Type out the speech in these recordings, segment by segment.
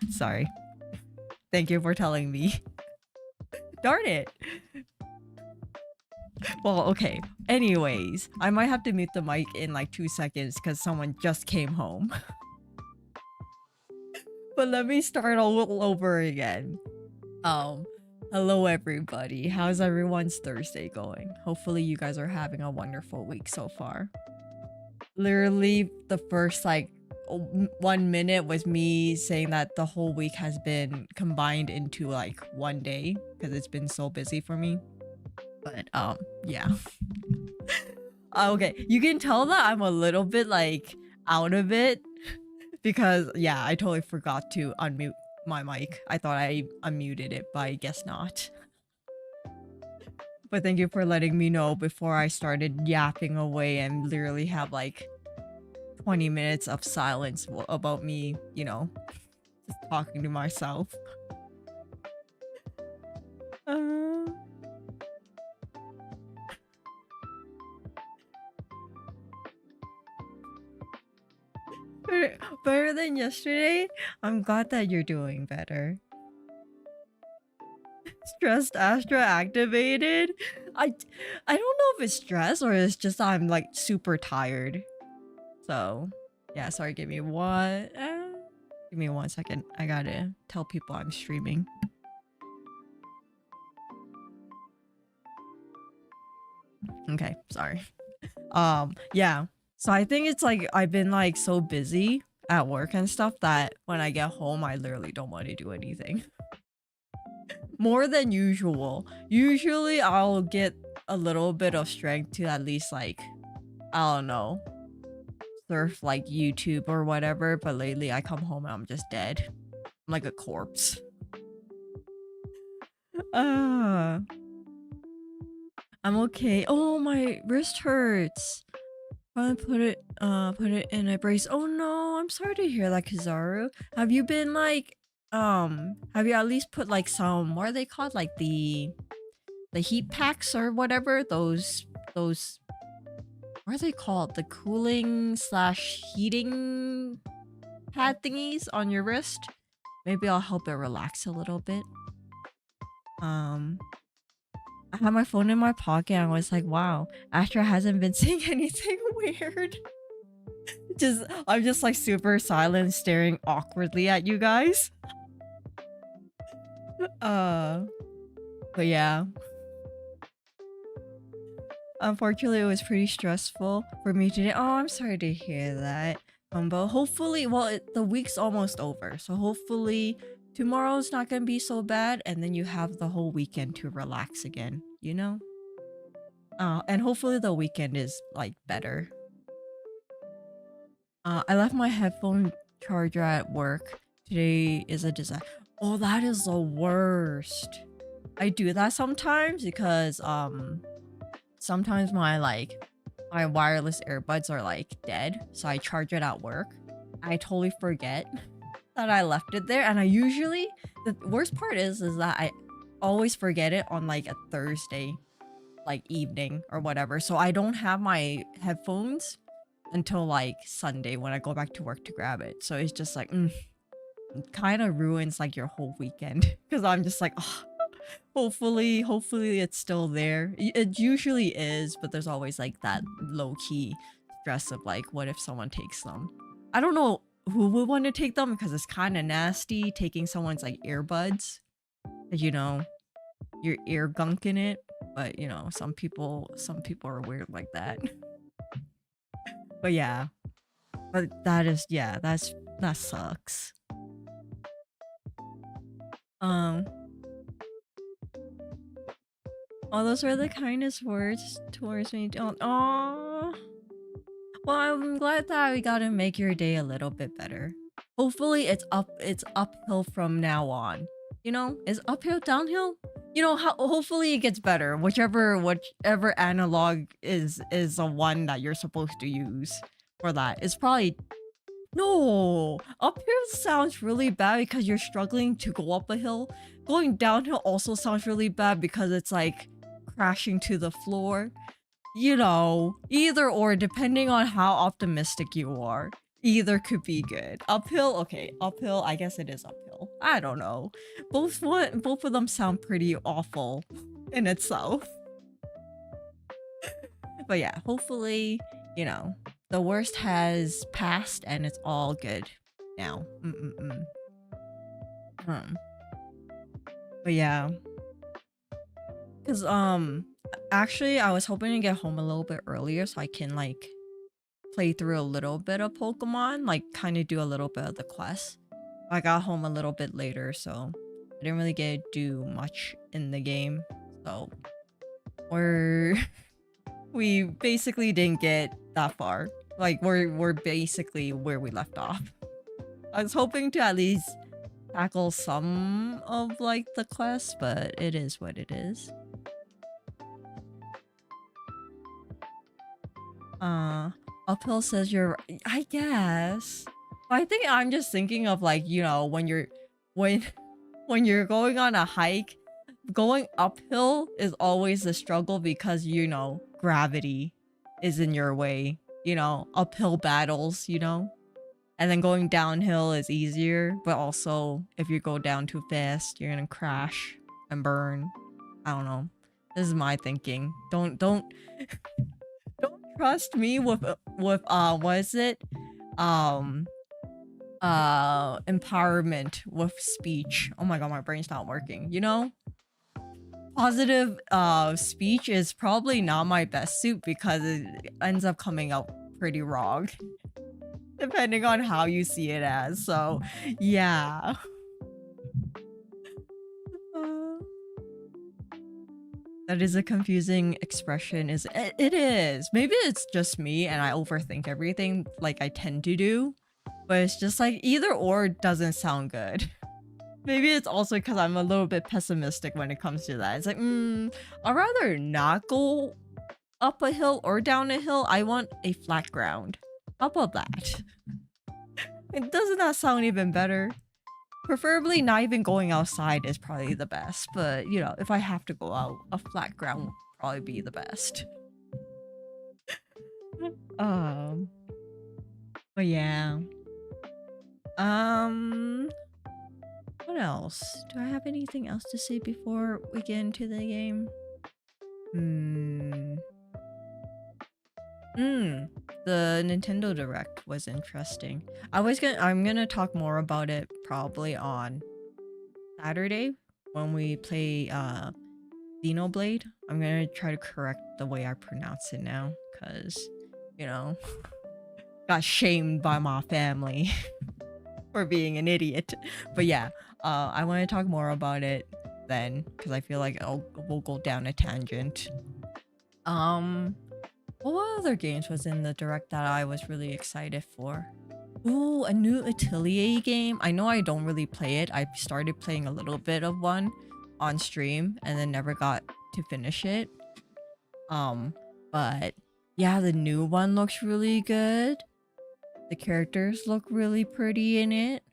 Sorry. Thank you for telling me. Darn it. Well, okay. Anyways, I might have to mute the mic in like 2 seconds because someone just came home. But let me start all over again. Hello everybody. How's everyone's Thursday going? Hopefully you guys are having a wonderful week so far. Literally the first like 1 minute was me saying that the whole week has been combined into like one day because it's been so busy for me. But yeah. Okay, you can tell that I'm a little bit like out of it because yeah, I totally forgot to unmute my mic. I thought I unmuted it, but I guess not. But thank you for letting me know before I started yapping away and literally have like 20 minutes of silence about me, you know, just talking to myself. Better than yesterday? I'm glad that you're doing better. Stressed Astra activated? I don't know if it's stress or it's just I'm like super tired. So yeah, sorry, give me 1 second. I gotta tell people I'm streaming. Okay, sorry. Yeah. So I think it's like I've been like so busy at work and stuff that when I get home I literally don't want to do anything. More than usual. Usually I'll get a little bit of strength to at least like, I don't know, surf like YouTube or whatever, but lately I come home and I'm just dead. I'm like a corpse. I'm okay. Oh, my wrist hurts. Finally put it in a brace. Oh no, I'm sorry to hear that, Kizaru. Have you been like, have you at least put like some, what are they called? Like the heat packs or whatever? Those, what are they called? The cooling slash heating pad thingies on your wrist? Maybe I'll help it relax a little bit. I had my phone in my pocket and I was like, wow, Astra hasn't been saying anything weird. I'm just like super silent, staring awkwardly at you guys. But yeah. Unfortunately, it was pretty stressful for me today. Oh, I'm sorry to hear that. But hopefully, well, the week's almost over, so hopefully tomorrow's not gonna be so bad, and then you have the whole weekend to relax again, you know? And hopefully the weekend is like better. I left my headphone charger at work. Today is a disaster. Oh, that is the worst. I do that sometimes because sometimes my wireless earbuds are like dead, so I charge it at work. I totally forget that I left it there, and I usually, the worst part is that I always forget it on like a Thursday like evening or whatever, so I don't have my headphones until like Sunday when I go back to work to grab it. So it's just like it kind of ruins like your whole weekend because I'm just like, oh, hopefully it's still there. It usually is, but there's always like that low-key stress of like, what if someone takes them? I don't know who would want to take them because it's kind of nasty taking someone's like earbuds, you know, your ear gunk in it. But you know, some people are weird like that. But yeah, but that is, yeah, that sucks. Oh, those were the kindest words towards me. Don't. Aww. Well, I'm glad that we got to make your day a little bit better. Hopefully it's uphill from now on. You know, is uphill downhill? You know, how hopefully it gets better. Whichever analog is the one that you're supposed to use for that. It's probably no. Uphill sounds really bad because you're struggling to go up a hill. Going downhill also sounds really bad because it's like crashing to the floor. You know, either or, depending on how optimistic you are. Either could be good. Uphill, okay, uphill, I guess it is uphill. I don't know. Both of them sound pretty awful in itself. But yeah, hopefully, you know, the worst has passed and it's all good now. But yeah. Cause actually I was hoping to get home a little bit earlier so I can like play through a little bit of Pokemon, like kind of do a little bit of the quest. I got home a little bit later, so I didn't really get to do much in the game. So we basically didn't get that far. Like we're basically where we left off. I was hoping to at least tackle some of like the quest, but it is what it is. Uphill says you're, I guess. But I think I'm just thinking of like, you know, when you're going on a hike, going uphill is always a struggle because, you know, gravity is in your way, you know, uphill battles, you know. And then going downhill is easier, but also if you go down too fast, you're gonna crash and burn. I don't know. This is my thinking. Don't trust me with what is it? Empowerment with speech. Oh my god, my brain's not working. You know? Positive speech is probably not my best suit because it ends up coming out pretty wrong. Depending on how you see it as. So, yeah. That is a confusing expression. It is. Maybe it's just me and I overthink everything like I tend to do. But it's just like either or doesn't sound good. Maybe it's also because I'm a little bit pessimistic when it comes to that. It's like, I'd rather not go up a hill or down a hill. I want a flat ground. How about that? Doesn't that sound even better? Preferably not even going outside is probably the best, but you know, if I have to go out, a flat ground would probably be the best. But yeah. What else? Do I have anything else to say before we get into the game? The Nintendo Direct was interesting. I'm gonna talk more about it probably on Saturday when we play Xenoblade. I'm gonna try to correct the way I pronounce it now, cause you know, got shamed by my family for being an idiot. But yeah, I want to talk more about it then, because I feel like we'll go down a tangent. What other games was in the direct that I was really excited for? Ooh, a new Atelier game. I know I don't really play it. I started playing a little bit of one on stream and then never got to finish it. But yeah, the new one looks really good. The characters look really pretty in it.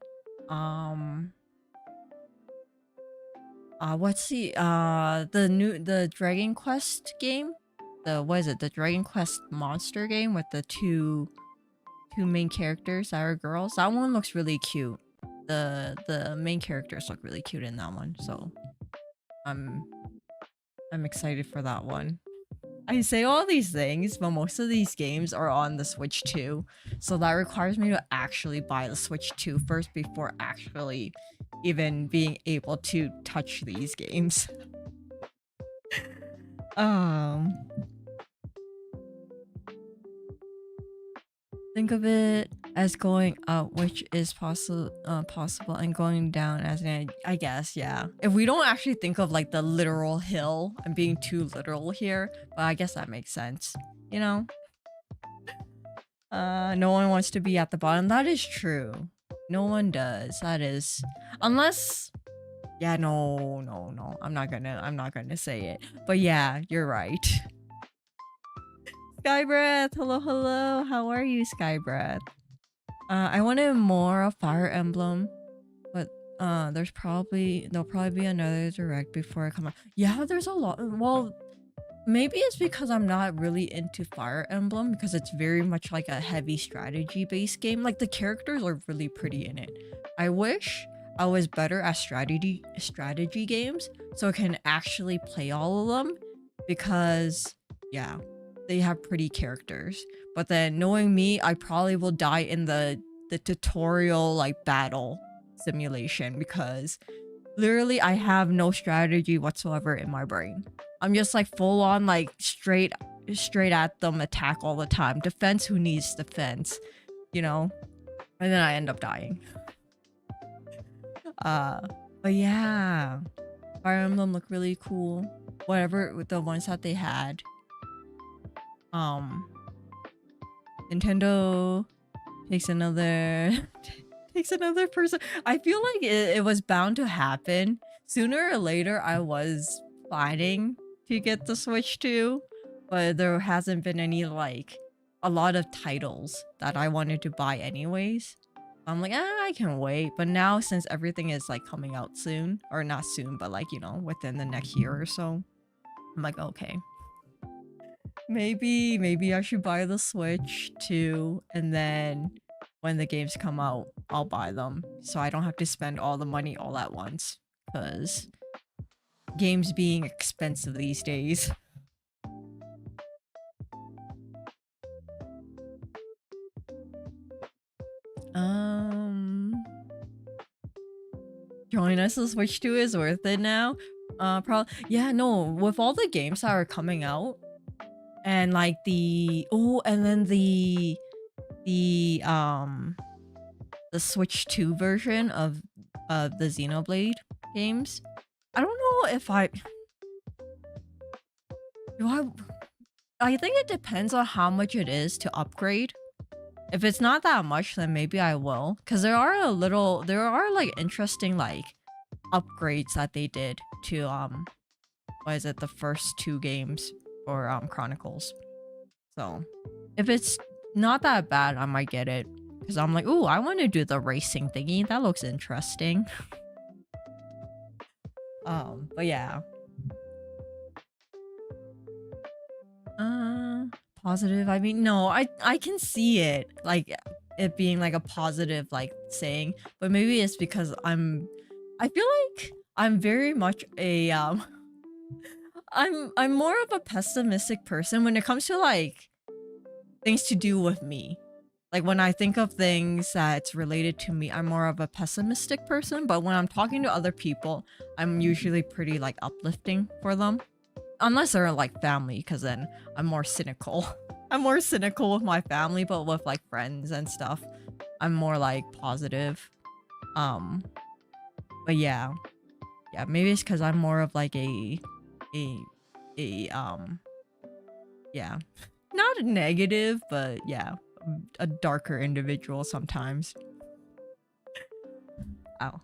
What's the Dragon Quest game? The Dragon Quest monster game with the two main characters that are girls. That one looks really cute. The main characters look really cute in that one, so I'm excited for that one. I say all these things, but most of these games are on the Switch 2, so that requires me to actually buy the Switch 2 first before actually even being able to touch these games. Think of it as going up, which is possible, and going down as I guess, yeah. If we don't actually think of like the literal hill, I'm being too literal here, but I guess that makes sense, you know? No one wants to be at the bottom. That is true. No one does. That is, unless, yeah, no. I'm not gonna say it. But yeah, you're right. Skybreath, hello. How are you, Skybreath? I wanted more of Fire Emblem, but there'll probably be another direct before I come out. Yeah, there's a lot. Well, maybe it's because I'm not really into Fire Emblem because it's very much like a heavy strategy based game. Like the characters are really pretty in it. I wish I was better at strategy games so I can actually play all of them because yeah, they have pretty characters. But then knowing me, I probably will die in the tutorial like battle simulation because literally I have no strategy whatsoever in my brain. I'm just like full on like straight at them attack all the time. Defense who needs defense, you know? And then I end up dying. Uh but yeah. Fire Emblem look really cool. Whatever with the ones that they had. Nintendo takes another takes another person. I feel like it was bound to happen. Sooner or later I was planning to get the Switch too, but there hasn't been any like a lot of titles that I wanted to buy anyways. I'm like, I can wait. But now since everything is like coming out soon, or not soon, but like, you know, within the next year or so, I'm like, okay. Maybe I should buy the Switch too, and then when the games come out, I'll buy them so I don't have to spend all the money all at once. Because games being expensive these days. Join us, the Switch 2 is worth it now. Probably, yeah, no, with all the games that are coming out and like and then the Switch 2 version of the Xenoblade games. I don't know if I think it depends on how much it is to upgrade. If it's not that much, then maybe I will. Because there are like interesting like upgrades that they did to what is it, the first two games for Chronicles. So if it's not that bad, I might get it. Because I'm like, ooh, I want to do the racing thingy. That looks interesting. But yeah. Positive. I mean, no, I can see it like it being like a positive like saying, but maybe it's because I feel like I'm very much a I'm more of a pessimistic person when it comes to like things to do with me. Like when I think of things that's related to me, I'm more of a pessimistic person, but when I'm talking to other people, I'm usually pretty like uplifting for them. Unless they're like family, because then I'm more cynical. I'm more cynical with my family, but with like friends and stuff, I'm more like positive. But yeah, maybe it's because I'm more of like yeah, not a negative, but yeah, a darker individual sometimes. Ow.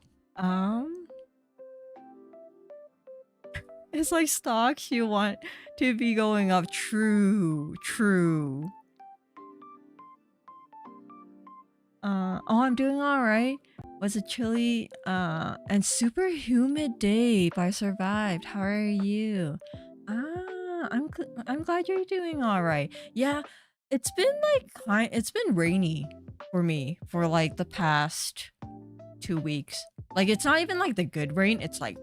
It's like stocks you want to be going up. True. Oh, I'm doing all right. Was a chilly and super humid day, but I survived. How are you? I'm glad you're doing all right. Yeah, it's been like it's been rainy for me for like the past 2 weeks. Like it's not even like the good rain. It's like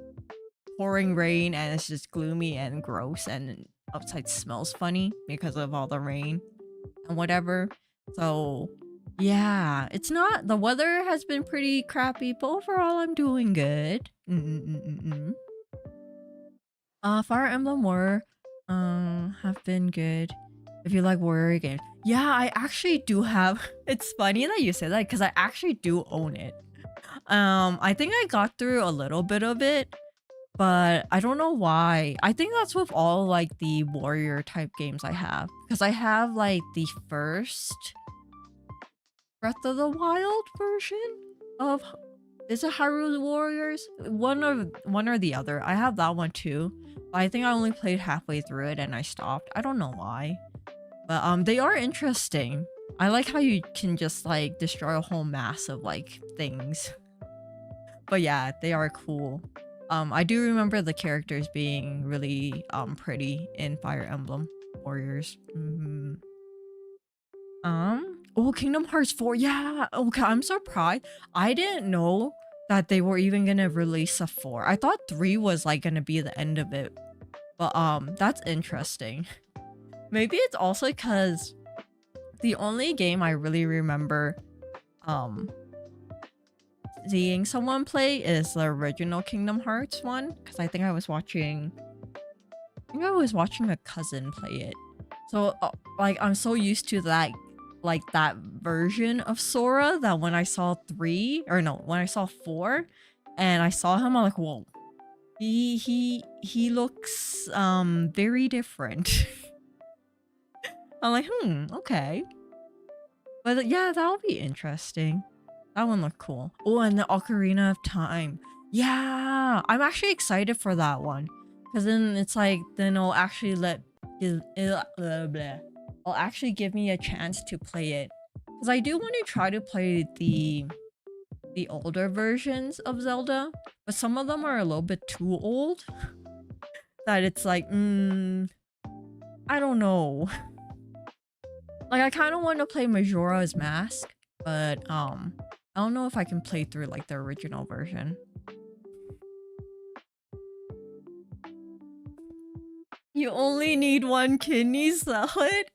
pouring rain and it's just gloomy and gross and outside smells funny because of all the rain and whatever. So yeah, it's not, the weather has been pretty crappy, but overall I'm doing good. Fire Emblem War have been good. If you like warrior games. Yeah, I actually do have it's funny that you say that because I actually do own it. I think I got through a little bit of it, but I don't know why. I think that's with all like the warrior type games I have. Because I have like the first Breath of the Wild version of, is it Hyrule Warriors? One or the other. I have that one too. But I think I only played halfway through it and I stopped. I don't know why. But they are interesting. I like how you can just like destroy a whole mass of like things. But yeah, they are cool. I do remember the characters being really pretty in Fire Emblem Warriors. Oh, Kingdom Hearts 4. Yeah, okay, I'm surprised. I didn't know that they were even gonna release a 4. I thought 3 was like gonna be the end of it. But that's interesting. Maybe it's also because the only game I really remember seeing someone play is the original Kingdom Hearts one, because I think I was watching a cousin play it. So like I'm so used to that, like that version of Sora, that when I saw 3, or no, when I saw 4 and I saw him, I'm like, whoa, he looks very different. I'm like, okay. But yeah, that'll be interesting. That one looked cool. Oh, and the Ocarina of Time. Yeah, I'm actually excited for that one. Because then it's like, then it'll actually it'll actually give me a chance to play it. Because I do want to try to play the older versions of Zelda. But some of them are a little bit too old. That it's like, I don't know. Like, I kind of want to play Majora's Mask, but I don't know if I can play through like the original version. You only need one kidney salad?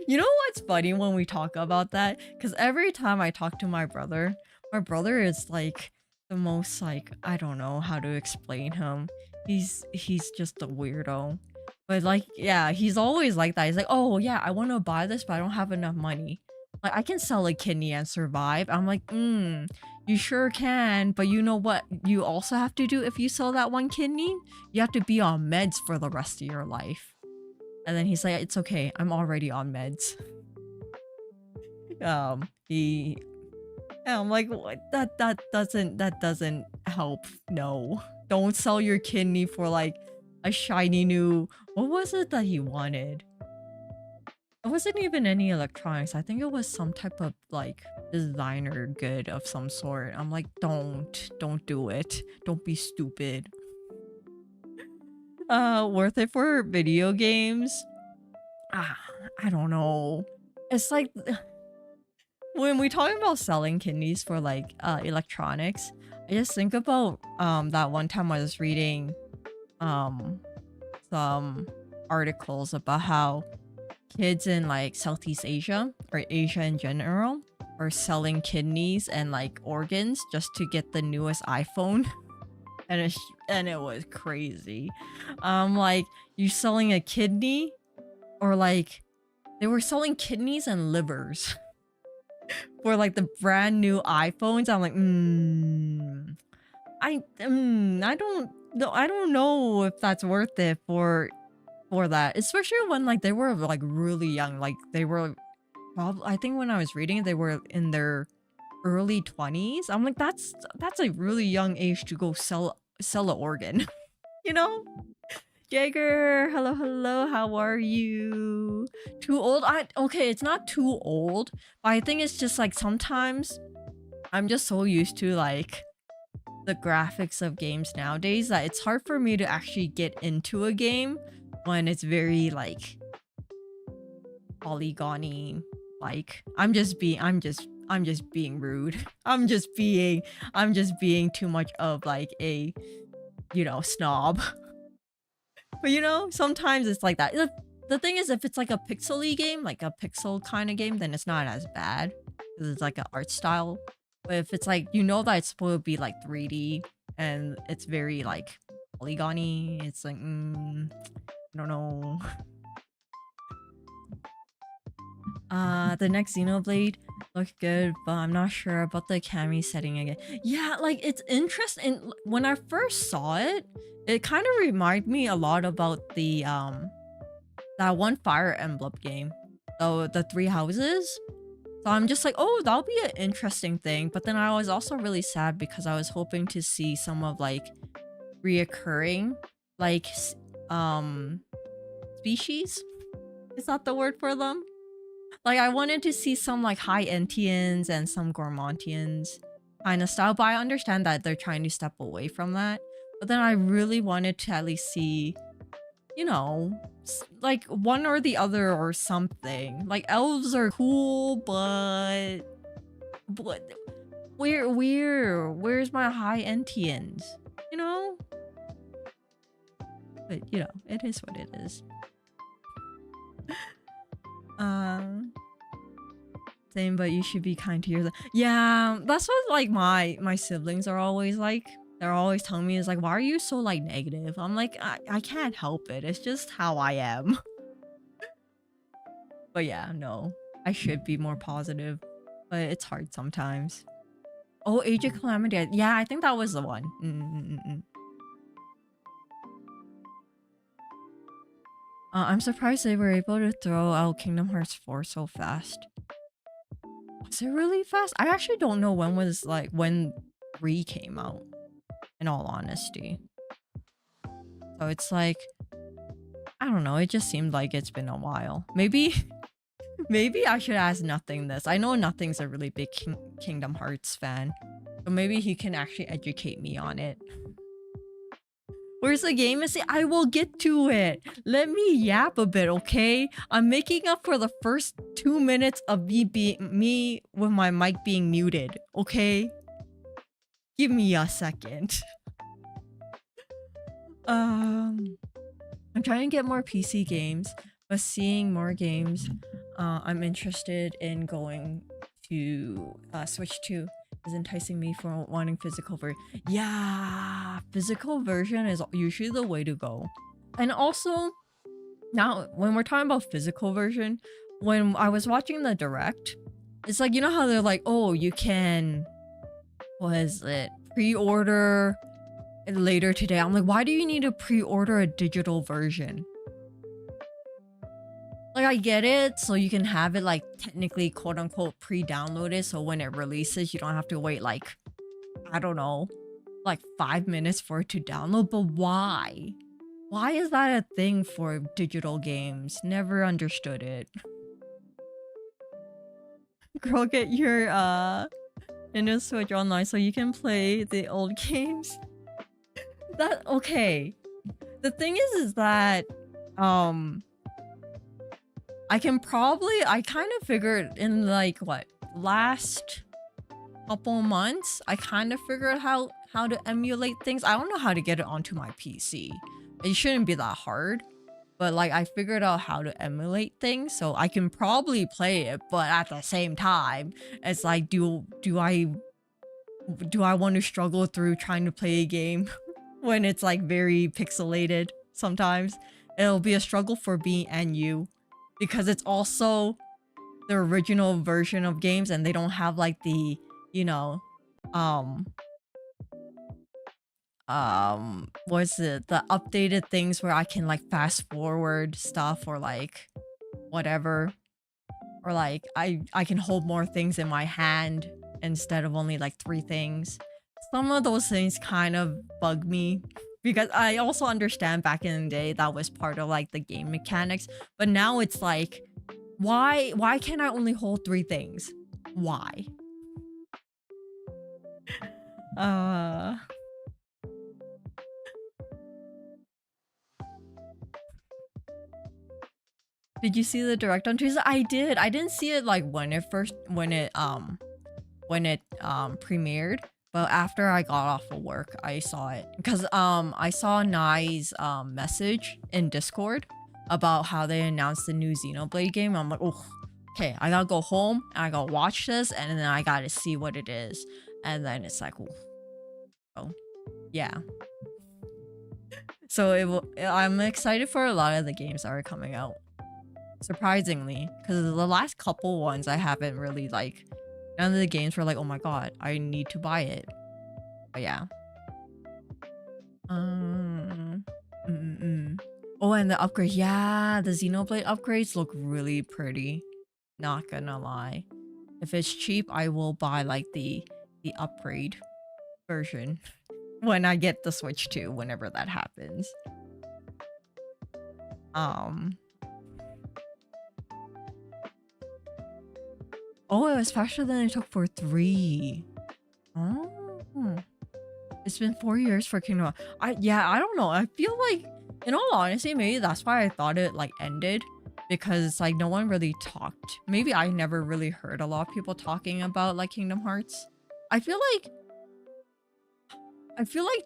You know what's funny when we talk about that? Because every time I talk to my brother is like the most like, I don't know how to explain him. He's just a weirdo. But like, yeah, he's always like that. He's like, oh yeah, I want to buy this, but I don't have enough money. Like, I can sell a kidney and survive. I'm like, you sure can. But you know what you also have to do if you sell that one kidney? You have to be on meds for the rest of your life. And then he's like, it's okay, I'm already on meds. And I'm like, what? That doesn't help. No. Don't sell your kidney for like a shiny new... What was it that he wanted? It wasn't even any electronics. I think it was some type of like designer good of some sort. I'm like, don't do it. Don't be stupid. Worth it for video games? I don't know. It's like when we talk about selling kidneys for like electronics, I just think about that one time I was reading some articles about how kids in like Southeast Asia or Asia in general are selling kidneys and like organs just to get the newest iPhone. And it was crazy. Like, you selling a kidney, or like they were selling kidneys and livers for like the brand new iPhones. I'm like, I don't know if that's worth it for that, especially when like they were like really young. Like they were probably, I think when I was reading, they were in their early 20s. I'm like, that's a really young age to go sell an organ. You know? Jagger, hello, how are you? Too old? Okay, it's not too old, but I think it's just like sometimes I'm just so used to like the graphics of games nowadays that it's hard for me to actually get into a game when it's very like polygony. Like, I'm just being rude. I'm just being too much of like a, you know, snob. But you know, sometimes it's like that. The thing is, if it's like a pixely game, like a pixel kind of game, then it's not as bad because it's like an art style. But if it's like, you know that it's supposed to be like 3D and it's very like polygony, it's like, I don't know. The next Xenoblade looked good, but I'm not sure about the Kami setting again. Yeah, like it's interesting. When I first saw it, it kind of reminded me a lot about the that one Fire Emblem game. Oh, the Three Houses. So I'm just like, oh, that'll be an interesting thing. But then I was also really sad because I was hoping to see some of like reoccurring like um species. Is that the word for them? Like I wanted to see some like high entians and some gormontians kind of style, but I understand that they're trying to step away from that. But then I really wanted to at least see, you know, like one or the other or something. Like elves are cool, but where's my high entians? You know? But you know, it is what it is. Same, but you should be kind to yourself. Yeah, that's what like my siblings are always like. They're always telling me is like, why are you so like negative? I'm like, I can't help it. It's just how I am. But yeah, no, I should be more positive, but it's hard sometimes. Oh, Age of Calamity. Yeah, I think that was the one. I'm surprised they were able to throw out Kingdom Hearts 4 so fast. Was it really fast? I actually don't know when 3 came out, in all honesty. So it's like, I don't know, it just seemed like it's been a while. Maybe I should ask Nothing this. I know Nothing's a really big Kingdom Hearts fan, so maybe he can actually educate me on it. Where's the game? And say, I will get to it. Let me yap a bit, okay? I'm making up for the first 2 minutes of me with my mic being muted, okay? Give me a second. I'm trying to get more PC games, but seeing more games, I'm interested in going to Switch 2. Is enticing me for wanting physical version. Yeah, physical version is usually the way to go. And also, now when we're talking about physical version, when I was watching the direct, it's like, you know how they're like, oh, you can, what is it, pre-order later today. I'm like, why do you need to pre-order a digital version? Like, I get it, so you can have it, like, technically, quote-unquote, pre-downloaded, so when it releases, you don't have to wait, like, I don't know, like, 5 minutes for it to download, but why? Why is that a thing for digital games? Never understood it. Girl, get your, Nintendo Switch online so you can play the old games. Okay. The thing is that, I kind of figured in like last couple months, I kind of figured how to emulate things. I don't know how to get it onto my PC. It shouldn't be that hard, but like I figured out how to emulate things, so I can probably play it. But at the same time, it's like, do I want to struggle through trying to play a game when it's like very pixelated? Sometimes it'll be a struggle for me and you. Because it's also the original version of games and they don't have like the, you know, what's it, the updated things where I can like fast forward stuff or like whatever. Or like I can hold more things in my hand instead of only like 3 things. Some of those things kind of bug me. Because I also understand back in the day that was part of like the game mechanics, but now it's like, why can't I only hold 3 things? Why? Did you see the direct on Tuesday? I did. I didn't see it like when it premiered. But after I got off of work, I saw it. Because I saw Nai's message in Discord about how they announced the new Xenoblade game. I'm like, oh, okay, I gotta go home and I gotta watch this and then I gotta see what it is. And then it's like, oh, yeah. So I'm excited for a lot of the games that are coming out. Surprisingly, because the last couple ones I haven't really like, none of the games were like, oh my god, I need to buy it. But yeah. Oh, and the upgrades. Yeah, the Xenoblade upgrades look really pretty. Not gonna lie. If it's cheap, I will buy like the upgrade version when I get the Switch 2, whenever that happens. Oh, it was faster than it took for 3. Oh. It's been 4 years for Kingdom Hearts. I don't know. I feel like, in all honesty, maybe that's why I thought it like ended, because it's like no one really talked. Maybe I never really heard a lot of people talking about like Kingdom Hearts. I feel like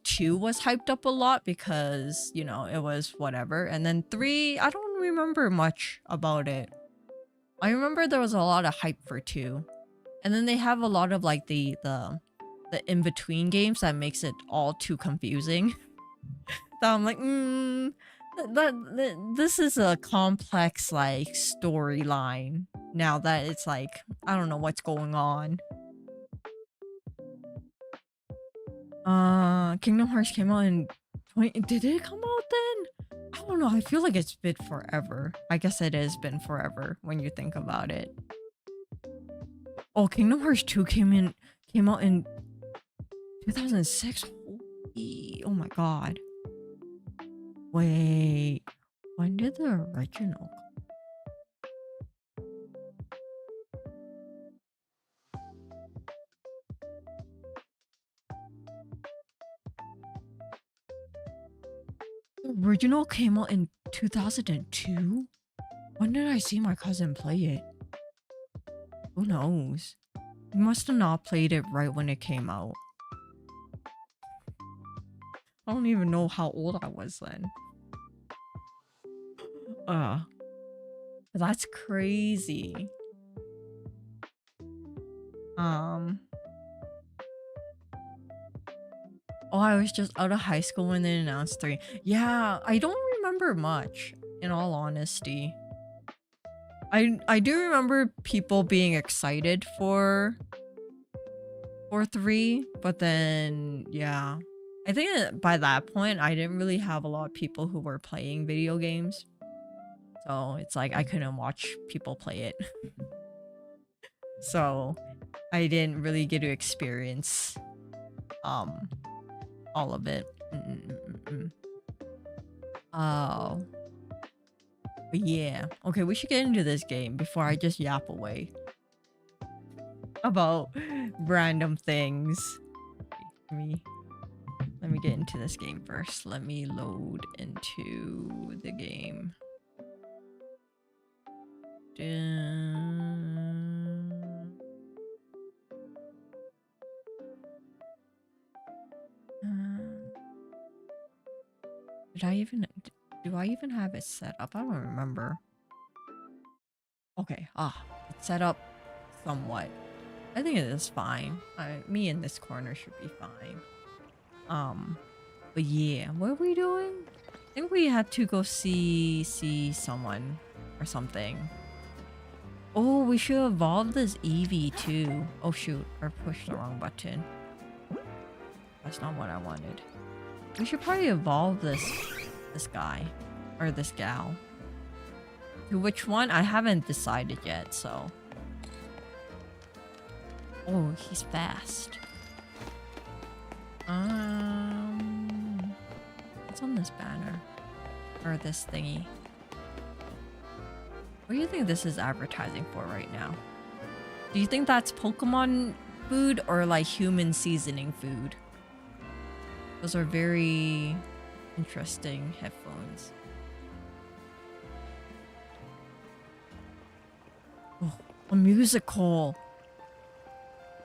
2 was hyped up a lot because, you know, it was whatever. And then 3, I don't remember much about it. I remember there was a lot of hype for 2. And then they have a lot of like the in-between games that makes it all too confusing. So I'm like, this is a complex like storyline now that it's like, I don't know what's going on. Kingdom Hearts came out in 20, did it come out then? I don't know, I feel like it's been forever. I guess it has been forever when you think about it. Oh, Kingdom Hearts 2 came out in 2006. Holy, oh my god. Wait, when did the original The original came out in 2002? When did I see my cousin play it? Who knows? He must have not played it right when it came out. I don't even know how old I was then. That's crazy. Oh, I was just out of high school when they announced 3. Yeah, I don't remember much, in all honesty. I do remember people being excited for 3, but then, yeah. I think that by that point, I didn't really have a lot of people who were playing video games. So it's like I couldn't watch people play it. So I didn't really get to experience all of it. Oh. But yeah. Okay, we should get into this game before I just yap away about random things. Let me get into this game first. Let me load into the game. Do I even have it set up? I don't remember. Okay, it's set up somewhat. I think it is fine. Me in this corner should be fine. But yeah, what are we doing? I think we had to go see someone or something. Oh, we should evolve this Eevee too. Oh shoot, I pushed the wrong button. That's not what I wanted. We should probably evolve this guy or this gal. To which one? I haven't decided yet, so. Oh, he's fast. What's on this banner? Or this thingy? What do you think this is advertising for right now? Do you think that's Pokemon food or like human seasoning food? Those are very interesting headphones. Oh, a musical.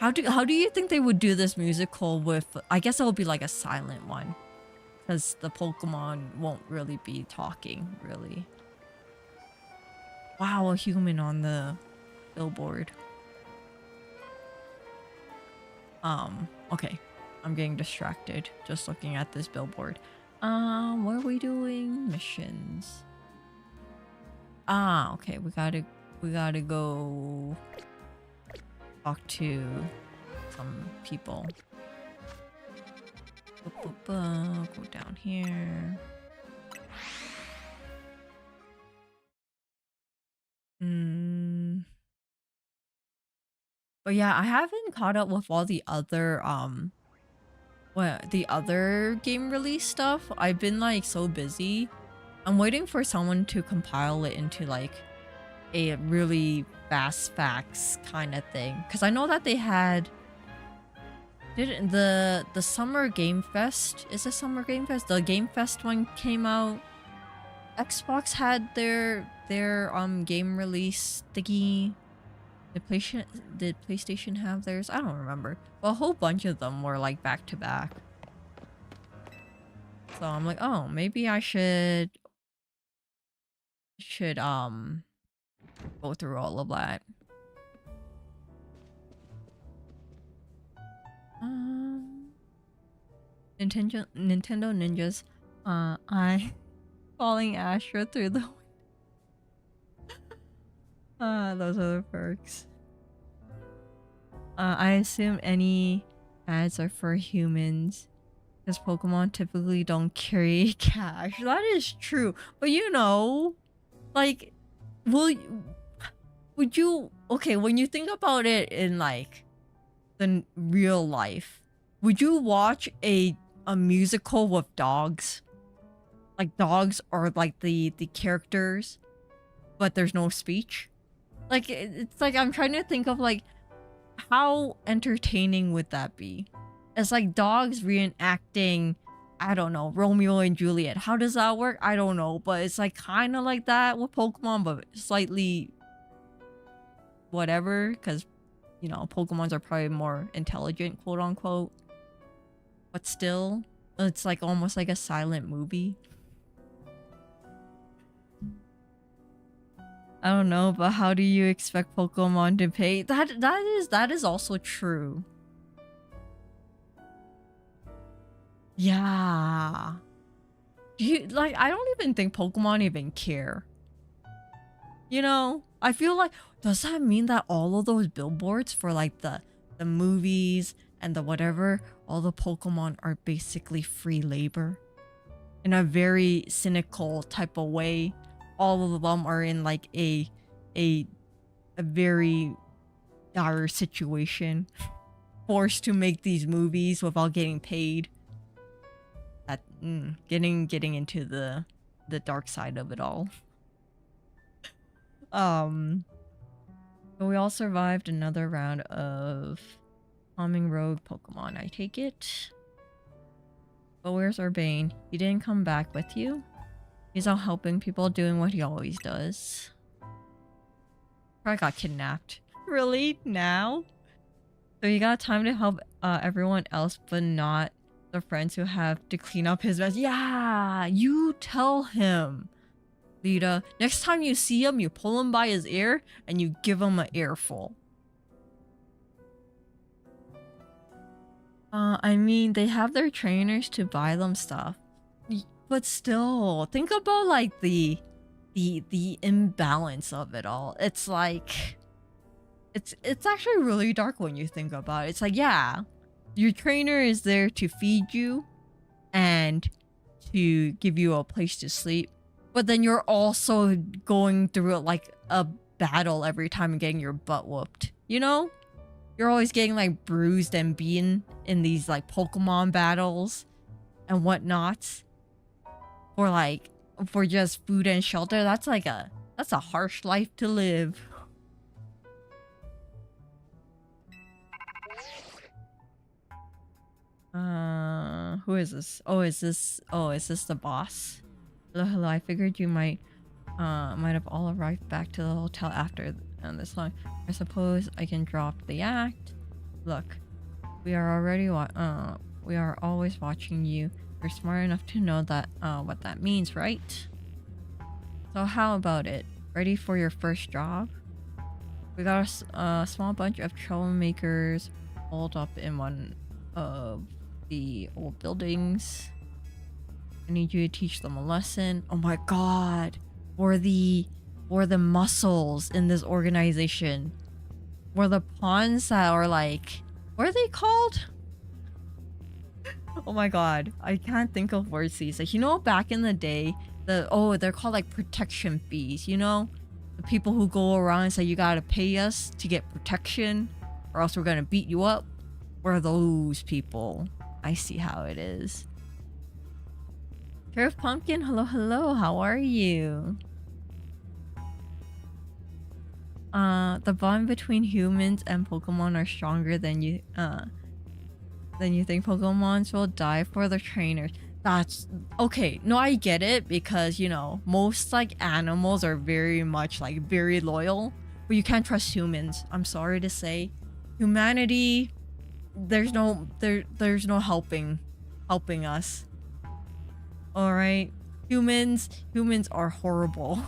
How do you think they would do this musical with? I guess it'll be like a silent one, because the Pokemon won't really be talking, really. Wow, a human on the billboard. Okay. I'm getting distracted just looking at this billboard. What are we doing? Missions. Okay, we gotta go talk to some people. Go down here. But yeah, I haven't caught up with all the other the other game release stuff. I've been like so busy. I'm waiting for someone to compile it into like a really fast facts kind of thing, because I know that they had did the summer game fest. Is it summer game fest? The game fest one came out. Xbox had their game release thingy. Did PlayStation have theirs? I don't remember. But a whole bunch of them were like back to back. So I'm like, oh, maybe I should go through all of that. Nintendo Ninjas. I falling Astra through the those are the perks. I assume any ads are for humans, because Pokemon typically don't carry cash. That is true. But you know, like, would you, okay, when you think about it in like the real life, would you watch a musical with dogs? Like dogs are like the characters, but there's no speech. Like it's like I'm trying to think of like how entertaining would that be? It's like dogs reenacting, I don't know, Romeo and Juliet. How does that work? I don't know, but it's like kind of like that with Pokemon, but slightly whatever, because you know, Pokemons are probably more intelligent, quote unquote. But still, it's like almost like a silent movie. I don't know, but how do you expect Pokemon to pay? That is also true. Yeah. I don't even think Pokemon even care. You know, I feel like, does that mean that all of those billboards for like the movies and the whatever, all the Pokemon are basically free labor? In a very cynical type of way. All of them are in like a very dire situation, forced to make these movies without getting paid. That getting into the dark side of it all. But we all survived another round of calming rogue Pokemon, I take it. But where's Urbain? He didn't come back with you? He's out helping people, doing what he always does. Probably got kidnapped. Really? Now? So you got time to help everyone else, but not the friends who have to clean up his mess. Yeah, you tell him. Lita, next time you see him, you pull him by his ear and you give him an earful. I mean, they have their trainers to buy them stuff. But still, think about like the imbalance of it all. It's like it's actually really dark when you think about it. It's like, yeah, your trainer is there to feed you and to give you a place to sleep, but then you're also going through like a battle every time and getting your butt whooped. You know? You're always getting like bruised and beaten in these like Pokemon battles and whatnot. For just food and shelter. That's a harsh life to live. Who is this? Is this the boss? Hello, I figured you might have all arrived back to the hotel after this long. I suppose I can drop the act. Look, we are always watching you. You're smart enough to know that what that means, right? So how about it? Ready for your first job? We got a small bunch of troublemakers holed up in one of the old buildings. I need you to teach them a lesson. Oh my god. We're the muscles in this organization. We're the pawns that are like, what are they called? Oh my god, I can't think of words these. Like, you know, back in the day, they're called like protection fees, you know? The people who go around and say you gotta pay us to get protection or else we're gonna beat you up. We're those people. I see how it is. Sheriff Pumpkin, hello, hello. How are you? The bond between humans and Pokemon are stronger than you think. Pokemons will die for the trainers. That's okay. No, I get it because, you know, most like animals are very much like very loyal, but you can't trust humans. I'm sorry to say, humanity, there's no helping us. All right, humans are horrible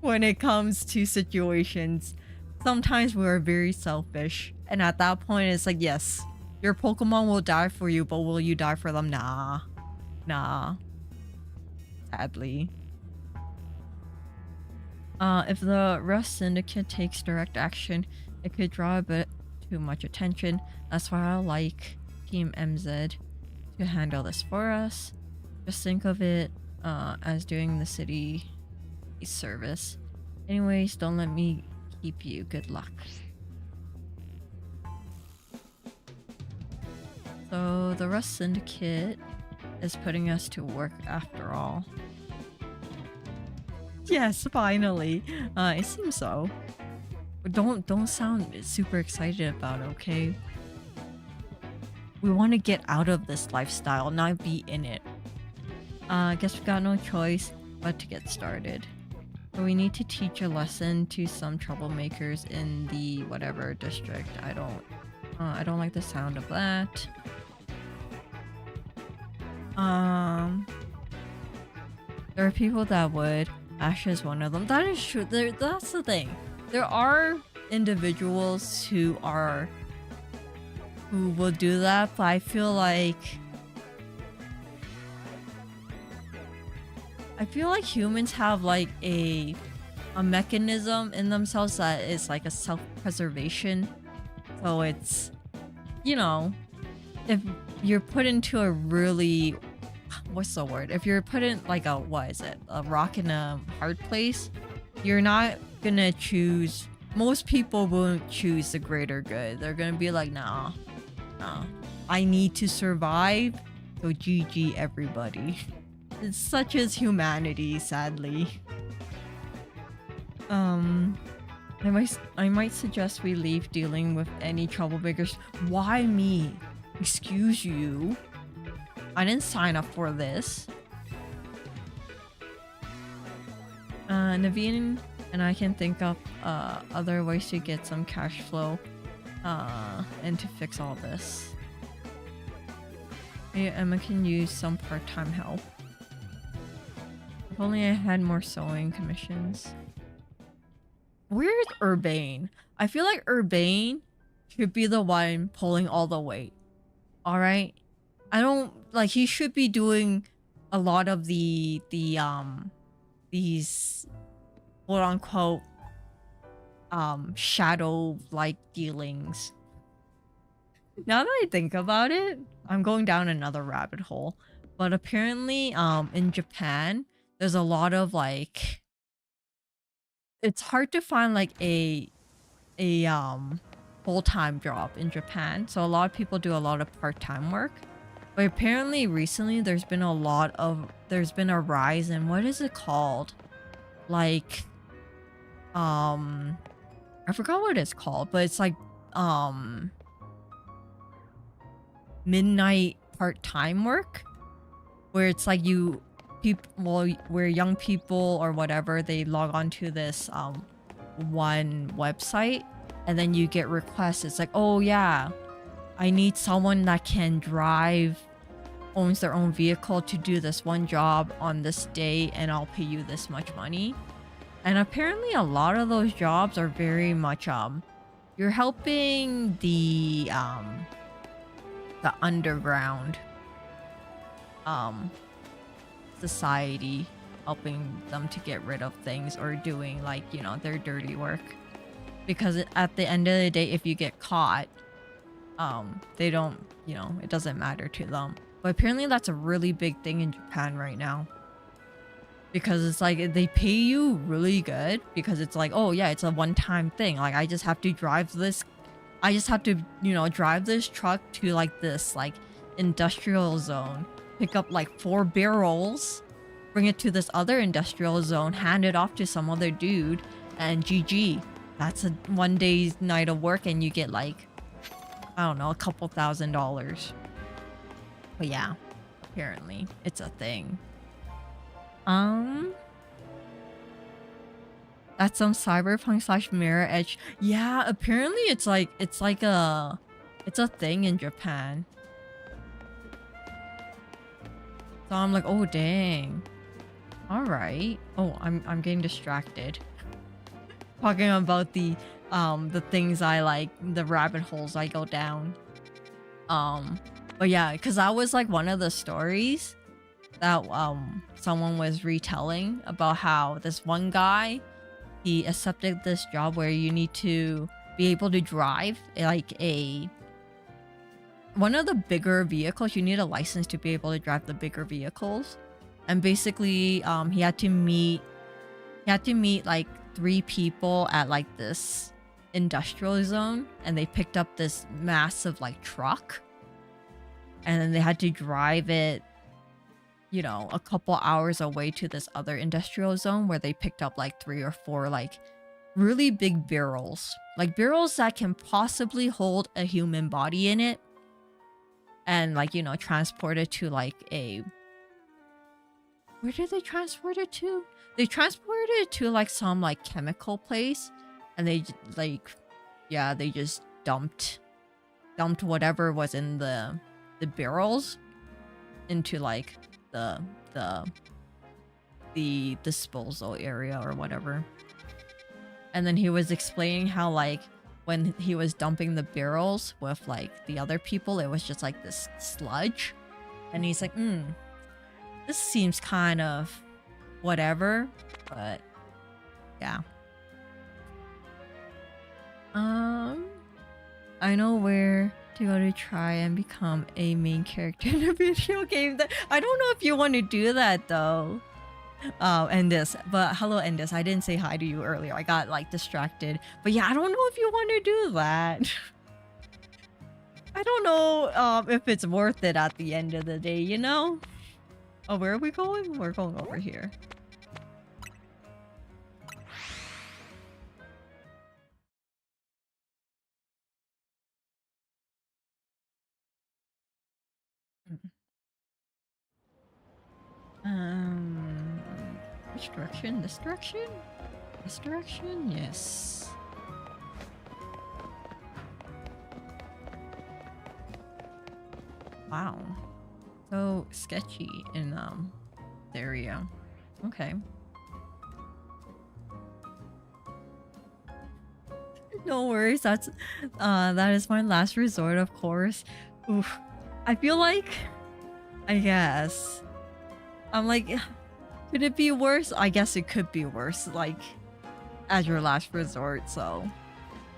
when it comes to situations. Sometimes we are very selfish, and at that point, it's like, yes, your Pokemon will die for you, but will you die for them? Nah. Sadly. If the Rust Syndicate takes direct action, it could draw a bit too much attention. That's why I like Team MZ to handle this for us. Just think of it as doing the city a service. Anyways, don't let me keep you. Good luck. So the Rust Syndicate is putting us to work after all. Yes, finally. It seems so. But don't sound super excited about it, okay? We want to get out of this lifestyle, not be in it. I guess we got no choice but to get started. So we need to teach a lesson to some troublemakers in the whatever district. I don't like the sound of that. There are people that would. Ash is one of them. That is true. That's the thing. There are individuals who will do that, but I feel like humans have like a mechanism in themselves that is like a self-preservation. So it's, you know, if you're put into a really, what's the word? If you're put in like a rock in a hard place, you're not gonna choose. Most people won't choose the greater good. They're gonna be like, nah, I need to survive. So GG everybody. It's such as humanity, sadly. I might suggest we leave dealing with any troublemakers. Why me? Excuse you. I didn't sign up for this. Naveen and I can think of other ways to get some cash flow and to fix all this. Maybe Emma can use some part-time help. If only I had more sewing commissions. Where's Urbain? I feel like Urbain should be the one pulling all the weight. Alright? I don't like, he should be doing a lot of these quote unquote shadow like dealings. Now that I think about it, I'm going down another rabbit hole. But apparently in Japan, there's a lot of like, it's hard to find like a full-time job in Japan. So a lot of people do a lot of part-time work. But apparently recently there's been a rise in, what is it called? Like I forgot what it's called, but it's like midnight part-time work, where it's like where young people or whatever, they log on to this one website and then you get requests. It's like, oh yeah, I need someone that can drive, owns their own vehicle to do this one job on this day, and I'll pay you this much money. And apparently a lot of those jobs are very much you're helping the underground society, helping them to get rid of things or doing like, you know, their dirty work. Because at the end of the day, if you get caught, they don't, you know, it doesn't matter to them. But apparently that's a really big thing in Japan right now. Because it's like, they pay you really good because it's like, oh yeah, it's a one-time thing. Like, I just have to drive this I just have to, you know, drive this truck to like this like industrial zone, pick up like 4 barrels, bring it to this other industrial zone, hand it off to some other dude, and GG. That's a 1 day's night of work, and you get like, I don't know, a couple $1,000s. But yeah, apparently it's a thing. That's some cyberpunk slash mirror edge. Yeah, apparently it's like it's a thing in Japan. So I'm like, oh dang. All right. Oh, I'm getting distracted. Talking about the things I like, the rabbit holes I go down. But yeah, because that was like one of the stories that someone was retelling about how this one guy, he accepted this job where you need to be able to drive like one of the bigger vehicles. You need a license to be able to drive the bigger vehicles. And basically he had to meet like 3 people at like this industrial zone, and they picked up this massive like truck, and then they had to drive it, you know, a couple hours away to this other industrial zone where they picked up like 3 or 4 like really big barrels, like barrels that can possibly hold a human body in it, and like, you know, transport it to like a, where did they transport it to? They transported it to like some like chemical place, and they like, yeah, they just dumped whatever was in the barrels into like the disposal area or whatever. And then he was explaining how like when he was dumping the barrels with like the other people, it was just like this sludge, and he's like, this seems kind of whatever, but yeah. I know where to go to try and become a main character in a video game. That I don't know if you want to do that though. Endis, but hello Endis. I didn't say hi to you earlier. I got like distracted. But yeah, I don't know if you want to do that. I don't know if it's worth it at the end of the day, you know? Oh, where are we going? We're going over here. Which direction? This direction? This direction? Yes. Wow. So sketchy in this area. Okay. No worries. That is my last resort, of course. Oof. I feel like, I guess, I'm like, could it be worse? I guess it could be worse, like, as your last resort. So,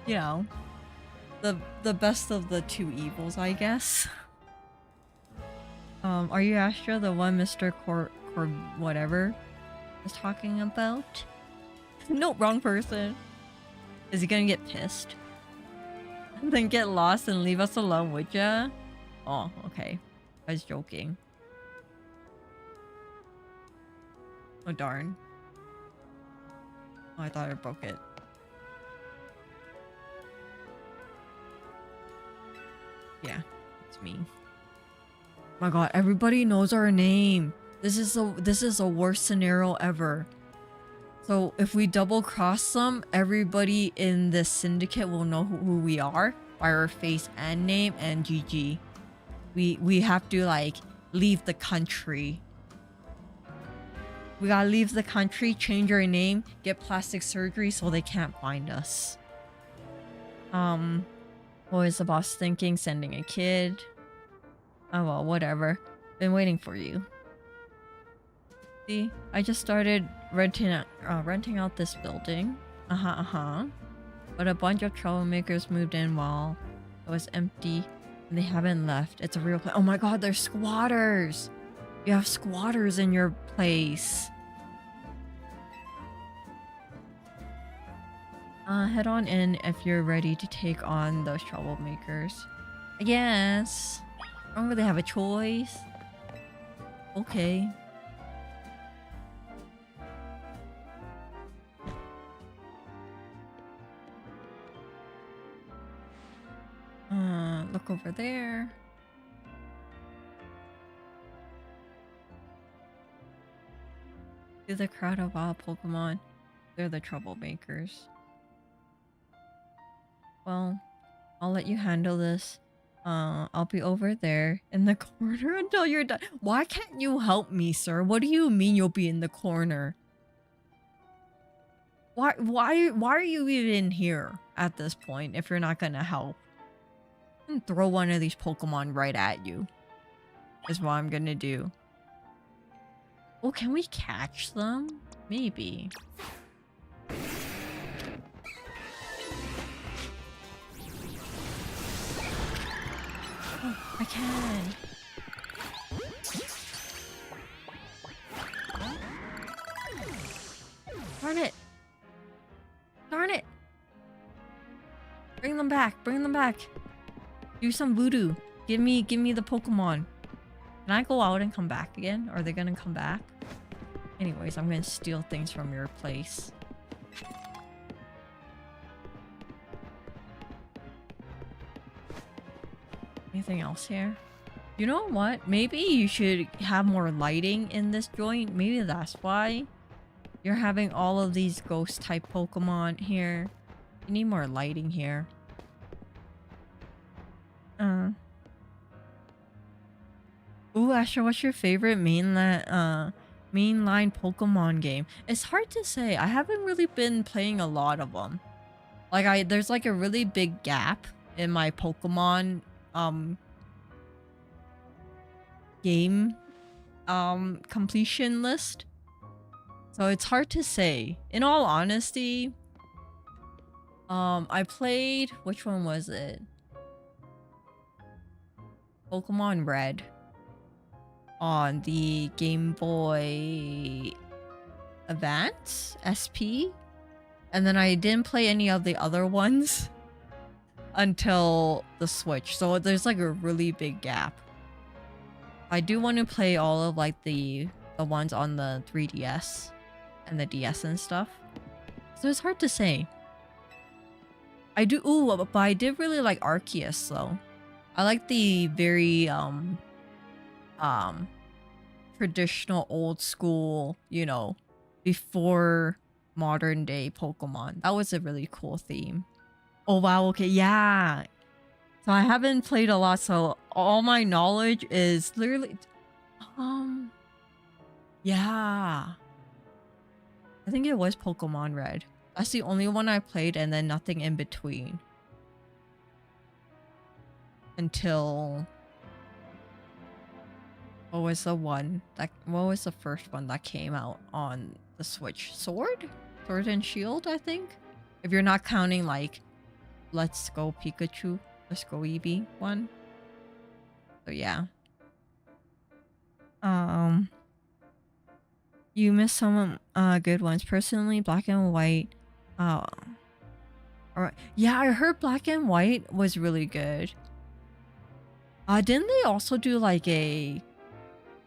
you know, the best of the 2 evils, I guess. Are you Astra, the one Mr. Cor whatever is talking about? No, wrong person. Is he gonna get pissed? And then get lost and leave us alone, would ya? Oh, okay. I was joking. Oh, darn. Oh, I thought I broke it. Yeah, it's me. My god, everybody knows our name. This is the worst scenario ever. So if we double cross them, everybody in this syndicate will know who we are by our face and name, and GG. We have to like leave the country. We gotta leave the country, change our name, get plastic surgery so they can't find us. What is the boss thinking? Sending a kid? Oh well, whatever. Been waiting for you. See, I just started renting out this building. But a bunch of troublemakers moved in while it was empty, and they haven't left. It's a real place. Oh my god, there's squatters! You have squatters in your place. Head on in if you're ready to take on those troublemakers. I guess. I don't really have a choice. Okay. Look over there. To the crowd of wild Pokemon. They're the troublemakers. Well, I'll let you handle this. I'll be over there in the corner until you're done. Why can't you help me, sir? What do you mean you'll be in the corner? Why are you even here at this point if you're not gonna help? I'm gonna throw one of these Pokemon right at you. Is what I'm gonna do. Oh, can we catch them? Maybe. Oh, I can. Darn it. Darn it. Bring them back. Bring them back. Do some voodoo. Give me the Pokemon. Can I go out and come back again? Are they gonna come back? Anyways, I'm gonna steal things from your place. Anything else here? You know what? Maybe you should have more lighting in this joint. Maybe that's why you're having all of these ghost type Pokemon here. You need more lighting here. Ooh, Astra, what's your favorite mainline Pokemon game? It's hard to say. I haven't really been playing a lot of them. Like there's like a really big gap in my Pokemon game completion list. So it's hard to say. In all honesty, I played, which one was it? Pokemon Red on the Game Boy Advance SP, and then I didn't play any of the other ones until the Switch. So there's like a really big gap. I do want to play all of like the ones on the 3DS and the DS and stuff. So it's hard to say. I do, ooh, but I did really like Arceus though. I like the very traditional old school, you know, before modern day Pokemon. That was a really cool theme. Oh wow, okay, yeah. So I haven't played a lot, so all my knowledge is literally yeah. I think it was Pokemon Red. That's the only one I played, and then nothing in between. Until what was the first one that came out on the Switch? Sword and Shield, I think. If you're not counting like Let's Go Pikachu, Let's Go Eevee one. So yeah. You missed some good ones. Personally, Black and White. Alright. Yeah, I heard Black and White was really good. Didn't they also do like a,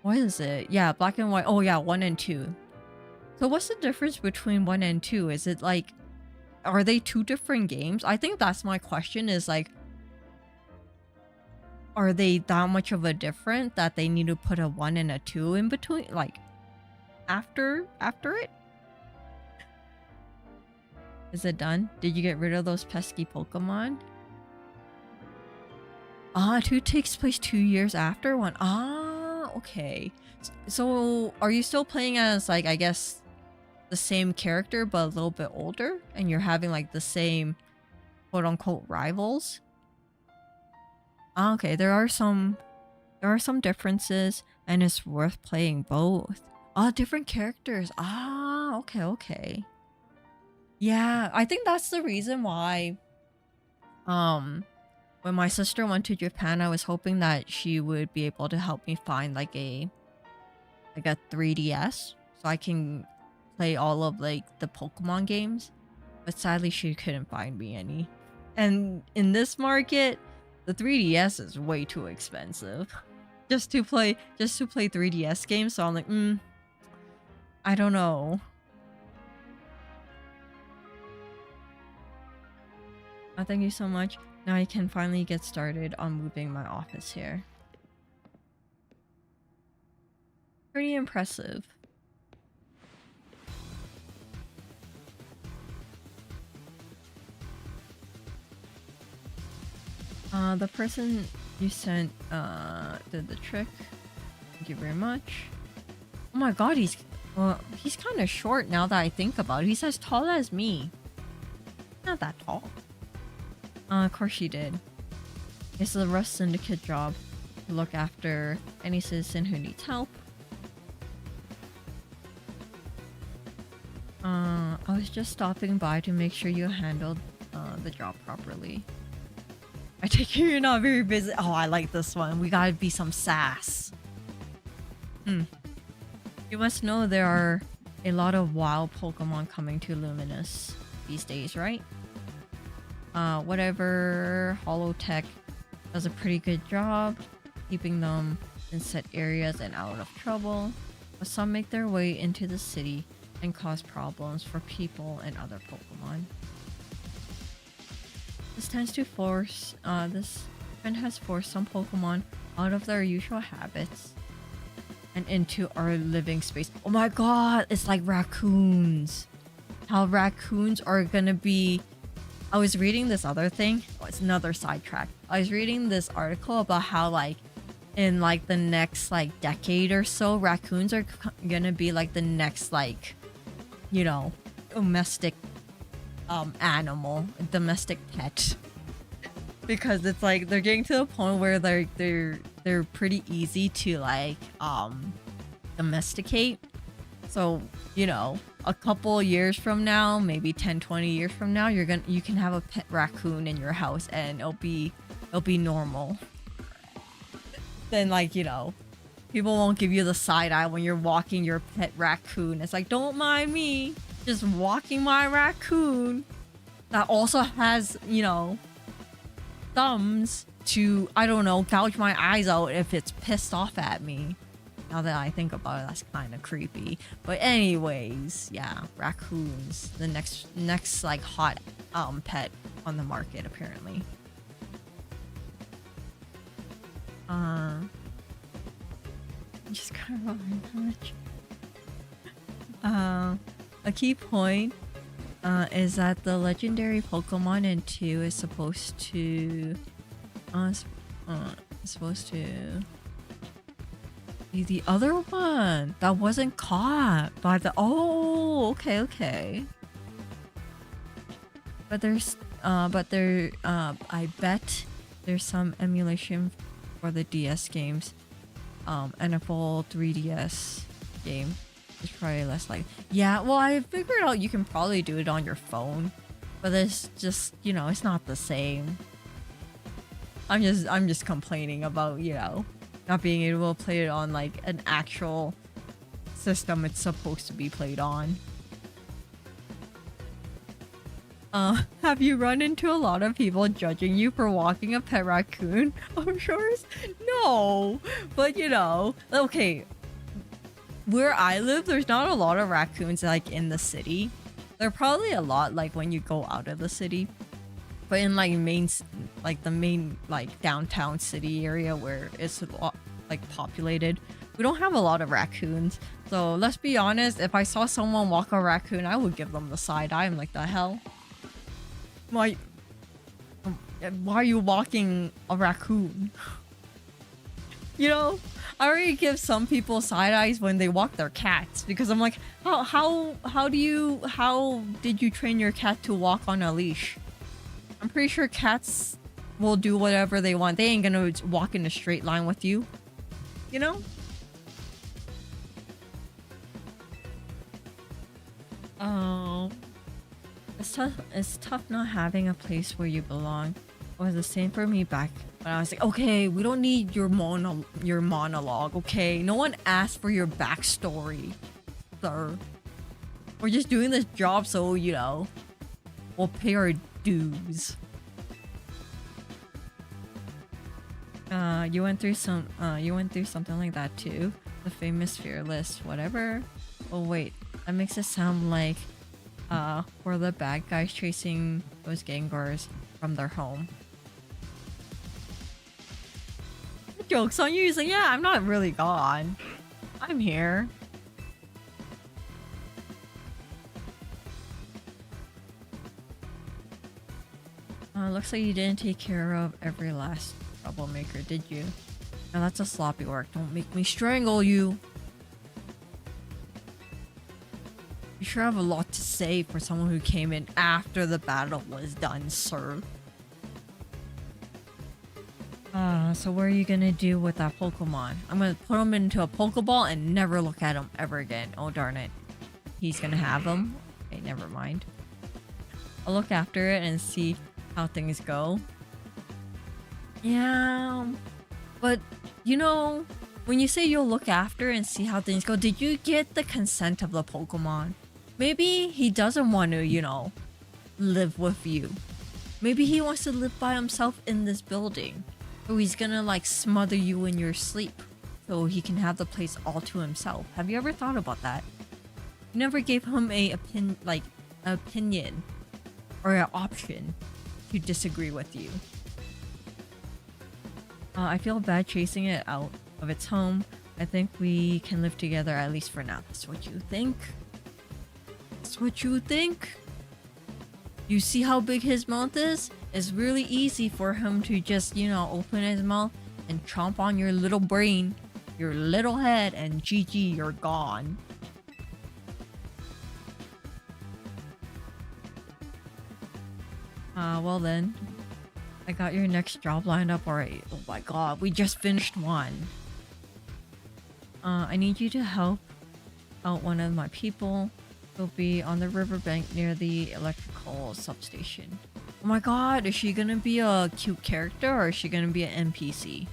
what is it? Yeah, Black and White. Oh yeah, 1 and 2. So what's the difference between 1 and 2? Is it like, are they two different games? I think that's my question, is like, are they that much of a difference that they need to put a 1 and a 2 in between? Like, after it? Is it done? Did you get rid of those pesky Pokemon? 2 takes place 2 years after 1. Okay. So are you still playing as, like, I guess the same character but a little bit older, and you're having like the same quote unquote rivals? Okay, there are some differences, and it's worth playing both. Different characters. Okay. Yeah, I think that's the reason why when my sister went to Japan, I was hoping that she would be able to help me find like a 3DS so I can play all of like the Pokemon games. but sadly she couldn't find me any. And in this market, the 3DS is way too expensive just to play 3DS games. So I'm like, I don't know. Oh, thank you so much. Now I can finally get started on moving my office here. Pretty impressive. The person you sent did the trick. Thank you very much. Oh my god, he's kind of short now that I think about it. He's as tall as me. Not that tall. Of course she did. It's the Rust Syndicate job to look after any citizen who needs help. I was just stopping by to make sure you handled the job properly. I take it you're not very busy. Oh, I like this one. We gotta be some sass. You must know there are a lot of wild Pokemon coming to Luminous these days, right? Whatever Holotech does a pretty good job keeping them in set areas and out of trouble, but some make their way into the city and cause problems for people and other Pokemon. This tends to force, this trend has forced some Pokemon out of their usual habits and into our living space. Oh my god, it's like raccoons. How raccoons are gonna be... I was reading this other thing. Oh, it's another sidetrack. I was reading this article about how like in like the next like decade or so, raccoons are gonna be like the next like, you know, domestic animal, domestic pet. Because it's like they're getting to the point where they're pretty easy to like domesticate. So, you know, a couple years from now, maybe 10-20 years from now, you can have a pet raccoon in your house and it'll be normal. Then like, you know, people won't give you the side eye when you're walking your pet raccoon. It's like, don't mind me, just walking my raccoon that also has, you know, thumbs to, I don't know, gouge my eyes out if it's pissed off at me. Now that I think about it, that's kind of creepy. But anyways, yeah, raccoons, the next like hot pet on the market apparently. Just kind of a key point is that the legendary Pokemon in 2 is supposed to be the other one that wasn't caught by the... Oh, okay. But I bet there's some emulation for the DS games, and a full 3DS game is probably less like... Yeah, well, I figured out you can probably do it on your phone, but it's just, you know, it's not the same. I'm just complaining about, you know, not being able to play it on like an actual system it's supposed to be played on. Have you run into a lot of people judging you for walking a pet raccoon of yours? No, but you know, okay, where I live, there's not a lot of raccoons like in the city. There are probably a lot like when you go out of the city, but in like the main like downtown city area where it's like populated, we don't have a lot of raccoons. So let's be honest, if I saw someone walk a raccoon, I would give them the side eye. I'm like, the hell? Why are you walking a raccoon? You know, I already give some people side eyes when they walk their cats, because I'm like, how did you train your cat to walk on a leash? I'm pretty sure cats will do whatever they want. They ain't gonna walk in a straight line with you, you know? Oh, it's tough not having a place where you belong. It was the same for me back when I was like, okay, we don't need your monologue, okay? No one asked for your backstory, sir. We're just doing this job so, you know, We'll pay our dues. You went through something like that too. The famous fearless whatever. Oh wait, that makes it sound like we're the bad guys chasing those gangers from their home. Joke's on you. He's like, yeah, I'm not really gone. I'm here. Looks like you didn't take care of every last troublemaker, did you? Now that's a sloppy work. Don't make me strangle you. You sure have a lot to say for someone who came in after the battle was done, sir. So what are you gonna do with that Pokemon? I'm gonna put him into a Pokeball and never look at him ever again. Oh darn it. He's gonna have him? Okay, never mind. I'll look after it and see how things go. Yeah, but you know, when you say you'll look after and see how things go, did you get the consent of the Pokemon? Maybe he doesn't want to, you know, live with you. Maybe he wants to live by himself in this building. So he's gonna like smother you in your sleep so he can have the place all to himself. Have you ever thought about that? You never gave him an opinion or an option to disagree with you. I feel bad chasing it out of its home. I think we can live together at least for now. That's what you think? That's what you think? You see how big his mouth is? It's really easy for him to just, you know, open his mouth and chomp on your little brain, your little head, and GG, you're gone. Well then. I got your next job lined up already. Oh my god, we just finished one. I need you to help out one of my people. He'll be on the riverbank near the electrical substation. Oh my god, is she gonna be a cute character or is she gonna be an NPC?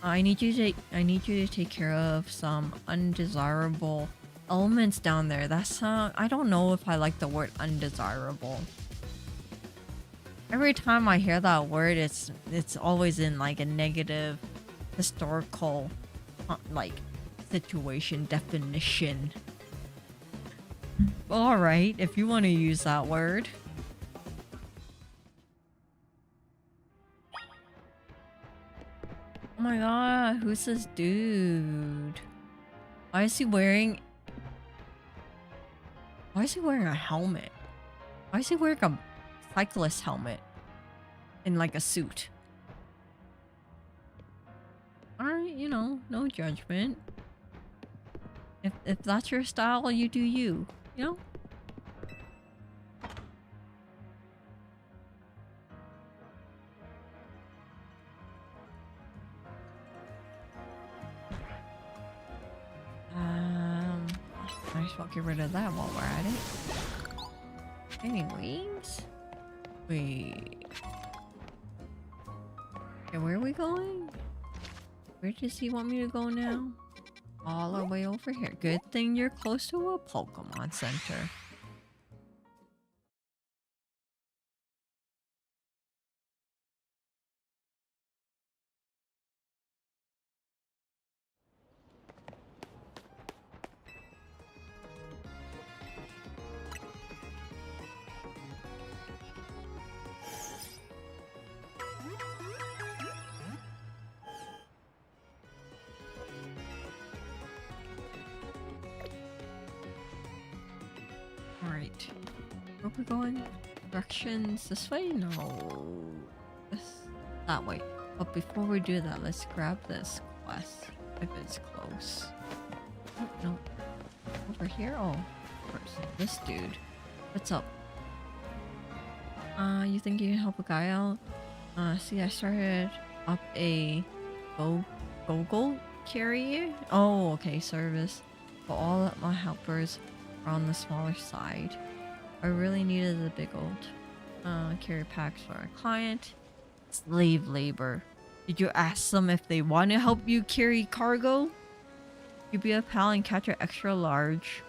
I need you to take care of some undesirable elements down there. That's I don't know if I like the word undesirable. Every time I hear that word, it's always in like a negative historical like situation definition. All right, if you want to use that word. Oh my god, who's this dude? Why is he wearing a helmet? Why is he wearing a cyclist helmet in like a suit? Alright, you know, no judgment. If that's your style, you do you, you know? Might as well get rid of that while we're at it. Anyways. Wait. Okay, where are we going? Where does he want me to go now? All the way over here. Good thing you're close to a Pokemon Center. Alright. Where are we going? Directions this way? No. That way. But before we do that, let's grab this quest if it's close. Oh, no. Over here? Oh, first. This dude. What's up? You think you can help a guy out? See, I started up a go-go carrier? Oh, okay, service. But all of my helpers are on the smaller side. I really needed the big old carrier packs for a client. Slave labor. Did you ask them if they want to help you carry cargo? You be a pal and catch an extra large.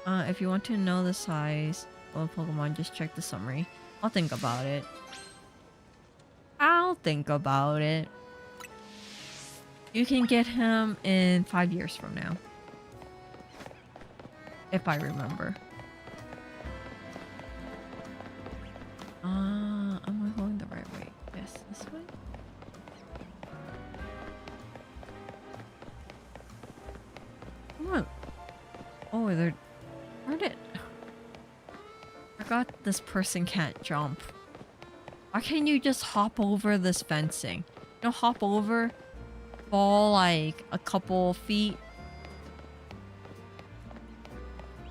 If you want to know the size Pokemon, just check the summary. I'll think about it. I'll think about it. You can get him in 5 years from now. If I remember. Am I going the right way? Yes, this way? Come on. Oh, they're... Where did... I forgot this person can't jump. Why can't you just hop over this fencing? You know, hop over, fall like a couple feet,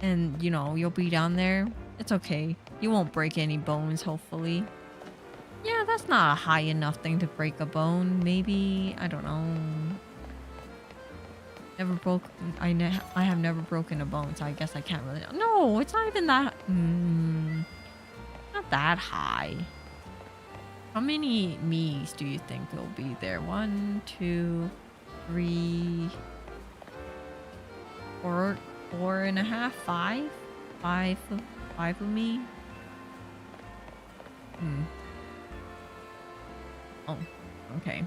and you know, you'll be down there. It's okay. You won't break any bones, hopefully. Yeah, that's not a high enough thing to break a bone. Maybe, I don't know. Never broke. I have never broken a bone, so I guess I can't really. No, it's not even that. Not that high. How many me's do you think will be there? 1, 2, 3, 4, 4.5, 5, 5 of me. Oh, okay.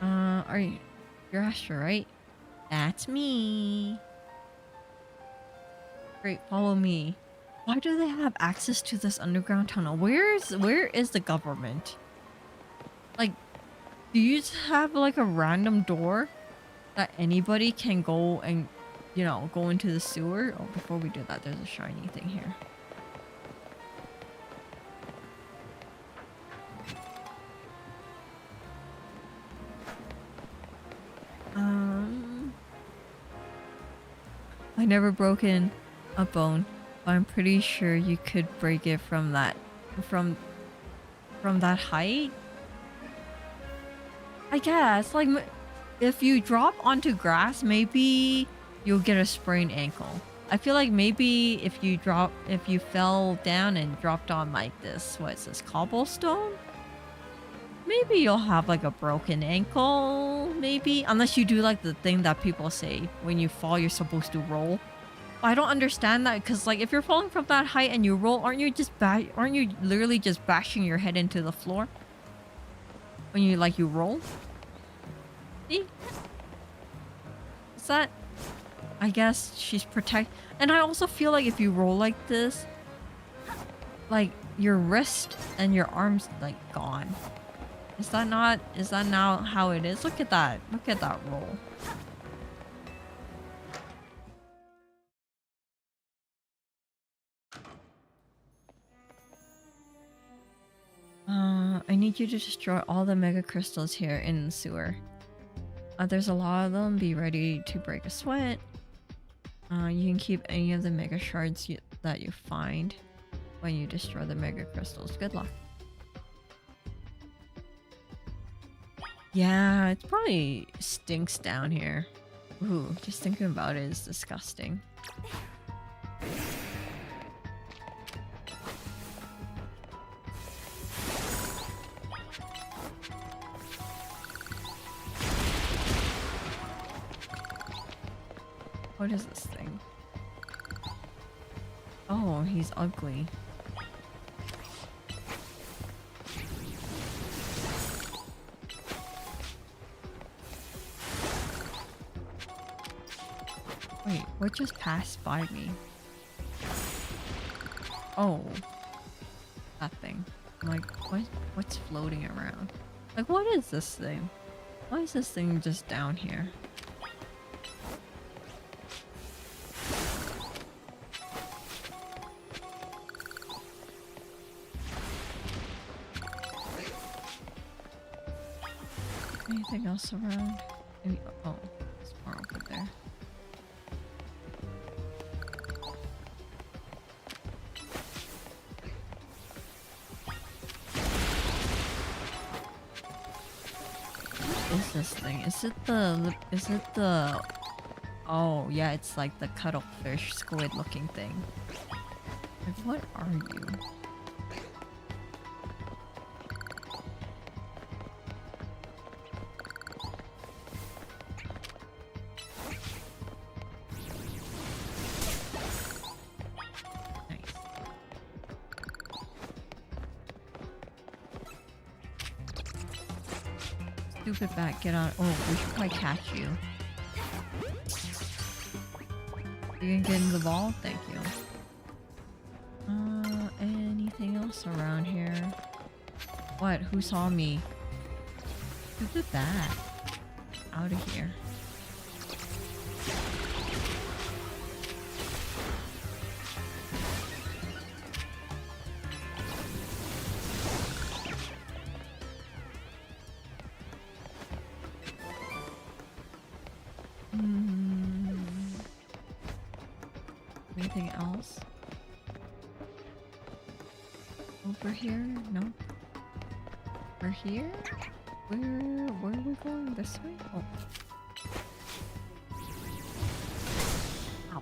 Are you? You're Astra, right? That's me. Great, follow me. Why do they have access to this underground tunnel? Where is the government? Like, do you just have like a random door that anybody can go and, you know, go into the sewer? Oh, before we do that, there's a shiny thing here. I never broken a bone, but I'm pretty sure you could break it from that height. I guess, like, if you drop onto grass, maybe you'll get a sprained ankle. I feel like maybe if you fell down and dropped on like this, what is this, cobblestone? Maybe you'll have like a broken ankle, maybe. Unless you do like the thing that people say, when you fall, you're supposed to roll. I don't understand that, because like if you're falling from that height and you roll, aren't you literally just bashing your head into the floor? When you roll? See? Is that... I guess she's and I also feel like if you roll like this, like your wrist and your arms like gone. Is that not how it is? Look at that. Look at that roll. I need you to destroy all the mega crystals here in the sewer. There's a lot of them. Be ready to break a sweat. You can keep any of the mega shards that you find when you destroy the mega crystals. Good luck. Yeah, it probably stinks down here. Ooh, just thinking about it is disgusting. What is this thing? Oh, he's ugly. Wait, what just passed by me? Oh. That thing. I'm like, what's floating around? Like, what is this thing? Why is this thing just down here? Anything else around? Maybe, oh, there's more over there. What is this thing? Is it the... Oh, yeah, it's like the cuttlefish squid looking thing. Like, what are you? Stupid bat, get out. Oh, we should probably catch you. You can get in the ball? Thank you. Anything else around here? What? Who saw me? Stupid bat. Out of here. Anything else? Over here? No. We're here? Where are we going? This way? Oh. Ow.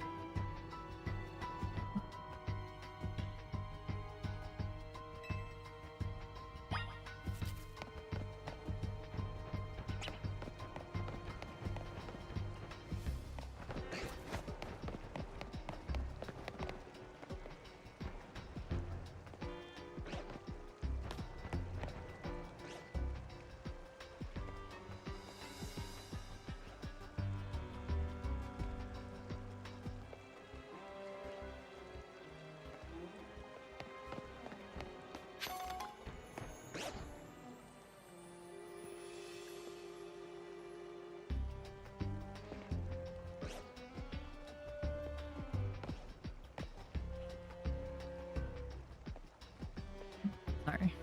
Sorry.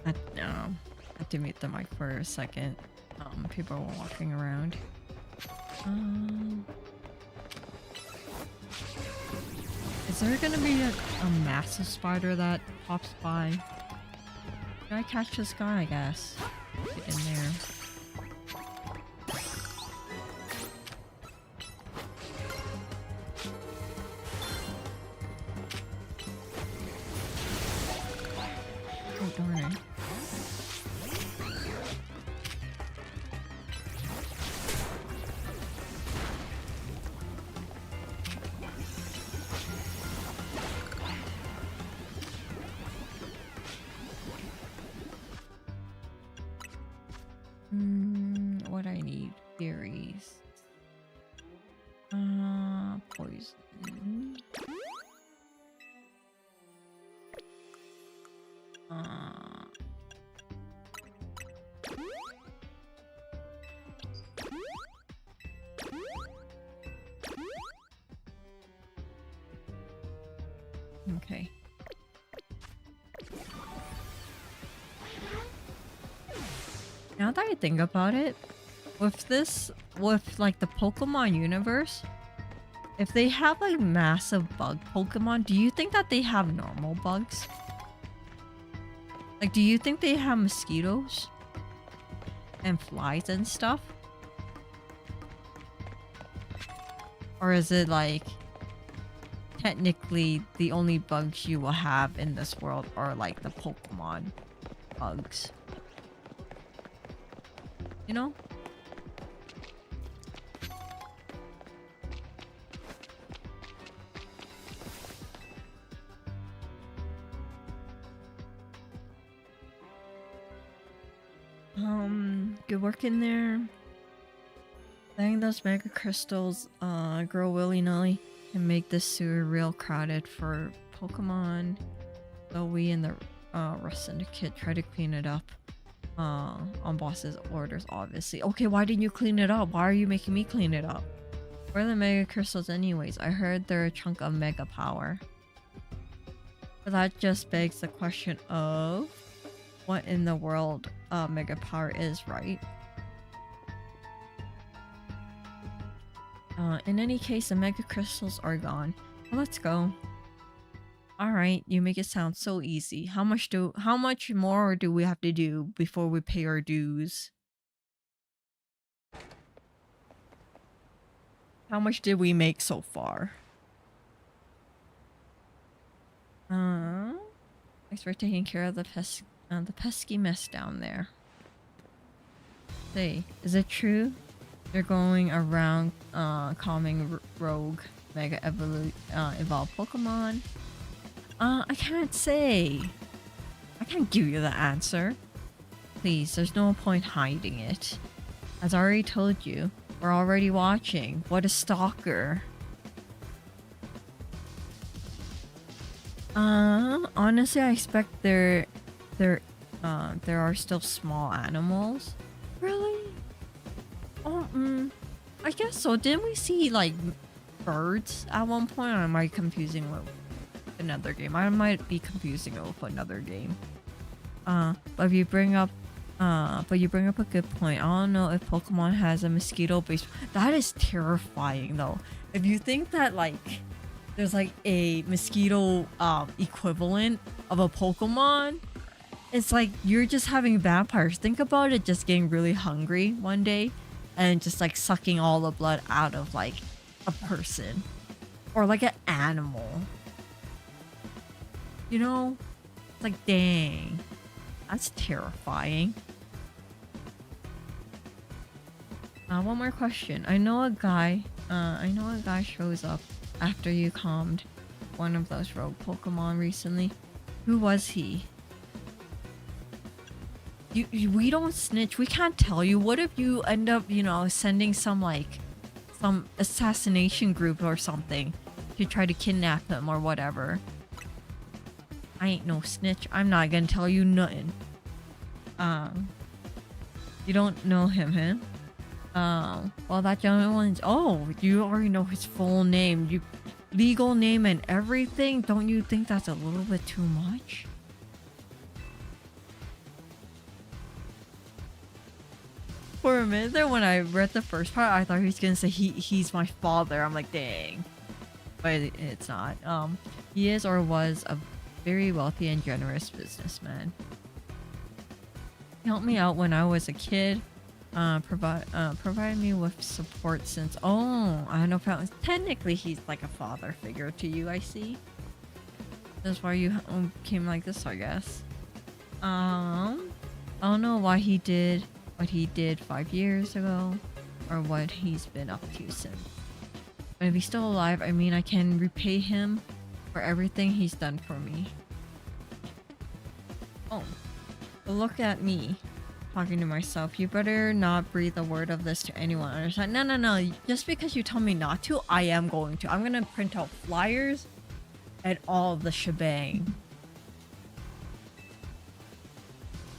I had to mute the mic for a second. People were walking around. Is there gonna be a massive spider that pops by? Can I catch this guy, I guess? Get in there. Oh, darn it. What I need? Berries. Poison. Okay. Now that I think about it, with like the Pokemon universe, if they have like massive bug Pokemon, do you think that they have normal bugs? Like, do you think they have mosquitoes and flies and stuff? Or is it like technically the only bugs you will have in this world are like the Pokemon bugs? You know? Good work in there. Letting those mega crystals grow willy-nilly and make this sewer real crowded for Pokemon. So we and the rest syndicate try to clean it up. On boss's orders, obviously. Okay, why didn't you clean it up? Why are you making me clean it up? Where are the mega crystals anyways? I heard they're a chunk of mega power. But that just begs the question of what in the world mega power is, right? In any case, the mega crystals are gone. Well, let's go. Alright, you make it sound so easy. How much more do we have to do before we pay our dues? How much did we make so far? Thanks for taking care of the pesky mess down there. Say, is it true? They're going around calming rogue mega evolved Pokemon? I can't say. I can't give you the answer. Please, there's no point hiding it. As I already told you, we're already watching. What a stalker. Honestly, I expect there are still small animals. Really? Oh, I guess so. Didn't we see like birds at one point? Or am I confusing with another game? I might be confusing it with another game. But you bring up a good point. I don't know if Pokemon has a mosquito based. That is terrifying though. If you think that like there's like a mosquito equivalent of a Pokemon, it's like you're just having vampires. Think about it, just getting really hungry one day and just like sucking all the blood out of like a person or like an animal. You know? It's like, dang. That's terrifying. One more question. I know a guy shows up after you calmed one of those rogue Pokemon recently. Who was he? We don't snitch. We can't tell you. What if you end up, you know, sending some assassination group or something to try to kidnap him or whatever? I ain't no snitch. I'm not gonna tell you nothing. You don't know him, huh? Well, that gentleman's. Oh, you already know his full name. You legal name and everything. Don't you think that's a little bit too much? For a minute there, when I read the first part, I thought he was gonna say he's my father. I'm like, dang, but it's not. He is or was a very wealthy and generous businessman. He helped me out when I was a kid. Provided me with support since. Oh, I know. Technically, he's like a father figure to you. I see. That's why you came like this, I guess. I don't know why he did what he did 5 years ago, or what he's been up to since. But if he's still alive, I mean, I can repay him for everything he's done for me. Oh, but look at me talking to myself. You better not breathe a word of this to anyone. Understand? No. Just because you tell me not to, I am going to. I'm gonna print out flyers and all the shebang.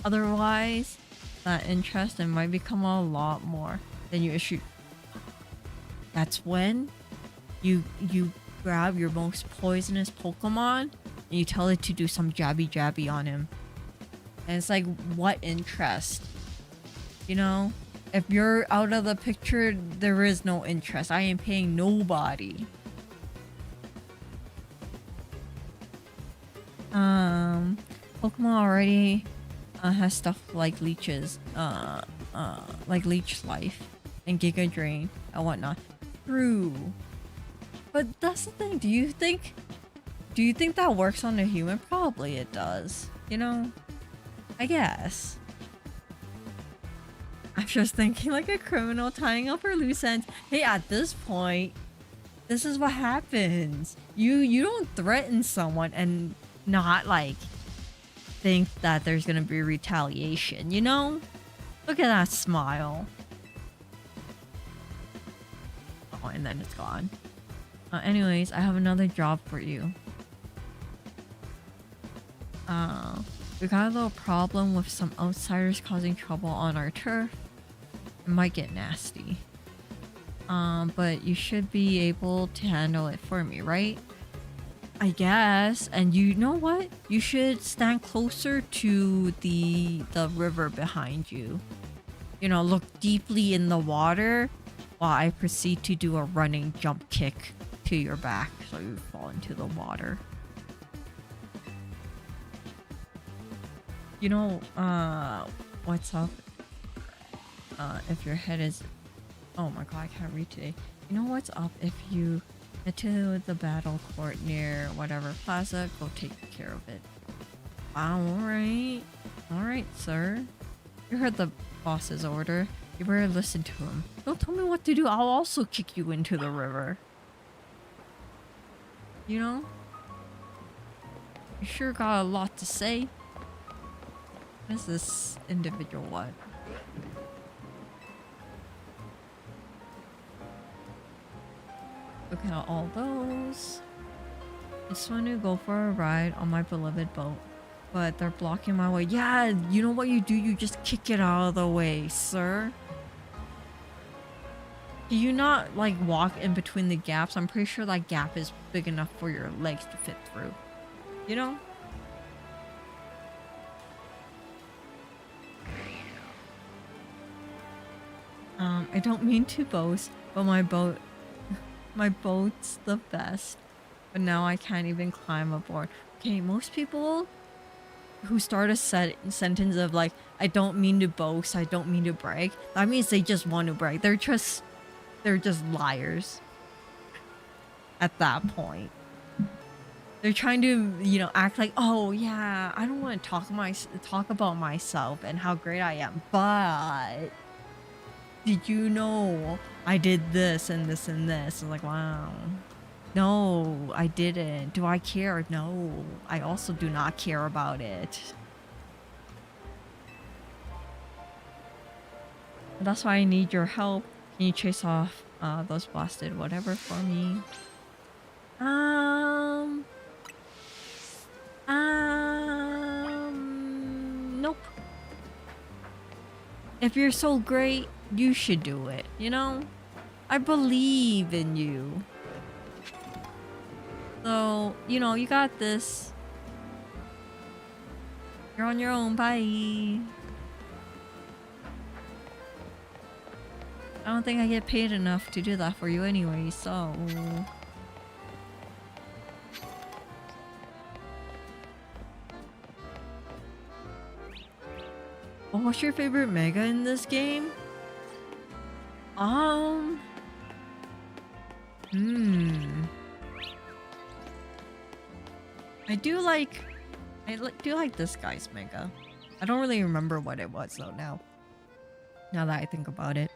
Otherwise, that interest and might become a lot more than you issue. That's when you grab your most poisonous Pokemon and you tell it to do some jabby on him. And it's like, what interest? You know? If you're out of the picture, there is no interest. I ain't paying nobody. Pokemon already has stuff like leeches, like Leech Life and Giga Drain and whatnot. True. But that's the thing. Do you think that works on a human? Probably it does. You know? I guess. I'm just thinking like a criminal tying up her loose ends. Hey, at this point, this is what happens. You don't threaten someone and not like think that there's gonna be retaliation, you know? Look at that smile. Oh, and then it's gone. Anyways, I have another job for you. We got a little problem with some outsiders causing trouble on our turf. It might get nasty. But you should be able to handle it for me, right? I guess. And you know what? You should stand closer to the river behind you. You know, look deeply in the water while I proceed to do a running jump kick to your back so you fall into the water. You know, what's up? If your head is... Oh my god, I can't read today. You know what's up if you head to the battle court near whatever plaza, go take care of it. Alright. Alright, sir. You heard the boss's order. You better listen to him. Don't tell me what to do. I'll also kick you into the river. You know? You sure got a lot to say. Is this individual what? Look at all those. I just want to go for a ride on my beloved boat, but they're blocking my way. Yeah, you know what you do? You just kick it out of the way, sir. Do you not like walk in between the gaps? I'm pretty sure that gap is big enough for your legs to fit through. You know? I don't mean to boast, but my boat's the best. But now I can't even climb aboard. Okay, most people who start a sentence of like, I don't mean to boast, I don't mean to brag, that means they just want to brag. They're just liars at that point. They're trying to, you know, act like, oh yeah, I don't want to talk about myself and how great I am, but did you know I did this and this and this? I'm like, wow. No, I didn't. Do I care? No, I also do not care about it. And that's why I need your help. Can you chase off those blasted whatever for me? Nope. If you're so great, you should do it, you know? I believe in you. So, you know, you got this. You're on your own, bye. I don't think I get paid enough to do that for you anyway, so... Oh, what's your favorite mega in this game? I do like this guy's mega. I don't really remember what it was though now. Now that I think about it.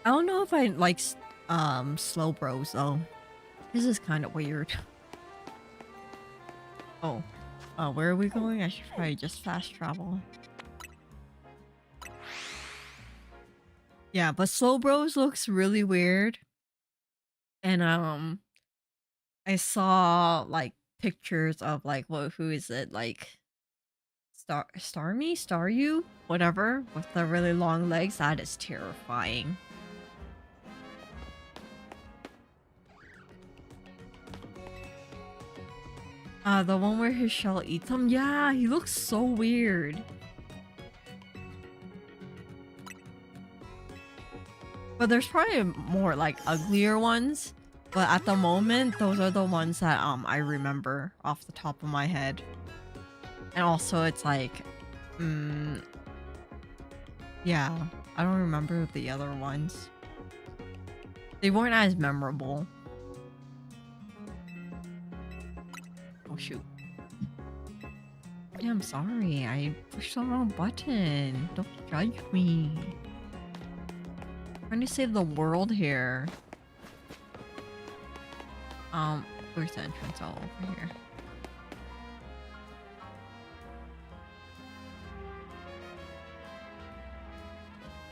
I don't know if I like slow bros though. This is kind of weird. Oh, where are we going? I should probably just fast travel. Yeah, but slow bros looks really weird. And I saw like pictures of like who is it, like Star You, whatever, with the really long legs. That is terrifying. The one where his shell eats him. Yeah, he looks so weird. But there's probably more like uglier ones. But at the moment, those are the ones that I remember off the top of my head. And also it's like, yeah, I don't remember the other ones. They weren't as memorable. Oh shoot. Yeah, I'm sorry. I pushed the wrong button. Don't judge me. I'm trying to save the world here. Where's the entrance? All over here.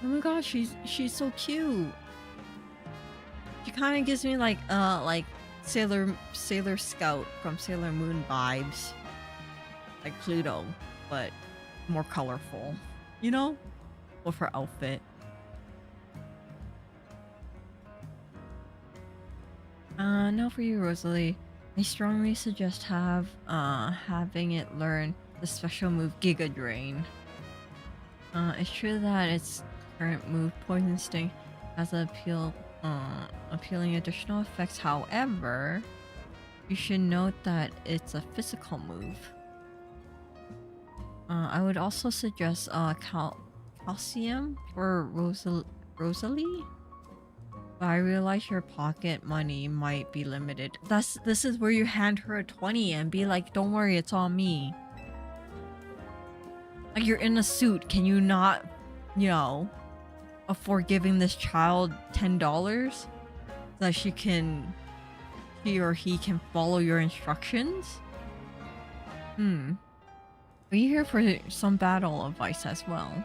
Oh my gosh, she's so cute. She kind of gives me like Sailor Scout from Sailor Moon vibes, like Pluto, but more colorful, you know, with her outfit. Now for you, Rosalie. I strongly suggest having it learn the special move Giga Drain. It's true that its current move, Poison Sting, has appealing additional effects. However, you should note that it's a physical move. I would also suggest calcium for Rosalie. But I realize your pocket money might be limited. This is where you hand her a 20 and be like, don't worry, it's all me. Like, you're in a suit. Can you not, you know, afford giving this child $10 so that she or he can follow your instructions? Hmm. Are you here for some battle advice as well?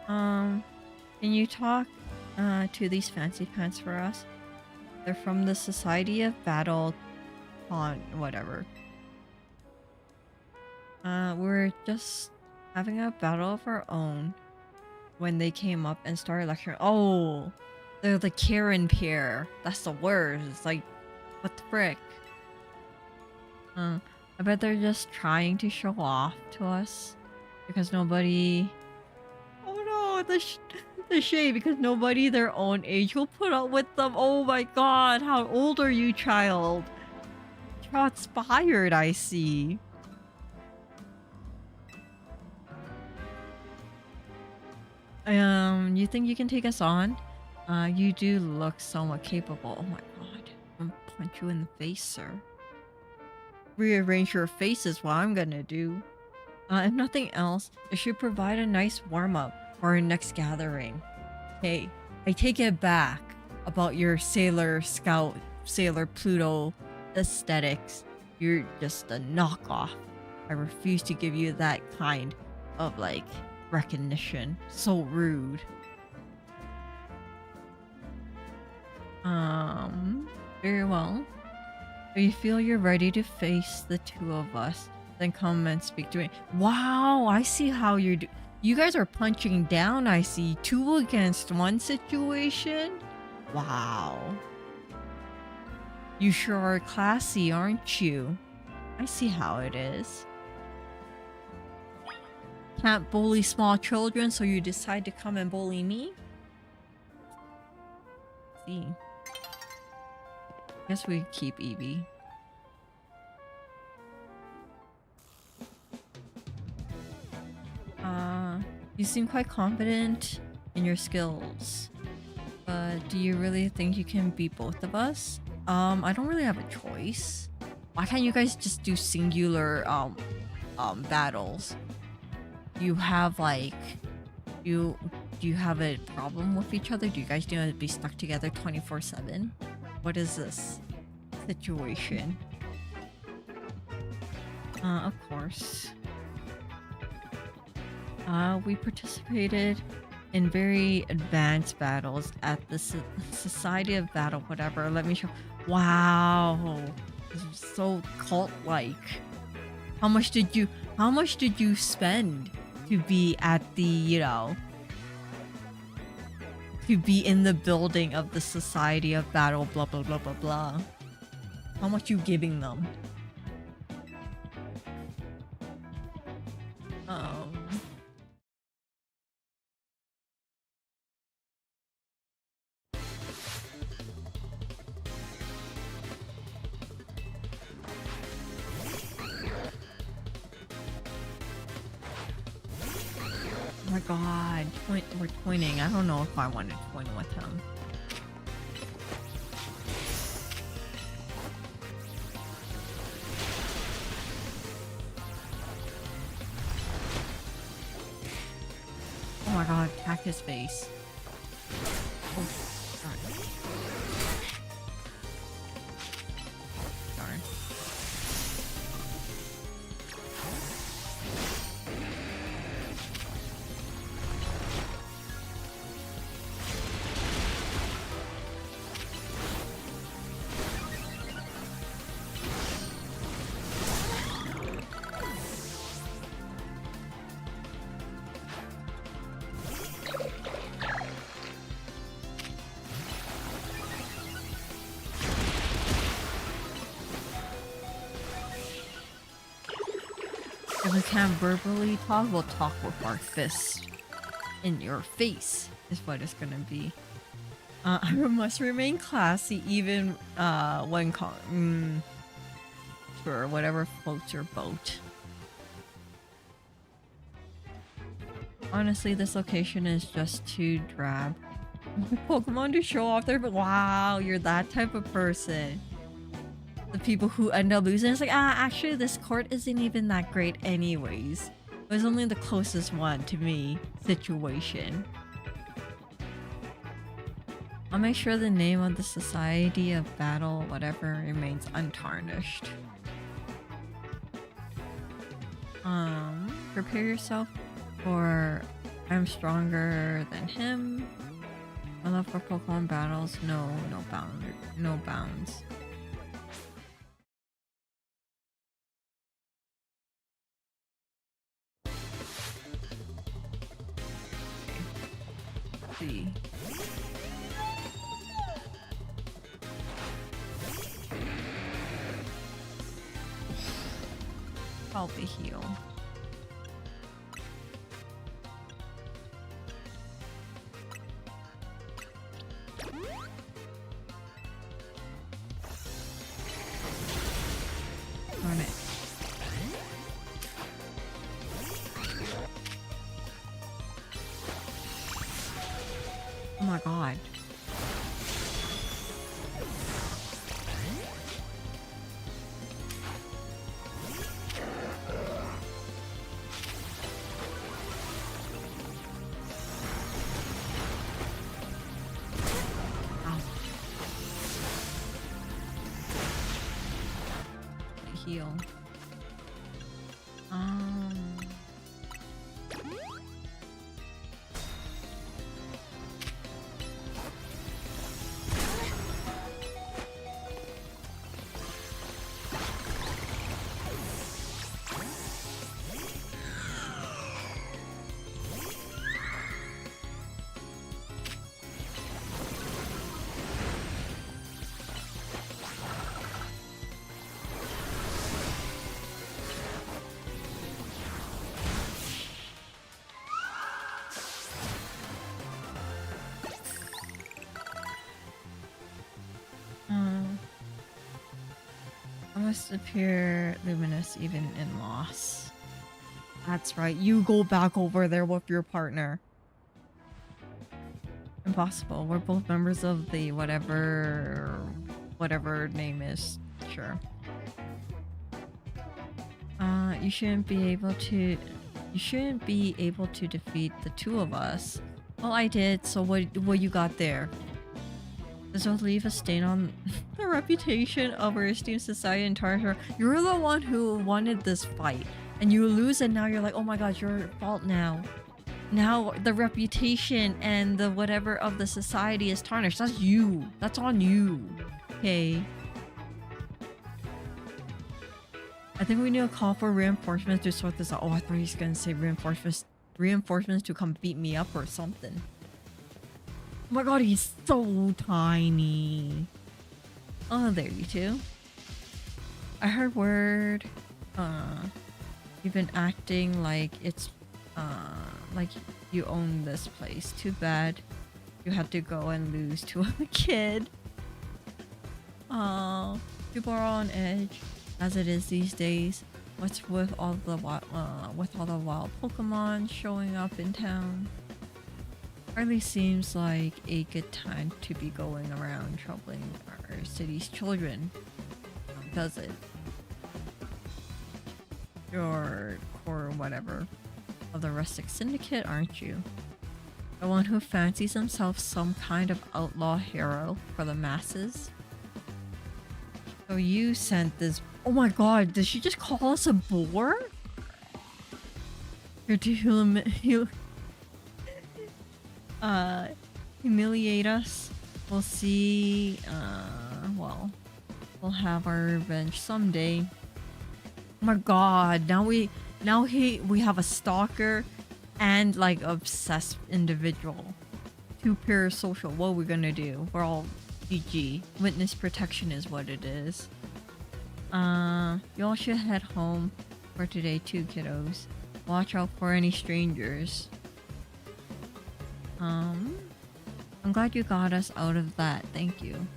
Can you talk to these fancy pants for us? They're from the Society of Battle on whatever. We're just having a battle of our own when they came up and started lecturing. Oh, they're the Karen pair. That's the worst. It's like, what the frick? I bet they're just trying to show off to us because nobody. Oh no, the shade, because nobody their own age will put up with them. Oh my god, how old are you, child? Shots fired, I see. You think you can take us on? You do look somewhat capable. Oh my god. I'm gonna punch you in the face, sir. Rearrange your face is what I'm gonna do. If nothing else, it should provide a nice warm-up for our next gathering. Hey, I take it back about your Sailor Scout, Sailor Pluto aesthetics. You're just a knockoff. I refuse to give you that kind of, like, recognition. So rude. Very well. If you feel you're ready to face the two of us, then come and speak to me. Wow, I see how you guys are punching down. I see 2 against 1 situation. Wow. You sure are classy, aren't you? I see how it is. Can't bully small children, so you decide to come and bully me? See. Guess we keep Evie. You seem quite confident in your skills. But do you really think you can beat both of us? I don't really have a choice. Why can't you guys just do singular battles? You have like do you have a problem with each other? Do you guys need to be stuck together 24/7? What is this situation? Of course. We participated in very advanced battles at the Society of Battle, whatever. Let me show. Wow, this is so cult-like. How much did you spend to be at the, you know, to be in the building of the Society of Battle, blah blah blah blah blah? How much you giving them? Oh my god, we're twinning. I don't know if I want to twin with him. Oh my god, attack his face. Oh, darn. Darn. If we can't verbally talk, we'll talk with our fists. In your face is what it's gonna be. I must remain classy even when sure, whatever floats your boat. Honestly, this location is just too drab. Pokemon to show off their, but wow, you're that type of person. the people who end up losing. It's like, actually this court isn't even that great anyways. It was only the closest one to me situation. I'll make sure the name of the Society of Battle, whatever, remains untarnished. Prepare yourself for I'm stronger than him. My love for Pokemon battles, no bounds. Okay. See. Probably heal. Darn it. Oh my god. Heal. Must appear luminous even in loss. That's right, you go back over there with your partner. Impossible. We're both members of the whatever name is. Sure. You shouldn't be able to defeat the two of us. Well, I did, so what you got there? This will leave a stain on the reputation of our esteemed society and tarnish. You're the one who wanted this fight, and you lose, and now you're like, oh my god, your fault now. Now the reputation and the whatever of the society is tarnished. That's you. That's on you. Okay. I think we need to call for reinforcements to sort this out. Oh, I thought he was gonna say reinforcements to come beat me up or something. Oh my god, he's so tiny. Oh, there you two. I heard word. You've been acting like it's like you own this place. Too bad you had to go and lose to a kid. Oh, people are on edge as it is these days. What's with all the wild Pokemon showing up in town? Hardly seems like a good time to be going around troubling our city's children, does it? You're core whatever of the rustic syndicate, aren't you? The one who fancies himself some kind of outlaw hero for the masses? So you sent this. Oh my god, did she just call us a boar? You're to humiliate us. We'll see. Well, we'll have our revenge someday. Oh my god, now we have a stalker and like obsessed individual. Too parasocial. What are we gonna do? We're all GG. Witness protection is what it is. Y'all should head home for today too, kiddos. Watch out for any strangers. I'm glad you got us out of that. Thank you.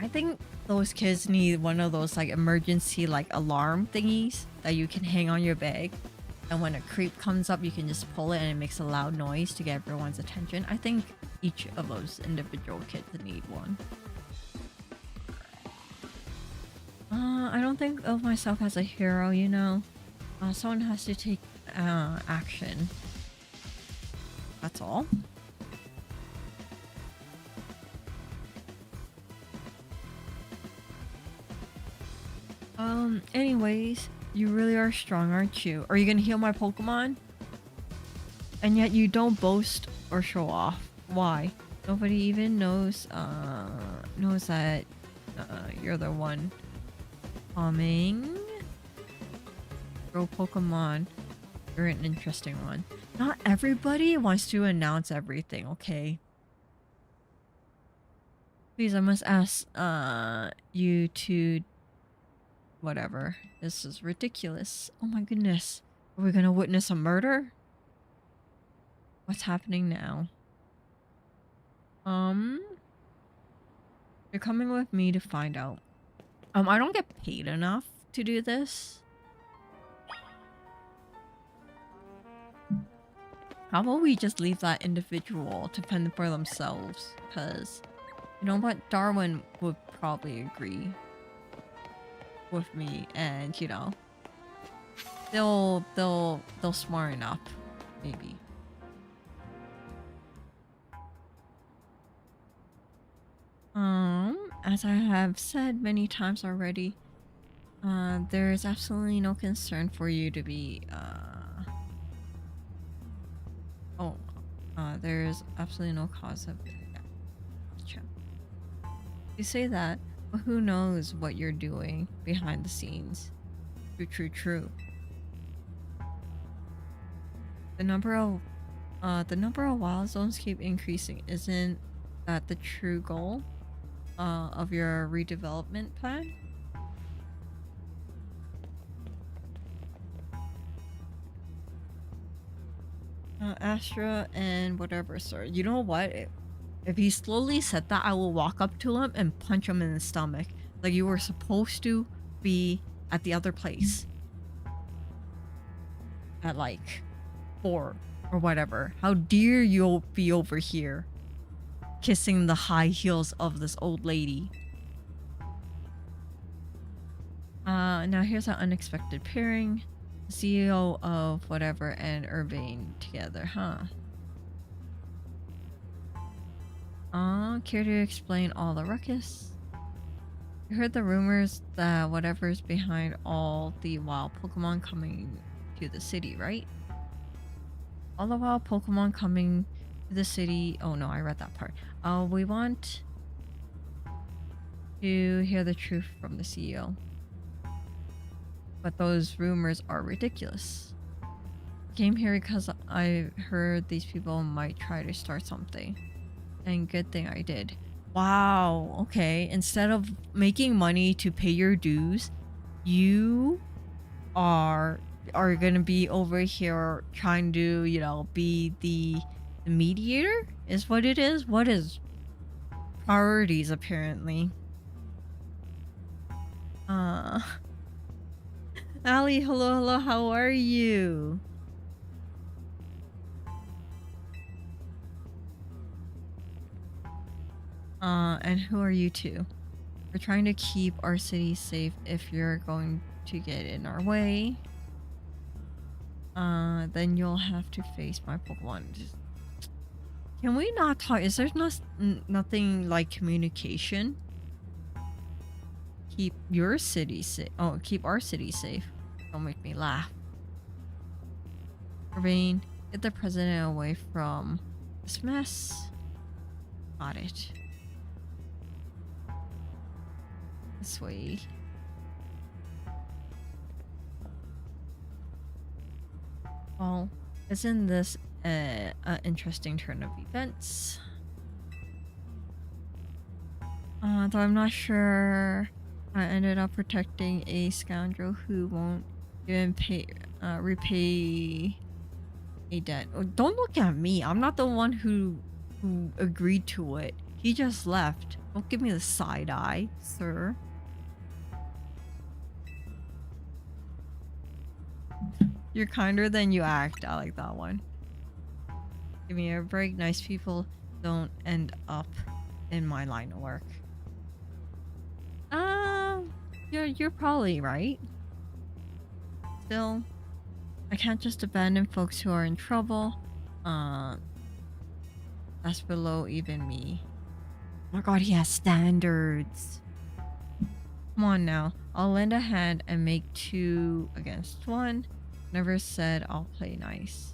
I think those kids need one of those like emergency like alarm thingies that you can hang on your bag, and when a creep comes up you can just pull it and it makes a loud noise to get everyone's attention. I think each of those individual kids need one. I don't think of myself as a hero, you know. Someone has to take action. That's all. Anyways, you really are strong, aren't you? Are you gonna heal my Pokemon? And yet you don't boast or show off. Why? Nobody even knows that you're the one coming. Grow Pokemon. You're an interesting one. Not everybody wants to announce everything, okay? Please, I must ask you to whatever. This is ridiculous. Oh my goodness. Are we gonna witness a murder? What's happening now? You're coming with me to find out. I don't get paid enough to do this. How about we just leave that individual to fend for themselves? Because you know what, Darwin would probably agree with me, and you know, they'll smarten up, maybe. As I have said many times already, there is absolutely no concern for you to be there's absolutely no cause of yeah. You say that, but who knows what you're doing behind the scenes. True. The number of wild zones keep increasing. Isn't that the true goal of your redevelopment plan? Astra and whatever, sir. You know what? If he slowly said that, I will walk up to him and punch him in the stomach. Like you were supposed to be at the other place. At like 4 or whatever. How dare you be over here kissing the high heels of this old lady. Now here's an unexpected pairing. CEO of whatever and Urbain together, huh? Care to explain all the ruckus? You heard the rumors that whatever's behind all the wild Pokemon coming to the city, right? All the wild Pokemon coming to the city. Oh no, I read that part. We want to hear the truth from the CEO. But those rumors are ridiculous. I came here because I heard these people might try to start something. And good thing I did. Wow, okay. Instead of making money to pay your dues, you are gonna be over here trying to, you know, be the mediator? Is what it is? What is priorities apparently? Ali, hello, how are you? And who are you two? We're trying to keep our city safe. If you're going to get in our way, then you'll have to face my Pokemon. Can we not talk? Is there nothing like communication? Keep your city safe. Oh, keep our city safe. Don't make me laugh. Urbain, get the president away from this mess. Got it. This way. Well, isn't this an interesting turn of events? Though I'm not sure I ended up protecting a scoundrel who won't even repay a debt. Oh, don't look at me. I'm not the one who agreed to it. He just left. Don't give me the side eye, sir. You're kinder than you act. I like that one. Give me a break. Nice people don't end up in my line of work. You're probably right. Still, I can't just abandon folks who are in trouble. Uh, that's below even me. Oh my god, he has standards. Come on now. I'll lend a hand and make 2 against 1. Never said I'll play nice.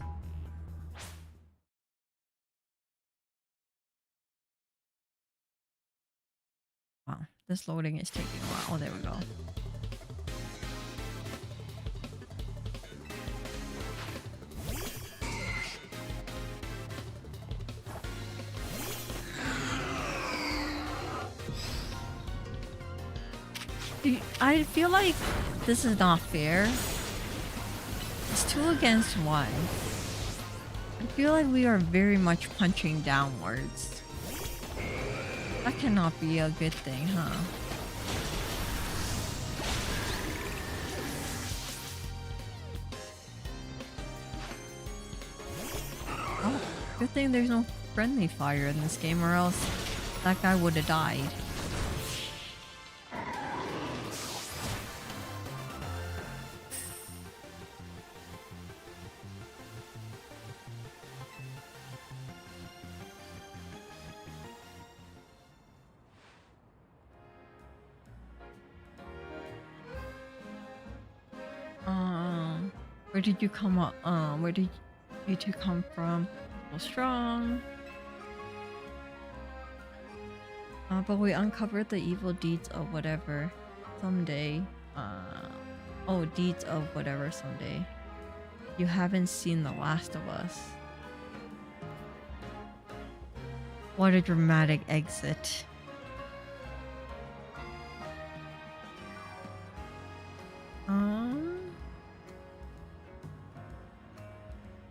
Wow, this loading is taking a while. Oh, there we go. I feel like this is not fair. It's 2 against 1. I feel like we are very much punching downwards. That cannot be a good thing, huh? Oh, good thing there's no friendly fire in this game, or else that guy would have died. Where did you come up? Where did you two come from? So strong. But we uncovered the evil deeds of whatever someday. Oh, deeds of whatever someday. You haven't seen the last of us. What a dramatic exit.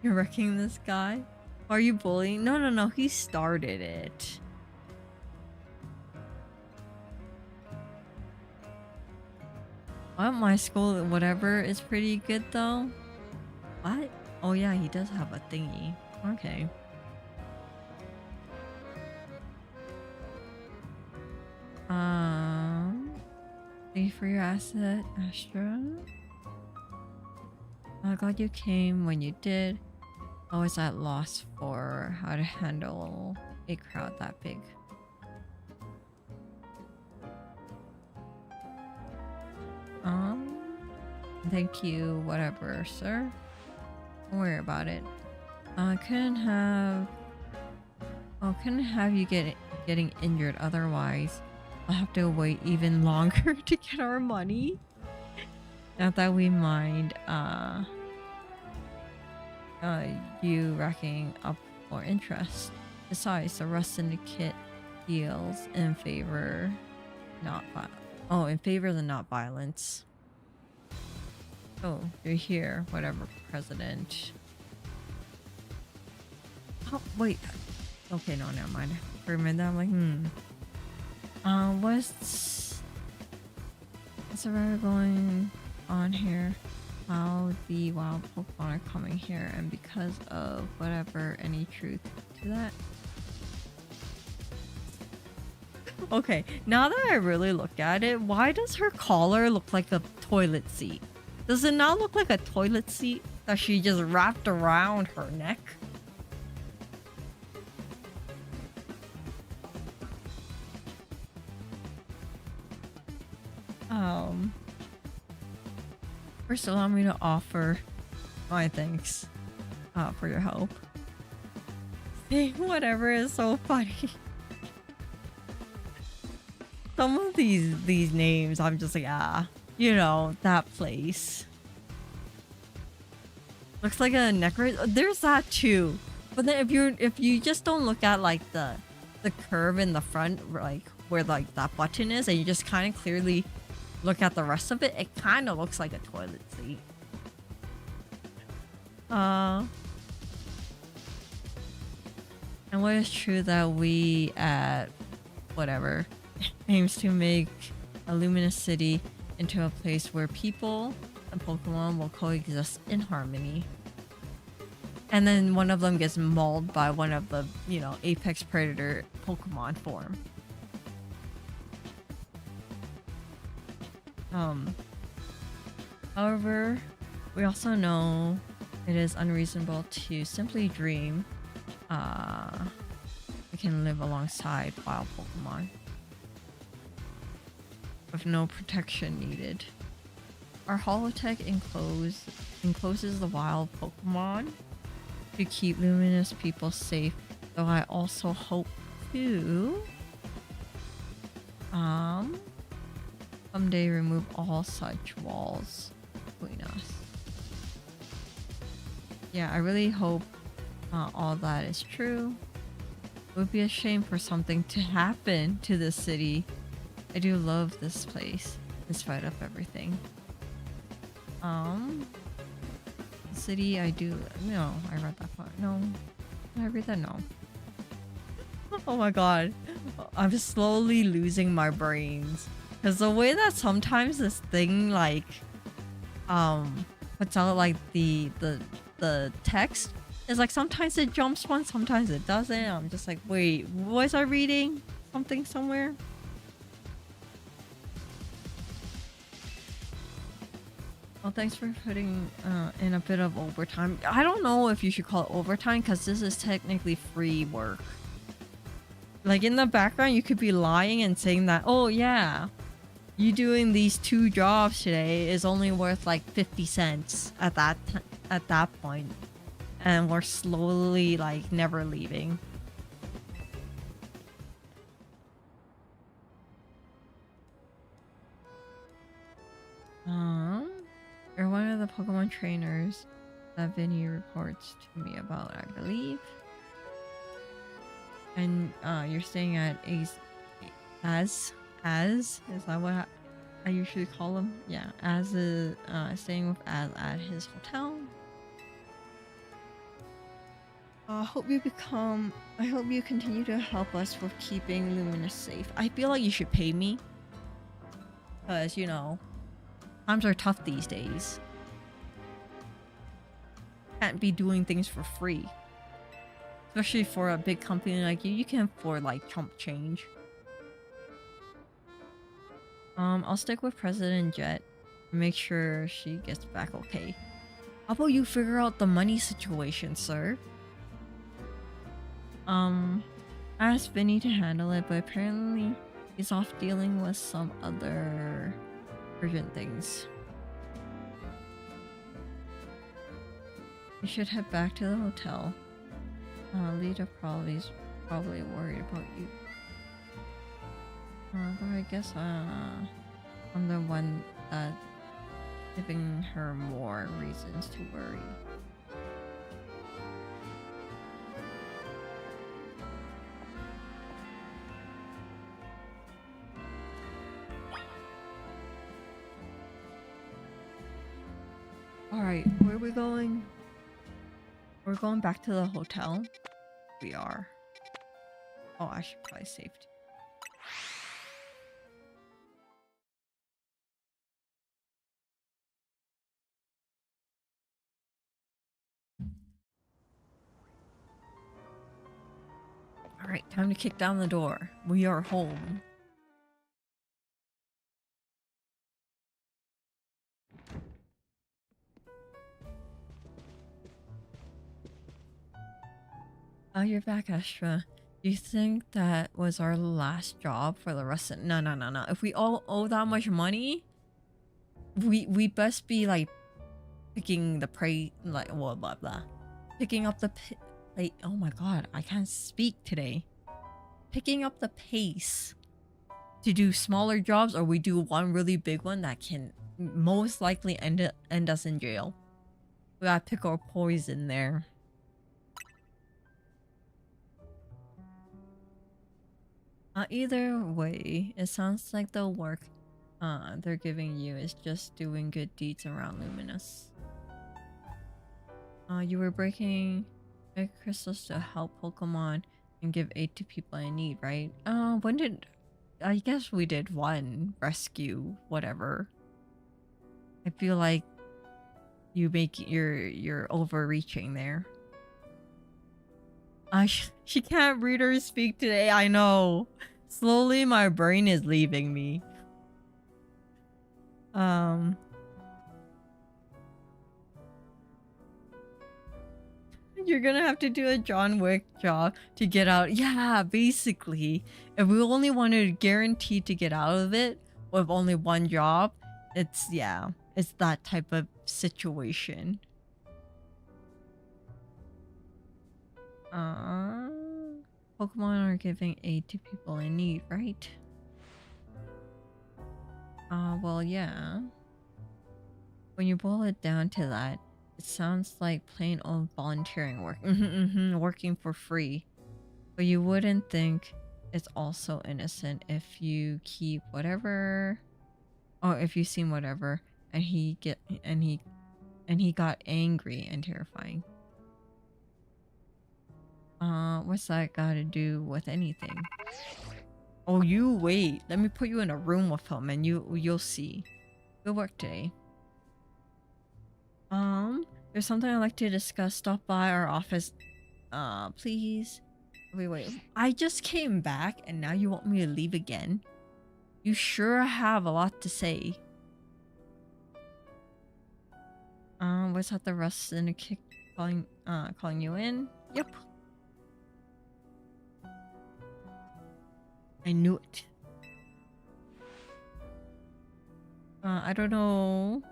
You're wrecking this guy? Are you bullying? No, he started it. What? My school, whatever, is pretty good though? What? Oh yeah, he does have a thingy. Okay. Thank you for your asset, Astra. Glad you came when you did. Always at loss for how to handle a crowd that big. Thank you, whatever, sir. Don't worry about it. Couldn't have you getting injured otherwise. I'll have to wait even longer to get our money. Not that we mind you racking up more interest. Besides, the Rust Syndicate deals in favor in favor of the not violence. Oh, you're here, whatever, President. Oh, wait. Okay, no, never mind. For a minute, I'm like, what's going on here? How the wild Pokemon are coming here, and because of whatever, any truth to that? Okay, now that I really look at it, why does her collar look like a toilet seat? Does it not look like a toilet seat that she just wrapped around her neck? First, allow me to offer my thanks for your help. Saying whatever is so funny. Some of these names, I'm just like, you know, that place. Looks like a necklace. There's that too. But then if you just don't look at like the curve in the front, like where like that button is, and you just kind of clearly look at the rest of it, it kind of looks like a toilet seat. And what is true that we at whatever aims to make a luminous city into a place where people and Pokemon will coexist in harmony. And then one of them gets mauled by one of the, you know, apex predator Pokemon form. Um, However, we also know it is unreasonable to simply dream we can live alongside wild Pokemon with no protection needed. Our holotech encloses the wild Pokemon to keep luminous people safe, though I also hope to someday remove all such walls between us. Yeah, I really hope all that is true. It would be a shame for something to happen to this city. I do love this place, in spite of everything. The city I do... No, I read that part. No. Did I read that? No. Oh my god. I'm slowly losing my brains. Because the way that sometimes this thing, like... puts out, like, the text... is like sometimes it jumps one, sometimes it doesn't. I'm just like, wait, was I reading something somewhere? Well, thanks for putting in a bit of overtime. I don't know if you should call it overtime because this is technically free work. Like in the background, you could be lying and saying that, oh yeah, you doing these 2 jobs today is only worth like 50 cents at that point. And we're slowly like never leaving. You're one of the Pokemon trainers that Vinny reports to me about, I believe. And you're staying at as is that what I usually call him? Yeah, Az is staying with Az at his hotel. I hope you continue to help us with keeping Luminous safe. I feel like you should pay me. Because, you know, times are tough these days. Can't be doing things for free. Especially for a big company like you can afford like chump change. I'll stick with President Jet and make sure she gets back okay. How about you figure out the money situation, sir? I asked Vinny to handle it, but apparently he's off dealing with some other urgent things. We should head back to the hotel. Lita probably worried about you. But I guess I'm the one that's giving her more reasons to worry. Alright, where are we going? We're going back to the hotel. We are. Oh, I should probably save too. Alright, time to kick down the door. We are home. Oh, you're back, Astra. Do you think that was our last job for the rest of... No. If we all owe that much money, we best be like picking the prey, like blah blah blah. Picking up the like, oh my god, I can't speak today. Picking up the pace to do smaller jobs, or we do one really big one that can most likely end us in jail. We gotta pick our poison there. Either way, it sounds like the work they're giving you is just doing good deeds around Luminous. You were breaking egg crystals to help Pokemon and give aid to people in need, right? When did... I guess we did one rescue, whatever. I feel like you're overreaching there. She can't read or speak today, I know. Slowly my brain is leaving me. Um, you're gonna have to do a John Wick job to get out. Yeah, basically, if we only wanted guaranteed to get out of it with only one job, it's yeah, it's that type of situation. Uh, Pokemon are giving aid to people in need, right? Well, yeah. When you boil it down to that, it sounds like plain old volunteering work. Working for free. But you wouldn't think it's also innocent if you keep whatever, or if you seem whatever, and he got angry and terrifying. What's that got to do with anything? Oh, you wait. Let me put you in a room with him, and you'll see. Good work today. There's something I'd like to discuss. Stop by our office, please. Wait. I just came back, and now you want me to leave again? You sure have a lot to say. Was that the rest in a kick calling you in? Yep. I knew it. I don't know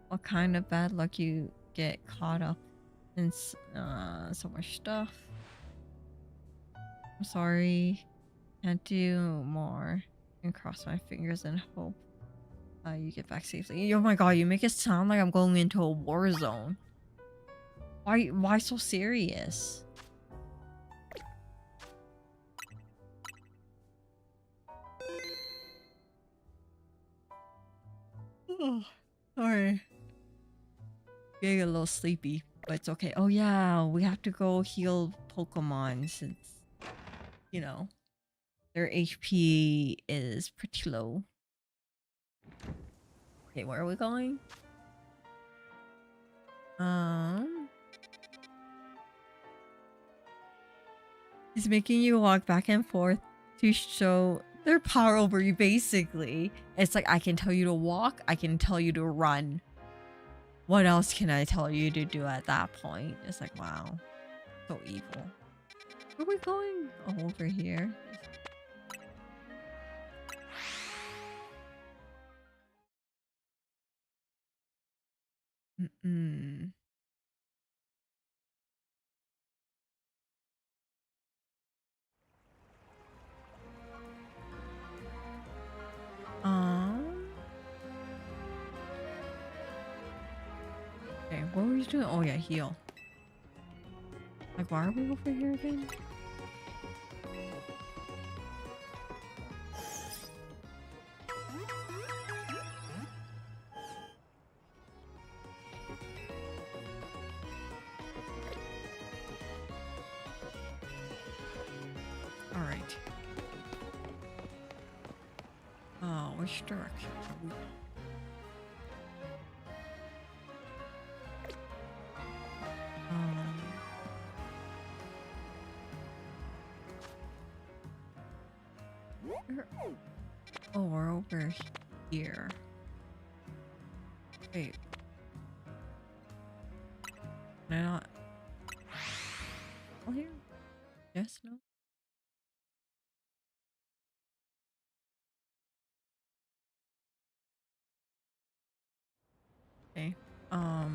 what kind of bad luck you get caught up in so much stuff. I'm sorry. Can't do more. And cross my fingers and hope you get back safely. Oh my god, you make it sound like I'm going into a war zone. Why so serious? Oh, sorry. Getting a little sleepy, but it's okay. Oh yeah, we have to go heal Pokemon since, you know, their HP is pretty low. Okay, where are we going? He's making you walk back and forth to show their power over you, basically. It's like, I can tell you to walk, I can tell you to run. What else can I tell you to do at that point? It's like, wow. So evil. Where are we going? Oh, over here. Mm-mm. Okay, what were you doing? Oh yeah, heal. Like, why are we over here again? Alright. Oh, which direction are we? Oh, we're over here. Wait. Can I not? Oh, here? Yes, no? Okay. Oh,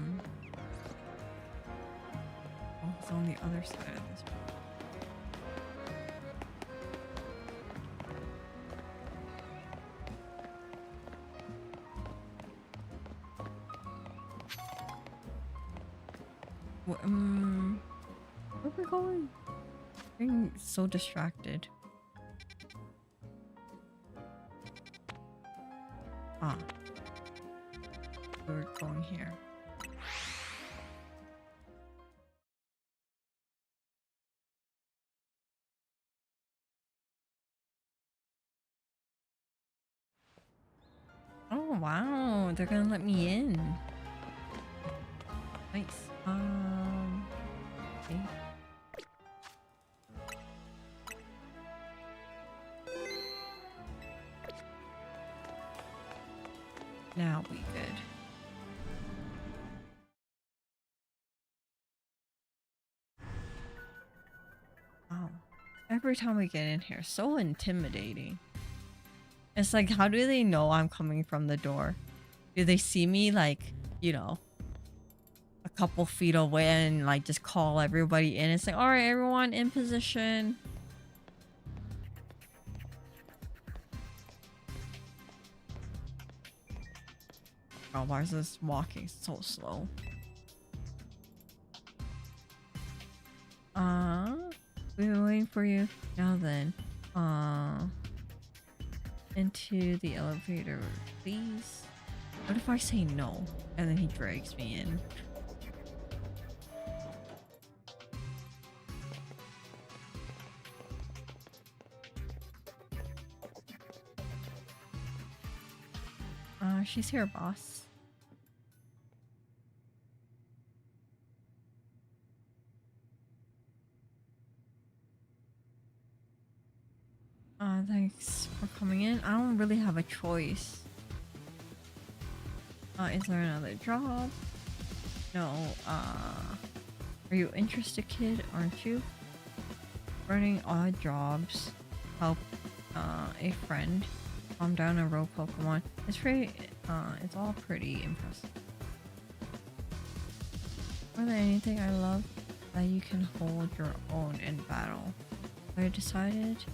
it's on the other side of this. Where are we going? I'm getting so distracted. Ah. We're going here. Oh, wow. They're gonna let me in. Nice. Okay. Now we good. Wow. Every time we get in here, so intimidating. It's like, how do they know I'm coming from the door? Do they see me like, you know, a couple feet away and like just call everybody in? It's like, all right, everyone in position. Oh, why is this walking so slow? We've been waiting for you. Now then, into the elevator, please. What if I say no and then he drags me in? She's here, boss. Thanks for coming in. I don't really have a choice. Is there another job? No, are you interested, kid? Aren't you? Running odd jobs. Help, a friend. Calm down and row Pokemon. It's pretty, it's all pretty impressive. More than anything, I love that you can hold your own in battle. I decided,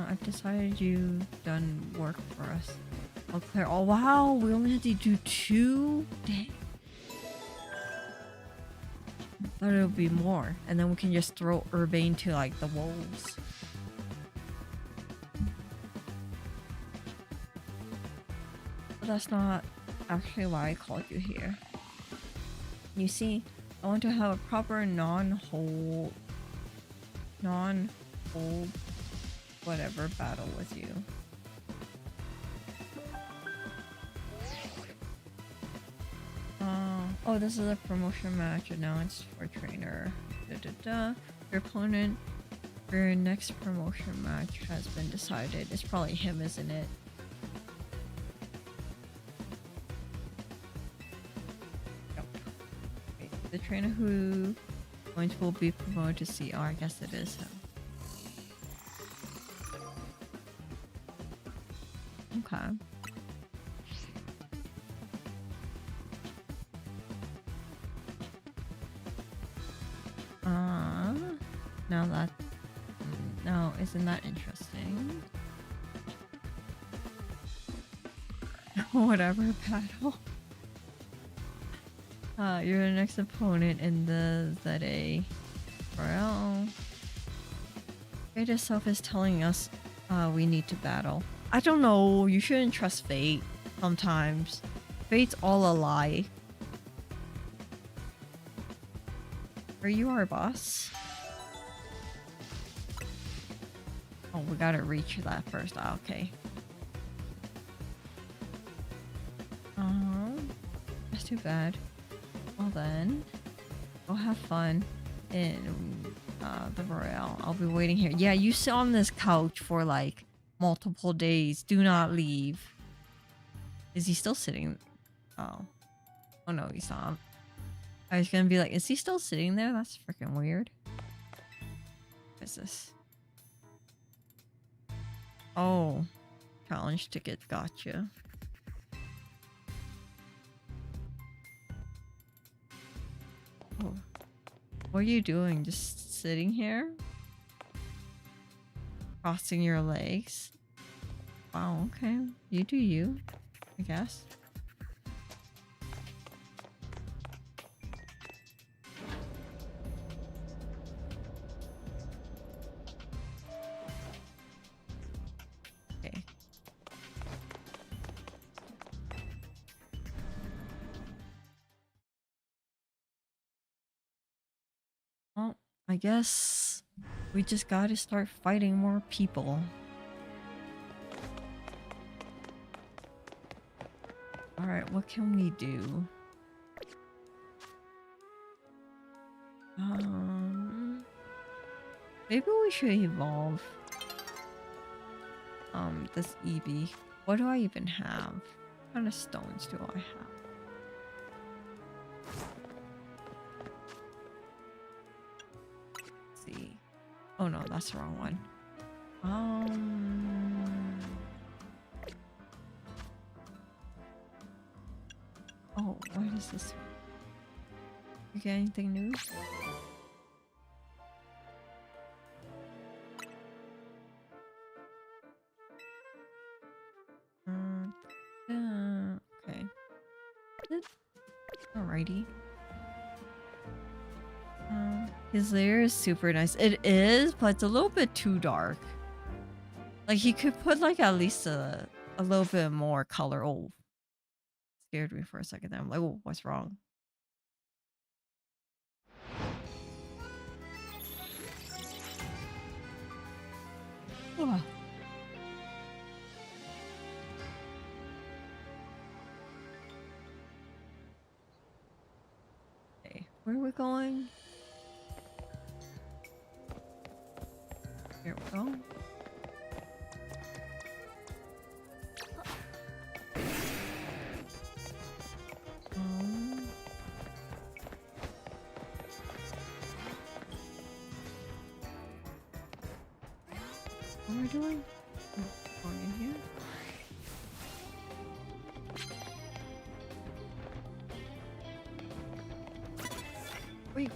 I've decided you've done work for us. Oh, Claire. Oh, wow. We only had to do 2? Dang. Thought it would be more. And then we can just throw Urbain to, like, the wolves. But that's not actually why I called you here. You see, I want to have a proper non-hold whatever battle with you. Oh, this is a promotion match announced for trainer. Your opponent for your next promotion match has been decided. It's probably him, isn't it? Yep. Wait, the trainer who will be promoted to CR. I guess it is him. Okay. Now isn't that interesting? Whatever battle. You're the next opponent in the ZA. Well, fate itself is telling us we need to battle. I don't know, you shouldn't trust fate sometimes. Fate's all a lie. Are you our boss? Oh, we gotta reach that first. Ah, okay. That's too bad. Well then, go have fun in the Royale. I'll be waiting here. Yeah, you sit on this couch for like multiple days. Do not leave. Is he still sitting? Oh. Oh no, he's not. I was gonna be like, is he still sitting there? That's freaking weird. What is this? Oh. Challenge ticket, gotcha. Oh. What are you doing? Just sitting here? Crossing your legs? Wow, okay. You do you, I guess. Okay. Well, I guess we just gotta start fighting more people. Alright, what can we do? Maybe we should evolve. this EB. What do I even have? What kind of stones do I have? Let's see. Oh no, that's the wrong one. Oh, what is this? You get anything new? Okay. Alrighty. His layer is super nice. It is, but it's a little bit too dark. Like he could put like at least a little bit more color. Oh, scared me for a second there. I'm like, oh, what's wrong? Oh. Okay, where are we going? Here we go. What am I doing? Oh, going in here. Wait.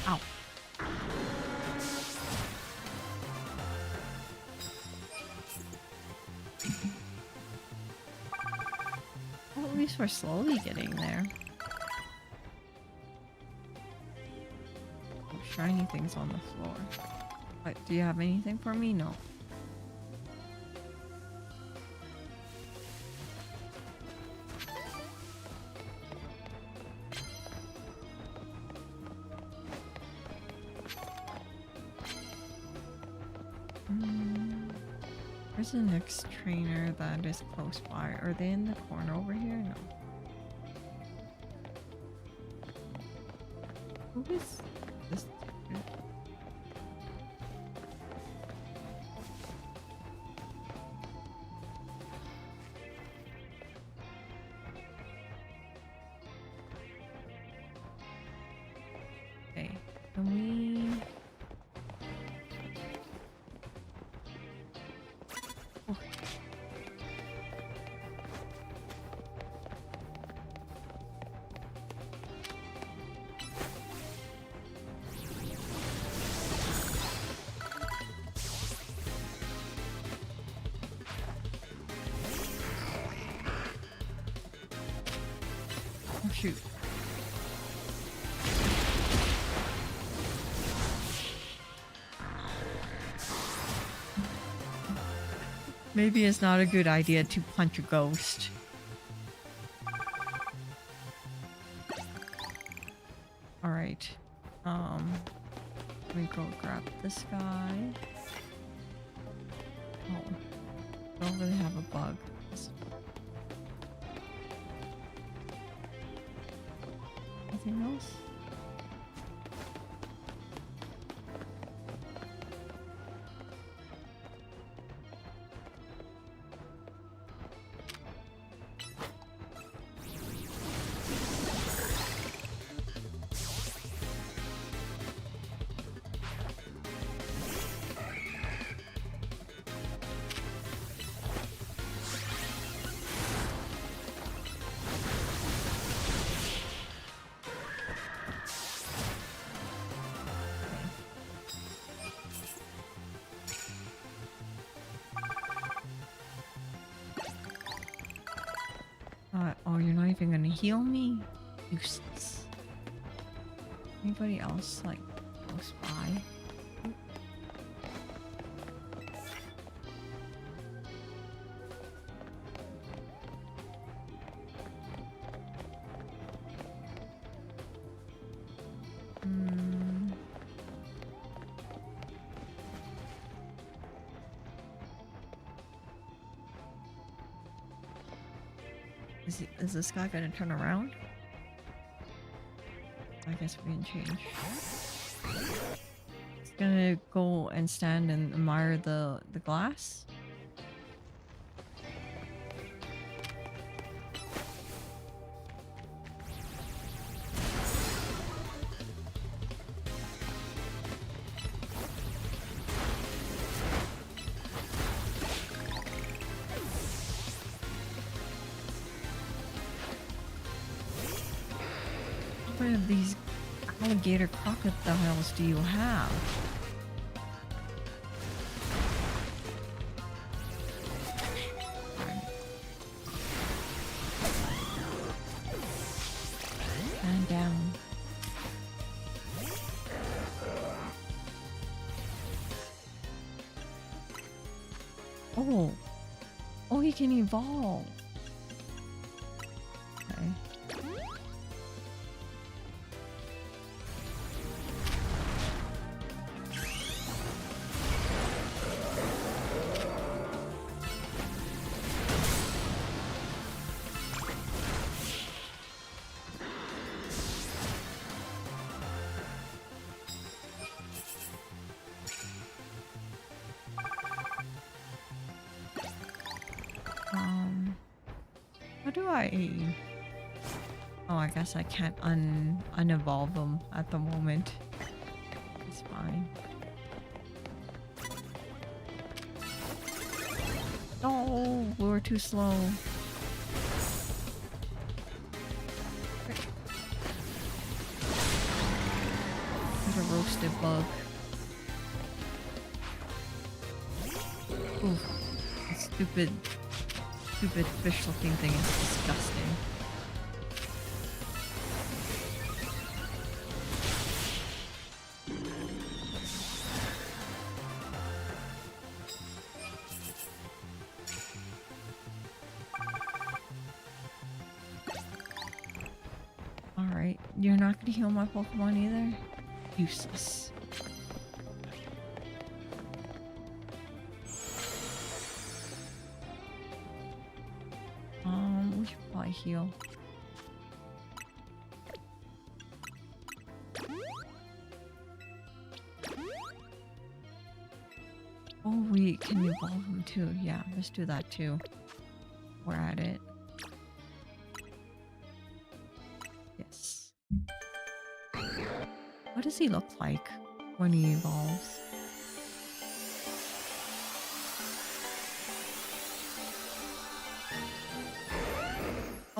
Ow. Well, at least we're slowly getting there. Oh, shiny things on the floor. What, do you have anything for me? No. Where's the next trainer that is close by? Are they in the corner over here? No. Who is this dude? Okay, can we... Oh. Oh shoot. Maybe it's not a good idea to punch a ghost. Alright. Let me go grab this guy. Oh. Don't really have a bug. Anything else? Oh, you're not even gonna heal me? Useless. Anybody else, like, close by? Is this guy gonna turn around? I guess we can change. He's gonna go and stand and admire the glass. How many of these alligator crocodiles do you have? Stand down. Oh. Oh, he can evolve. Okay. How do I... Oh, I guess I can't unevolve them at the moment. It's fine. No, we were too slow. There's a roasted bug. Ooh, that stupid fish looking thing is disgusting. Alright, you're not gonna heal my Pokemon either? Useless. We should probably heal. Oh, we can evolve them too. Yeah, let's do that too. We're at it. Yes. What does he look like when he evolves?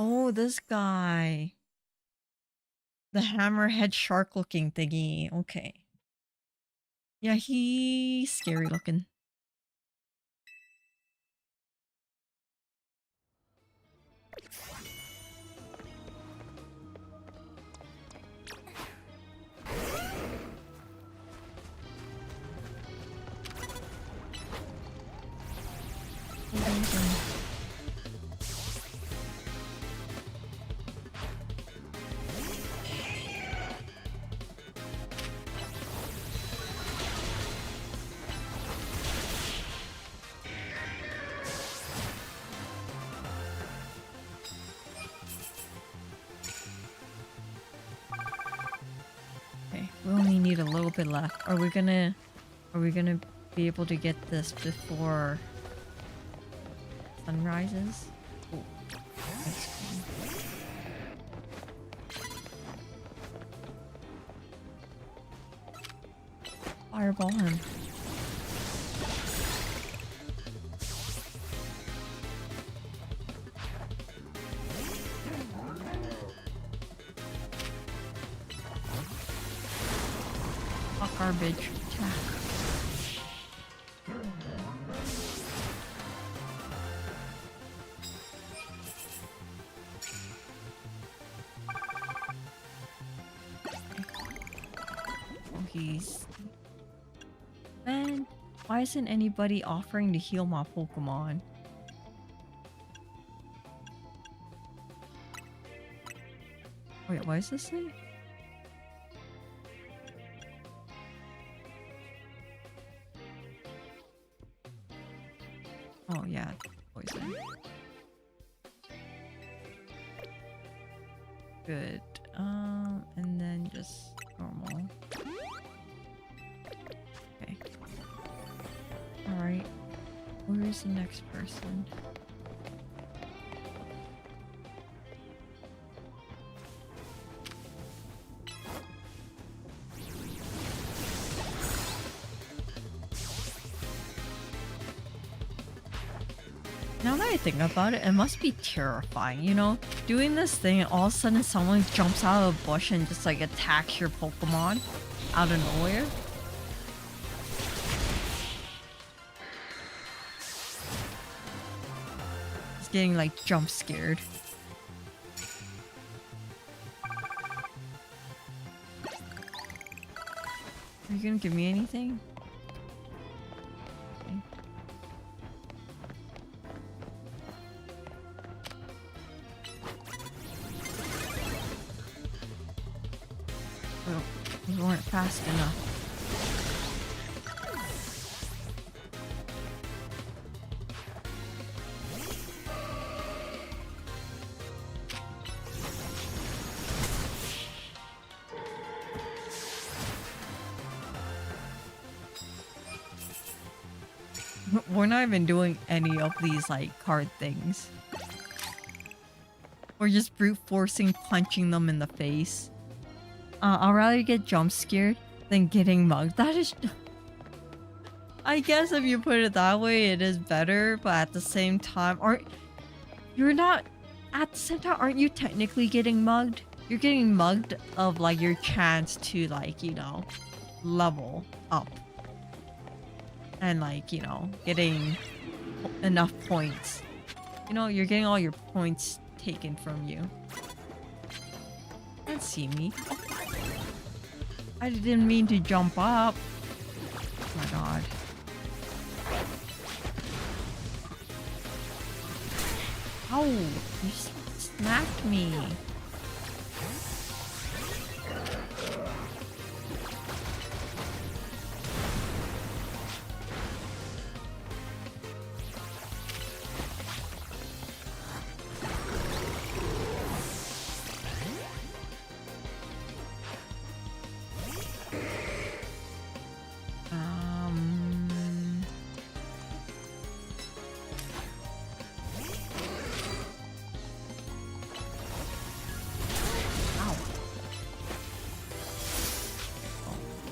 Oh, this guy. The hammerhead shark looking thingy. Okay. Yeah, he's scary looking. Okay, we only need a little bit left. Are we gonna be able to get this before sun rises? Oh, that's cool. Fireball him. Garbage attack. Oh, he's... Man, why isn't anybody offering to heal my Pokemon? Wait, what is this thing? Oh yeah, poison. Good. And then just normal. Okay. Alright. Where's the next person? Now that I think about it, it must be terrifying, you know? Doing this thing, all of a sudden someone jumps out of a bush and just like attacks your Pokemon out of nowhere. It's getting like jump scared. Are you gonna give me anything? We weren't fast enough. We're not even doing any of these like card things. We're just brute forcing punching them in the face. I'd rather get jump scared than getting mugged. That is... I guess if you put it that way, it is better, but at the same time, aren't you technically getting mugged? You're getting mugged of like your chance to like, you know, level up. And like, you know, getting enough points. You know, you're getting all your points taken from you. Don't see me. I didn't mean to jump up. Oh my god. Ow! You smacked me.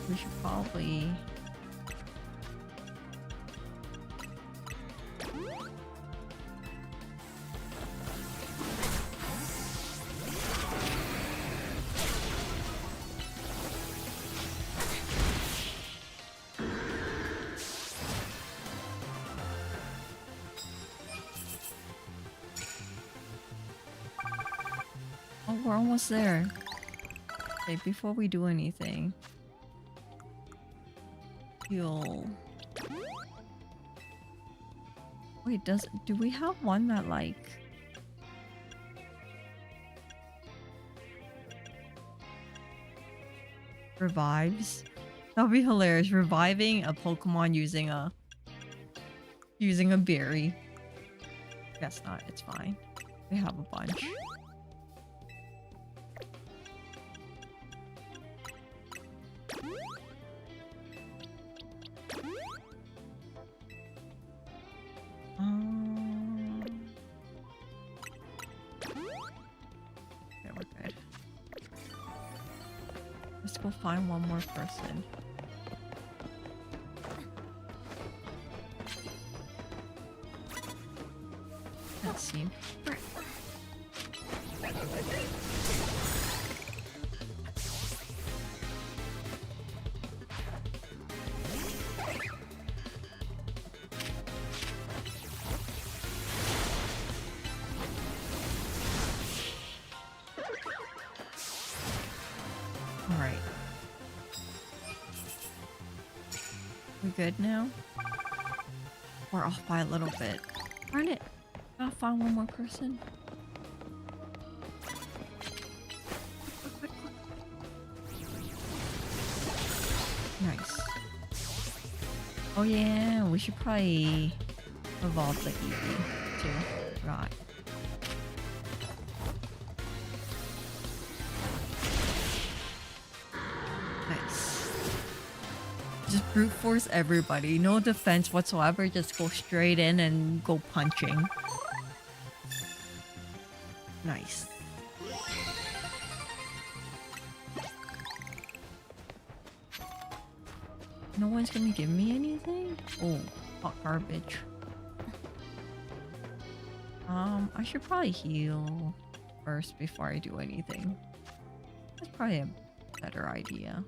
We should probably... Oh, we're almost there. Okay, before we do anything... Heal. Wait, do we have one that like revives? That would be hilarious. Reviving a Pokemon using a berry. Guess not, it's fine. We have a bunch. Okay, we're good. Let's go find one more person. Let's see. Alright. We good now? We're off by a little bit. Darn it! I'll find one more person. Nice. Oh yeah, we should probably evolve the Eevee too. Right. just brute force everybody. No defense whatsoever. Just go straight in and go punching. Nice. No one's gonna give me anything? Oh, hot garbage. I should probably heal first before I do anything. That's probably a better idea.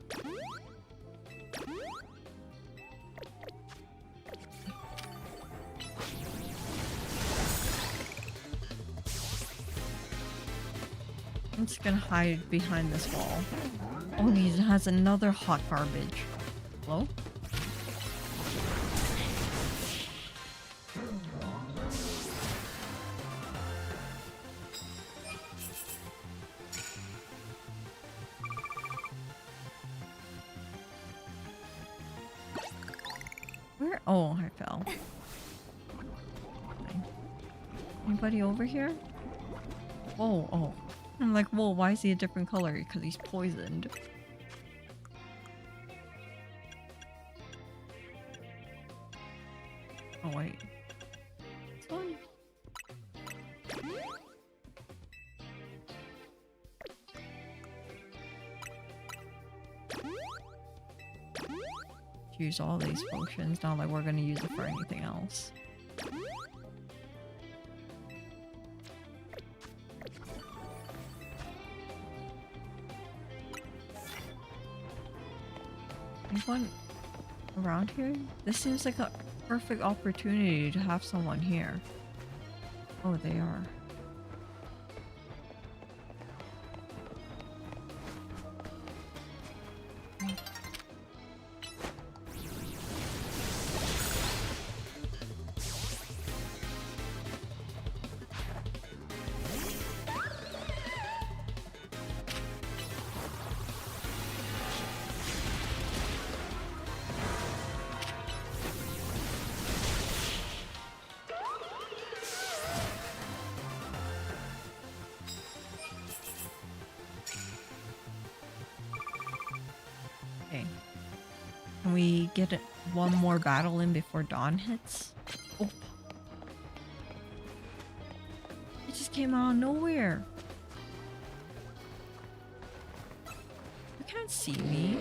I'm just gonna hide behind this wall. Oh, he has another hot garbage. Hello? Where? Oh, I fell. Okay. Anybody over here? Oh, oh. I'm like, whoa, why is he a different color? Because he's poisoned. Oh, wait. This one? Use all these potions, not like we're gonna use it for anything else. Anyone around here? This seems like a perfect opportunity to have someone here. Oh, they are. Can we get one more battle in before dawn hits? Oh. It just came out of nowhere. You can't see me.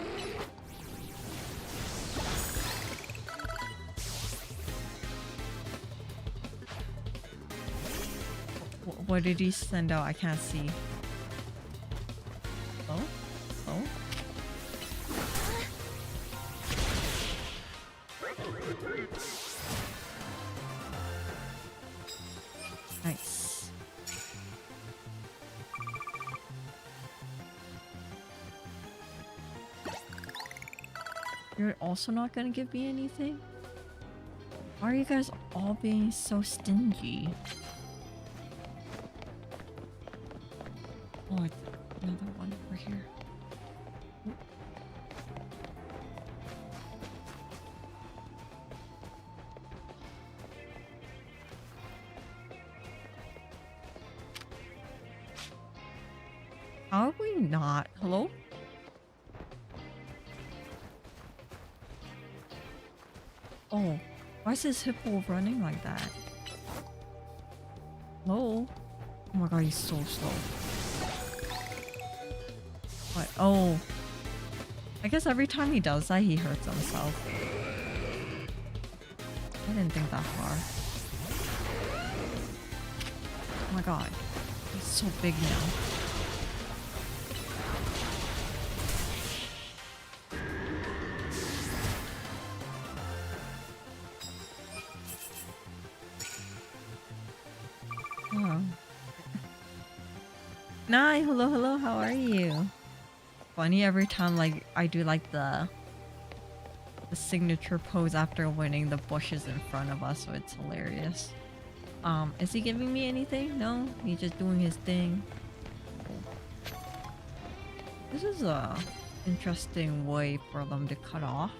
What did he send out? I can't see. Oh? Oh? Nice. You're also not gonna give me anything? Why are you guys all being so stingy? Oh, it's another one over here. How are we not? Hello? Oh, why is this hippo running like that? Hello? Oh my god, he's so slow. What? Oh. I guess every time he does that, he hurts himself. I didn't think that far. Oh my god. He's so big now. Oh. Nai, hello, hello, how are you? Funny every time like I do like the signature pose after winning, the bush is in front of us, so it's hilarious. Is he giving me anything? No? He's just doing his thing. This is a interesting way for them to cut off.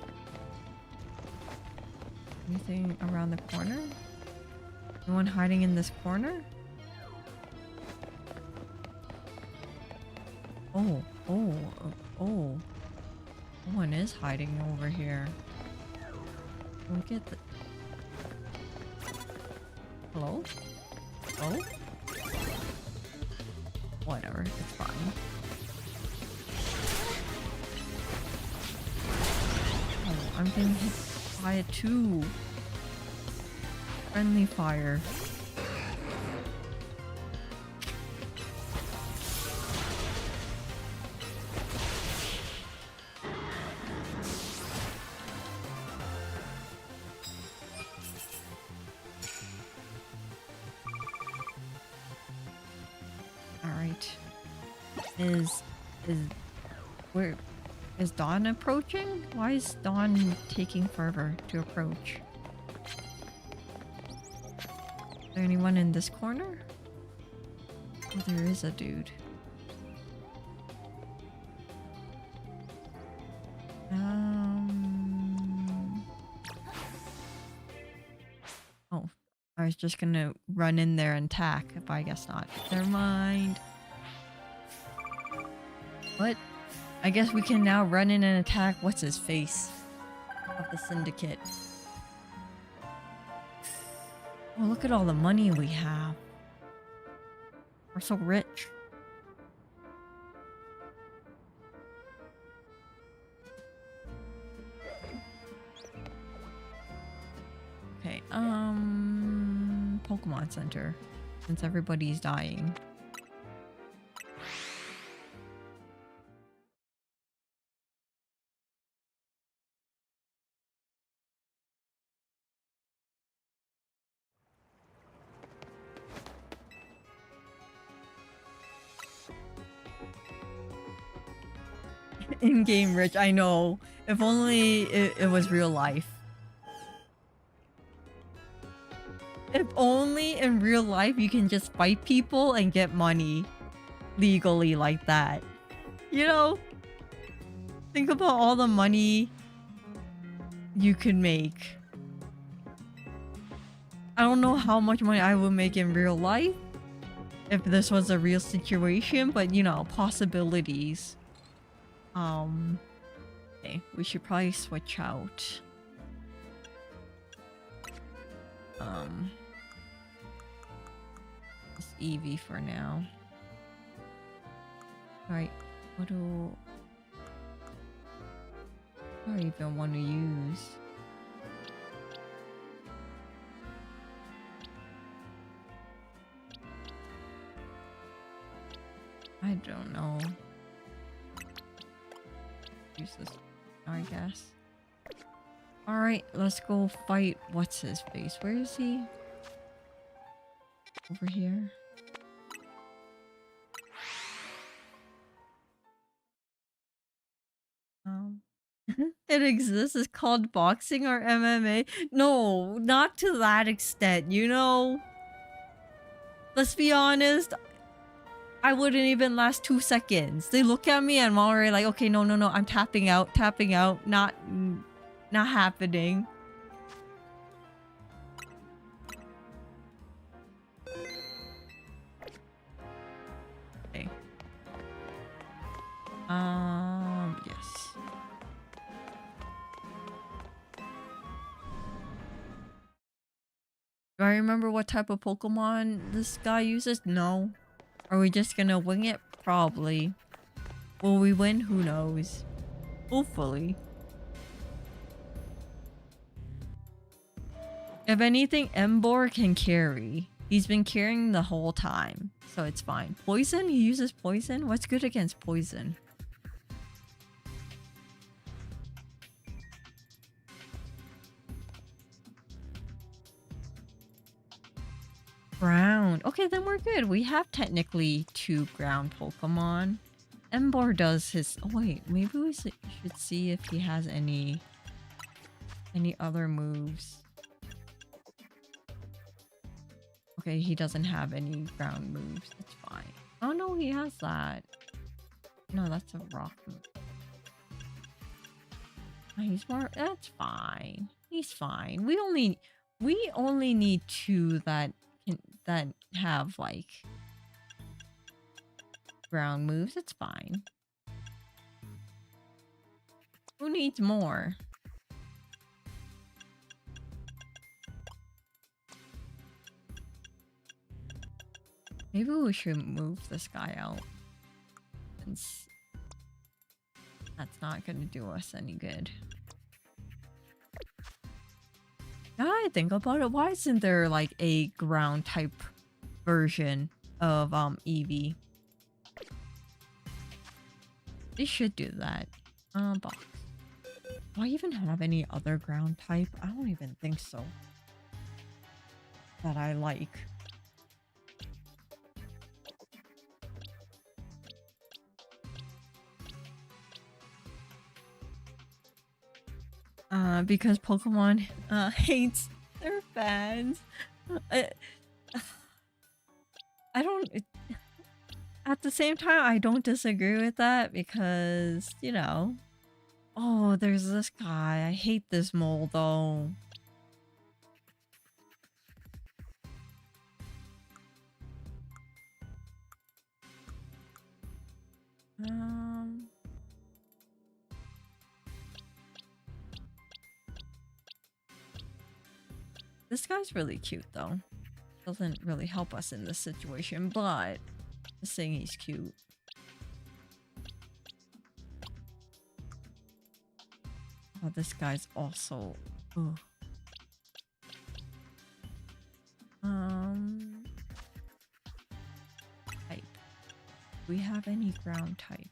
Anything around the corner? Anyone hiding in this corner? Oh, oh, oh. No one is hiding over here. Look at the... Hello? Oh? Whatever, it's fine. Oh, I'm getting hit by it too. Friendly fire. Alright. Where is Dawn approaching? Why is Dawn taking forever to approach? Is there anyone in this corner? Oh, there is a dude. Oh, I was just gonna run in there and attack, but I guess not. Never mind. What? I guess we can now run in and attack what's his face of the syndicate. Oh, look at all the money we have. We're so rich. Okay, Pokemon Center, since everybody's dying. In-game rich, I know. If only it was real life. If only in real life you can just fight people and get money legally like that. You know? Think about all the money you could make. I don't know how much money I would make in real life if this was a real situation, but you know, possibilities. Okay, we should probably switch out. It's Eevee for now. Right, what do I even want to use? I don't know. Use this, I guess. Alright, let's go fight what's his face. Where is he? Over here. It exists. It's called boxing or MMA. No, not to that extent, you know? Let's be honest. I wouldn't even last 2 seconds. They look at me and I'm already like, okay, no, I'm tapping out, not happening. Okay. Yes. Do I remember what type of Pokemon this guy uses? No. Are we just gonna wing it? Probably. Will we win? Who knows? Hopefully. If anything, Embor can carry. He's been carrying the whole time, so it's fine. Poison? He uses poison? What's good against poison? Ground. Okay, then we're good. We have technically 2 ground Pokemon. Embor does his... Oh wait, maybe we should see if he has any other moves. Okay, he doesn't have any ground moves. It's fine. Oh no, he has that. No, that's a rock move. Oh, he's more... That's fine. He's fine. We only need 2 that have like ground moves. It's fine. Who needs more? Maybe we should move this guy out. Since that's not gonna do us any good. Now I think about it, why isn't there like a ground type version of Eevee? They should do that. Box. Do I even have any other ground type? I don't even think so. That I like. Because Pokemon hates their fans. I don't. At the same time, I don't disagree with that because, you know. Oh, there's this guy. I hate this mole though. This guy's really cute though. Doesn't really help us in this situation, but just saying he's cute. Oh, this guy's also. Ugh. Type. Do we have any ground type?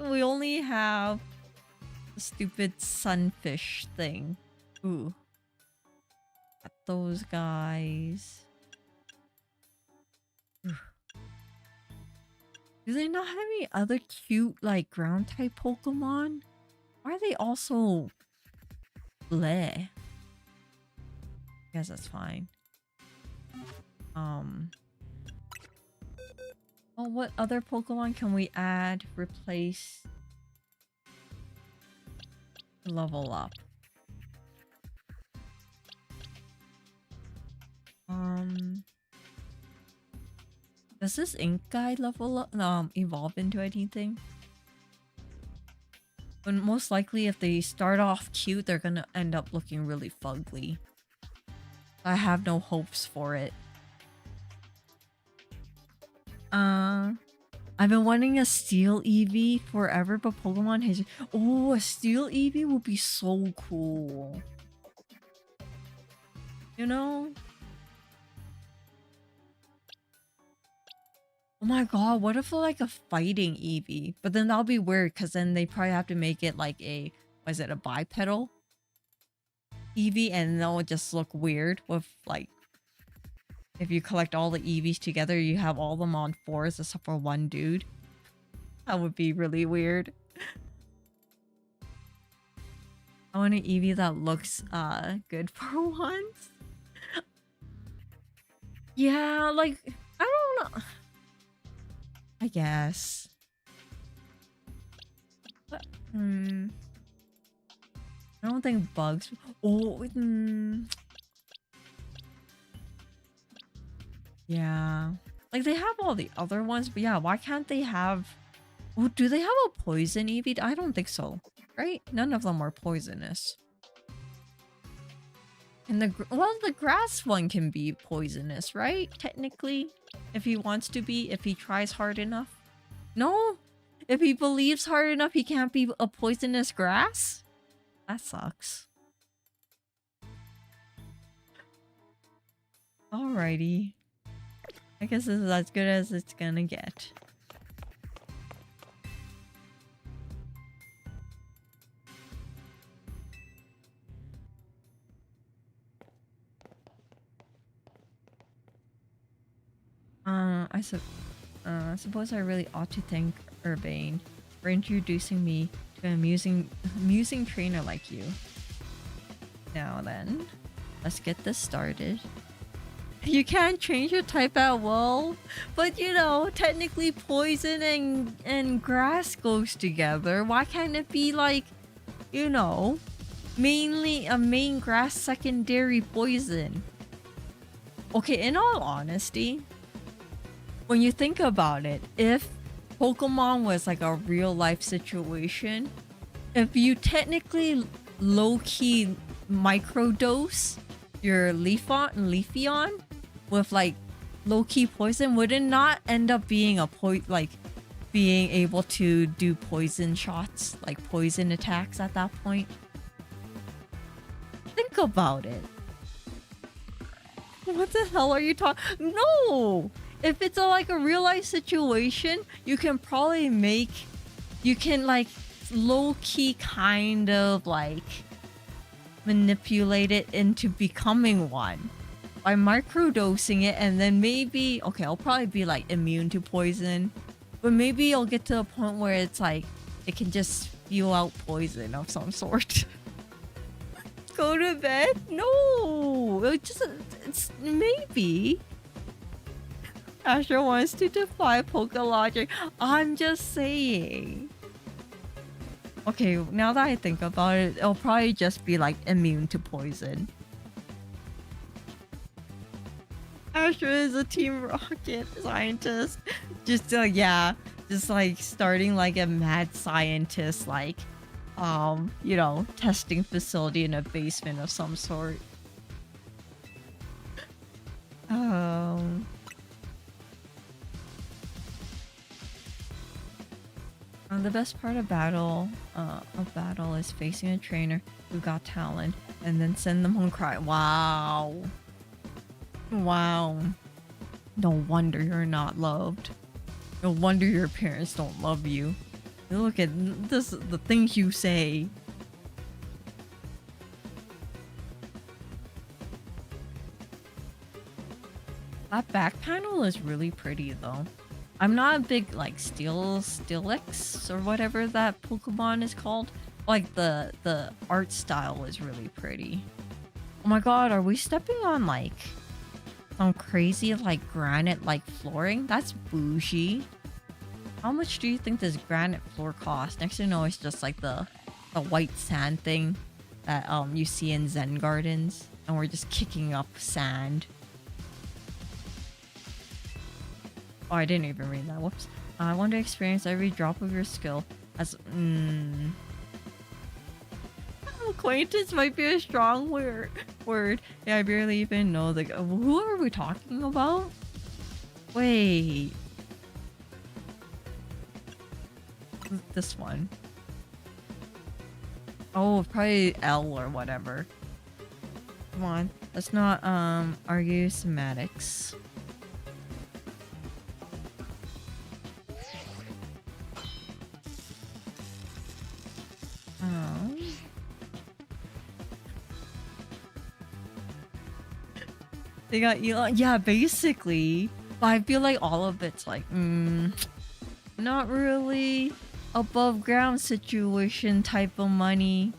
We only have the stupid sunfish thing. Ooh. At those guys. Ooh. Do they not have any other cute, like, ground type Pokemon? Why are they also bleh? I guess that's fine. Oh, what other Pokemon can we add, replace, level up? Does this ink guy level up, evolve into anything? But most likely if they start off cute, they're gonna end up looking really fugly. I have no hopes for it. I've been wanting a Steel Eevee forever, but Pokemon has... Oh, a Steel Eevee would be so cool. You know? Oh my god, what if like a fighting Eevee? But then that'll be weird, because then they probably have to make it like a... What is it, a bipedal Eevee? And that'll just look weird with like... If you collect all the Eevees together, you have all them on fours except for one dude. That would be really weird. I want an Eevee that looks good for once. Yeah, like, I don't know. I guess. But, I don't think bugs... Oh, yeah. Like, they have all the other ones, but yeah, why can't they have... Oh, do they have a poison Eevee? I don't think so. Right? None of them are poisonous. And the grass one can be poisonous, right? Technically. If he wants to be, if he tries hard enough. No? If he believes hard enough, he can't be a poisonous grass? That sucks. Alrighty. I guess this is as good as it's gonna get. I suppose I really ought to thank Urbain for introducing me to an amusing trainer like you. Now then, let's get this started. You can't change your type at will, but you know, technically poison and grass goes together. Why can't it be like, you know, mainly a main grass, secondary poison? Okay, in all honesty, when you think about it, if Pokemon was like a real life situation, if you technically low-key microdose your Leafeon with like low-key poison, would it not end up being a being able to do poison shots, like poison attacks at that point? Think about it. What the hell are you talking? No! If it's like a real life situation, you can probably you can like low-key kind of like manipulate it into becoming one by microdosing it, and then maybe, okay, I'll probably be like immune to poison, but maybe it'll get to a point where it's like it can just spew out poison of some sort. Go to bed? No, it's maybe. Astra wants to defy Pokelogic. I'm just saying. Okay, now that I think about it, it'll probably just be like immune to poison. Astra is a Team Rocket scientist. Just yeah, just like starting like a mad scientist, like you know, testing facility in a basement of some sort. The best part of battle is facing a trainer who got talent and then send them home crying. Wow. Wow. No wonder you're not loved. No wonder your parents don't love you. Look at this, the things you say. That back panel is really pretty though. I'm not a big like Steelix or whatever that Pokemon is called. Like the art style is really pretty. Oh my god, are we stepping on like some crazy like granite like flooring? That's bougie. How much do you think this granite floor costs? Next thing you know, it's just like the white sand thing that you see in Zen gardens, and we're just kicking up sand. Oh, I didn't even read that. Whoops. I want to experience every drop of your skill as acquaintance might be a strong word. Yeah, I barely even know the. Who are we talking about? Wait. This one. Oh, probably L or whatever. Come on. Let's not argue semantics. They got Elon. Yeah, basically. But I feel like all of it's like, not really above ground situation type of money.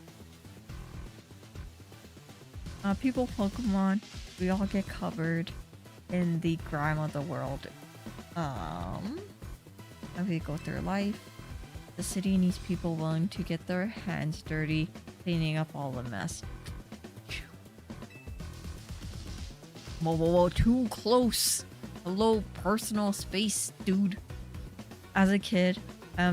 People Pokemon, we all get covered in the grime of the world. As we go through life, the city needs people willing to get their hands dirty, cleaning up all the mess. Whoa, too close. Hello, personal space, dude. As a kid, I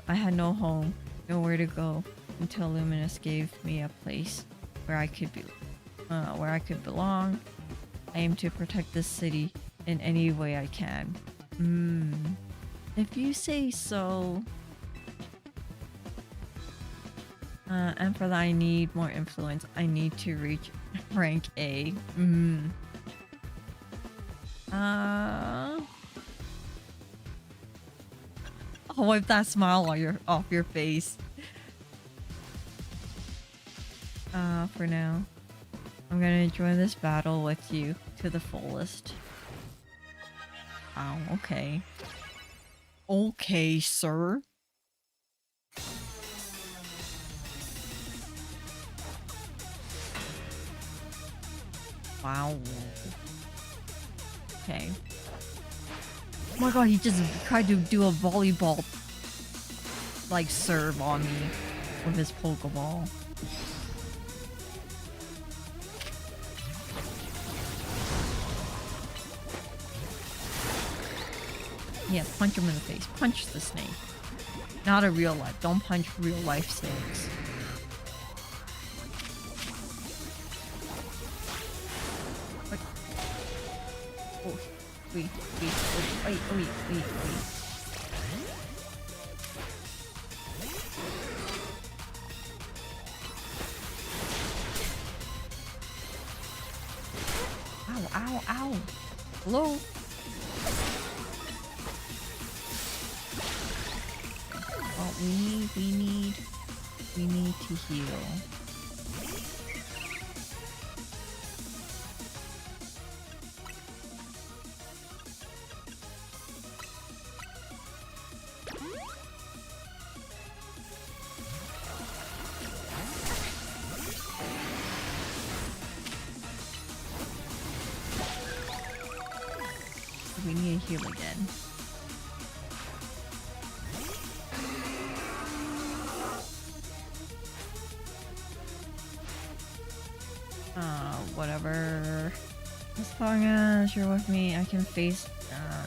had no home, nowhere to go, until Luminous gave me a place where I could belong. I aim to protect this city in any way I can. If you say so. And for that, I need more influence. I need to reach rank A. I'll wipe that smile off your face. For now, I'm gonna enjoy this battle with you to the fullest. Wow, okay. Okay, sir. Wow. Okay. Oh my god, he just tried to do a volleyball like serve on me with his Pokeball. Yeah, punch him in the face. Punch the snake. Not a real life. Don't punch real life snakes. What? Oh, wait. Ow. Hello? Oh, we need to heal. We need to heal again. Whatever. As long as you're with me, I can face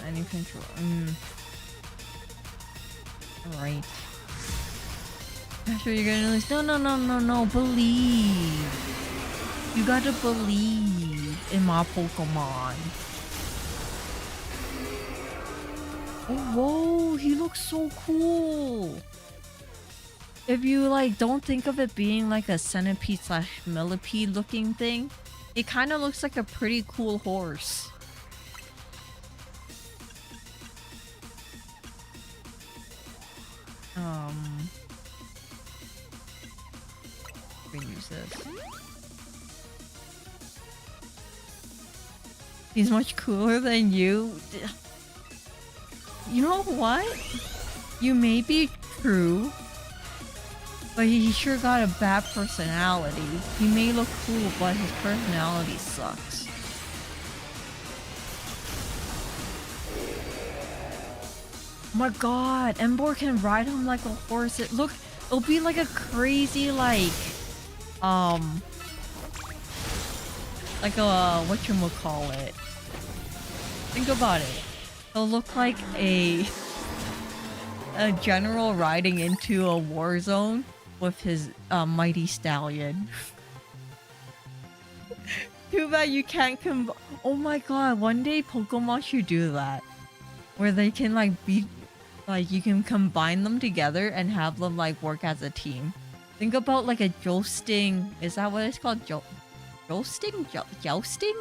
any control. Alright. After you're gonna lose. No. Believe. You gotta believe in my Pokemon. Oh, whoa, he looks so cool. If you like don't think of it being like a centipede / millipede looking thing, it kind of looks like a pretty cool horse. We can use this. He's much cooler than you. You know what? You may be true, but he sure got a bad personality. He may look cool, but his personality sucks. Oh my god, Embor can ride him like a horse. It'll be like a crazy like a whatchamacallit. Think about it. It'll look like a general riding into a war zone with his mighty stallion. Too bad you can't oh my god, one day Pokemon should do that. Where they can like be like you can combine them together and have them like work as a team. Think about like a jousting, is that what it's called? Jousting? Jousting?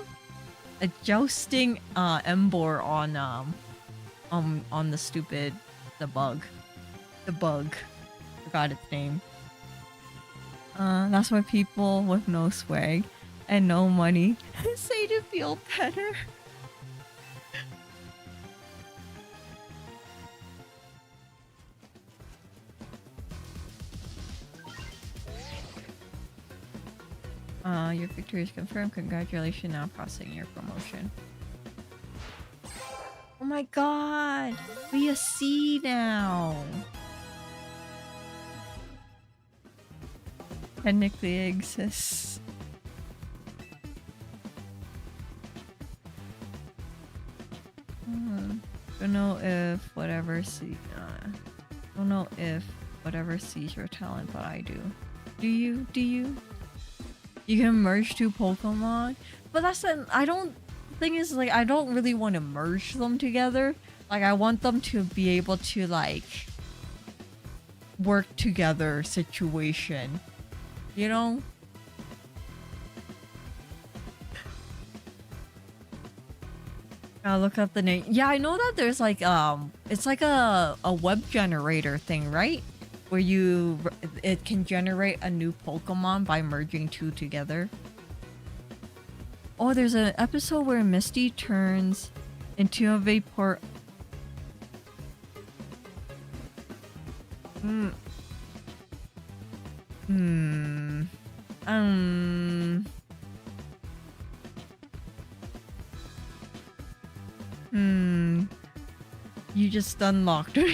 A jousting Embor on the bug. Forgot its name. That's why people with no swag and no money say to feel better. Your victory is confirmed. Congratulations, now processing your promotion. Oh my god! We a C now! Technically exists. Don't know if whatever sees your talent, but I do. Do you? You can merge two Pokemon? But that's I don't really want to merge them together. Like, I want them to be able to, like, work together situation. You know? I'll look up the name. Yeah, I know that there's like, it's like a web generator thing, right? Where it can generate a new Pokemon by merging two together. Oh, there's an episode where Misty turns into a vapor. You just unlocked her.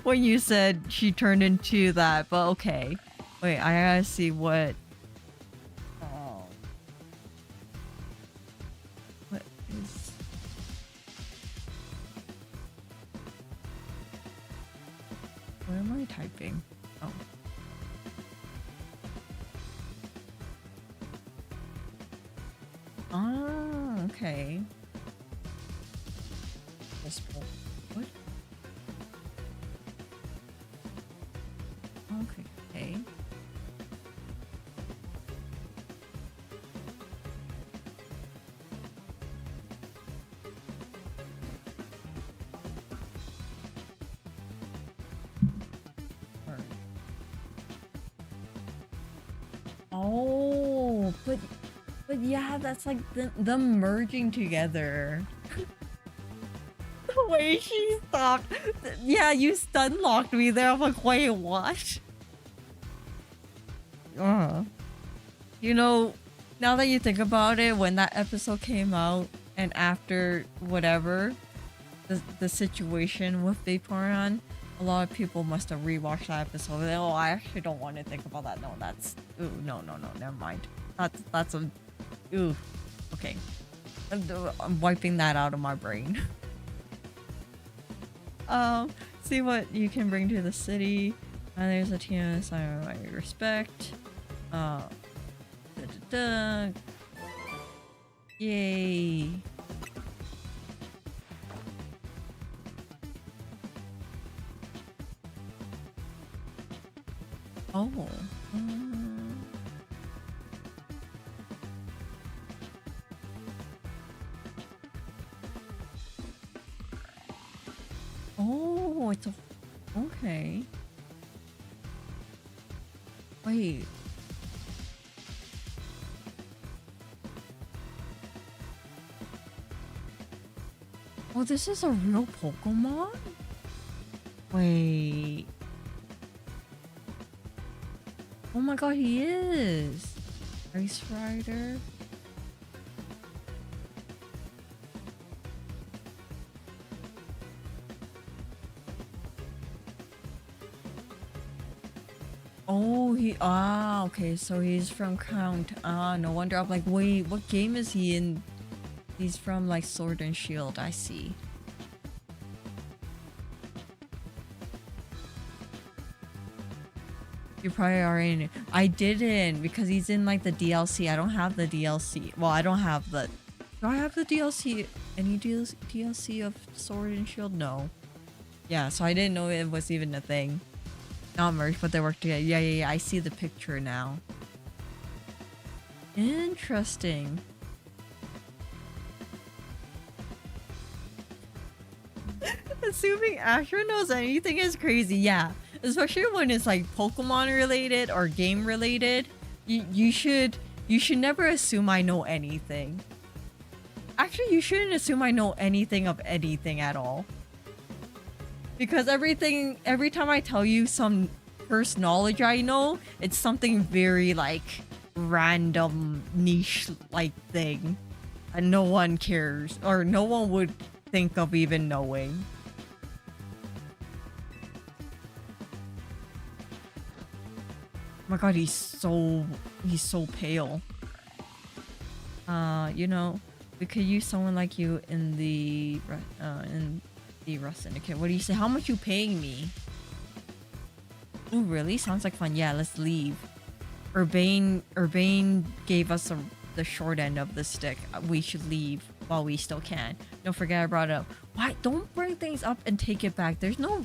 When you said she turned into that, but okay. Wait, I gotta see what... Oh. What is... What am I typing? Oh. Ah, okay. What? Okay. Okay. Oh, but yeah, that's like them merging together. The way she stopped. Yeah, you stun locked me there. I'm like, wait, what? You know, now that you think about it, when that episode came out and after whatever the situation with Vaporeon, a lot of people must have rewatched that episode. And, oh, I actually don't want to think about that. No, that's no, never mind. That's a ooh. Okay, I'm wiping that out of my brain. See what you can bring to the city. There's a team I respect. Da, da, da. Yay. Oh. Oh, it's a... Okay. Wait. Oh, this is a real Pokemon? Wait. Oh my god, he is! Ice Rider? Oh, okay, so he's from Count. No wonder. I'm like, wait, what game is he in? He's from like Sword and Shield, I see. You probably are in it. I didn't because he's in like the DLC. I don't have the DLC. Well, I don't have the... Do I have the DLC? Any DLC of Sword and Shield? No. Yeah, so I didn't know it was even a thing. Not merged, but they work together. Yeah. I see the picture now. Interesting. Assuming Astra knows anything is crazy. Yeah, especially when it's like Pokemon related or game related. You should never assume I know anything. Actually, you shouldn't assume I know anything of anything at all. Because every time I tell you some first knowledge I know, it's something very like random niche like thing. And no one cares or no one would think of even knowing. Oh my god, he's so pale. You know, we could use someone like you in the Rust Syndicate. What do you say? How much you paying me? Oh, really? Sounds like fun. Yeah, let's leave. Urbain gave us the short end of the stick. We should leave while we still can. Don't forget I brought it up. Why? Don't bring things up and take it back. There's no...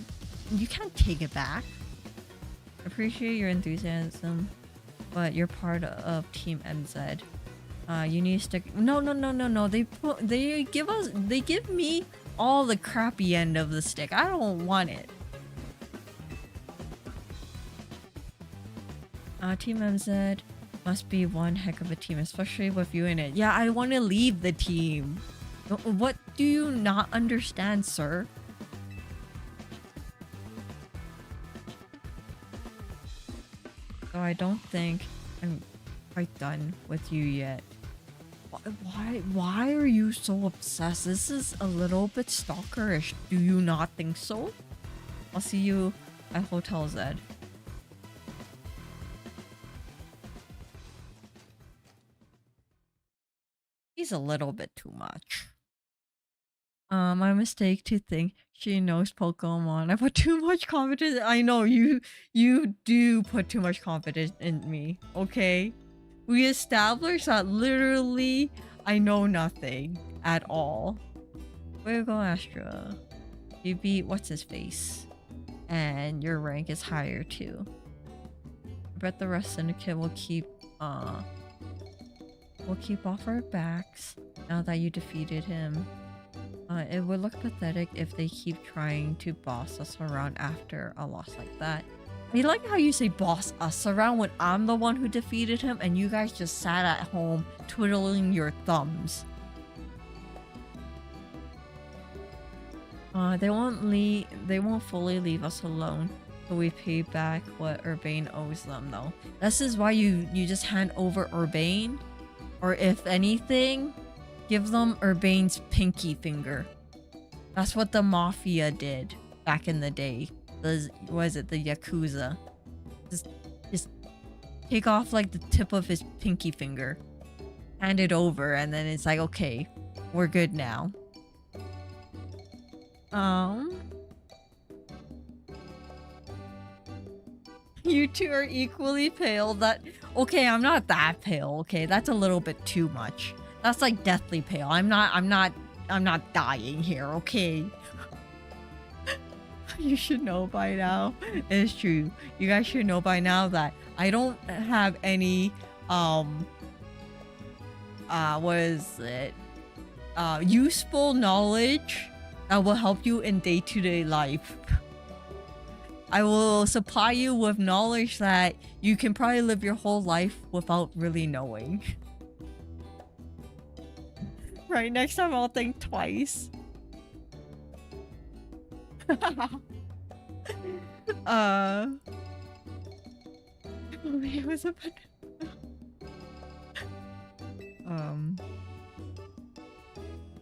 You can't take it back. Appreciate your enthusiasm, but you're part of Team MZ. You need to stick... No. They give me all the crappy end of the stick. I don't want it. Team MZ must be one heck of a team, especially with you in it. Yeah, I want to leave the team. What do you not understand, sir? So I don't think I'm quite done with you yet. Why are you so obsessed? This is a little bit stalkerish. Do you not think so? I'll see you at Hotel Z. He's a little bit too much. My mistake to think she knows Pokemon. I put too much confidence. I know you do put too much confidence in me. Okay, we established that literally I know nothing at all. Way to go, Astra. You beat what's his face, and your rank is higher too. I bet the rest of the kid will keep off our backs now that you defeated him. It would look pathetic if they keep trying to boss us around after a loss like that. I like how you say boss us around when I'm the one who defeated him and you guys just sat at home twiddling your thumbs. They won't fully leave us alone, so we pay back what Urbain owes them though. This is why you just hand over Urbain, or if anything, give them Urbain's pinky finger. That's what the Mafia did back in the day. The Yakuza? Just take off like the tip of his pinky finger, hand it over, and then it's like, okay, we're good now. You two are equally pale. Okay, I'm not that pale. Okay, that's a little bit too much. That's like deathly pale. I'm not dying here, okay? You should know by now. It's true. You guys should know by now that I don't have any what is it? Useful knowledge that will help you in day-to-day life. I will supply you with knowledge that you can probably live your whole life without really knowing. Right, next time I'll think twice. It was a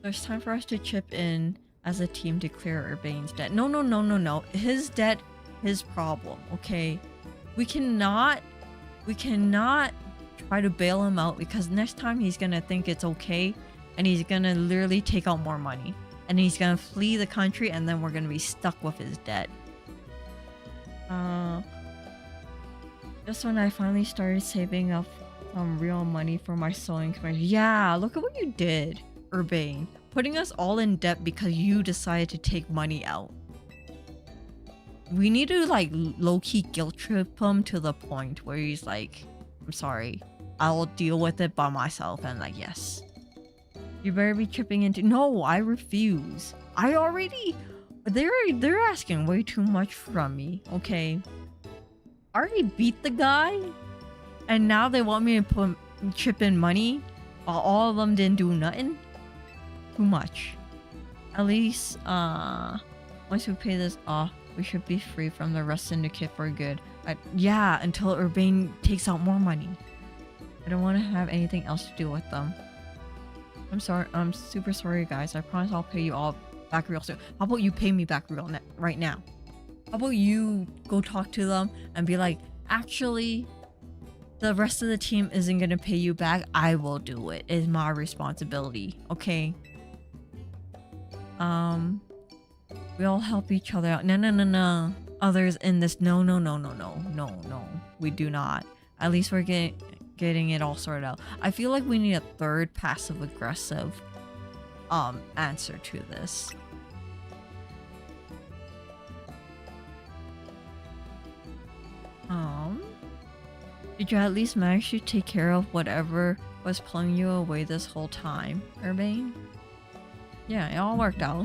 there's time for us to chip in as a team to clear Urbain's debt. No. His debt, his problem, okay? We cannot try to bail him out because next time he's gonna think it's okay and he's gonna literally take out more money and he's gonna flee the country and then we're gonna be stuck with his debt. Just when I finally started saving up some real money for my sewing commission. Yeah, look at what you did, Urbain. Putting us all in debt because you decided to take money out. We need to like low-key guilt trip him to the point where he's like, I'm sorry, I'll deal with it by myself. And like, yes. You better be chipping into— No, I refuse. I already— They're asking way too much from me, okay? I already beat the guy, and now they want me to chip in money while all of them didn't do nothing? Too much. At least, once we pay this off, we should be free from the rest syndicate for good. Yeah, until Urbain takes out more money. I don't want to have anything else to do with them. I'm sorry. I'm super sorry, guys. I promise I'll pay you all back real soon. How about you pay me back right now? How about you go talk to them and be like, actually, the rest of the team isn't gonna pay you back. I will do it. It's my responsibility. Okay. We all help each other out. No. Others in this. No. We do not. At least we're getting it all sorted out. I feel like we need a third passive-aggressive answer to this. Did you at least manage to take care of whatever was pulling you away this whole time, Urbain? Yeah, it all worked out.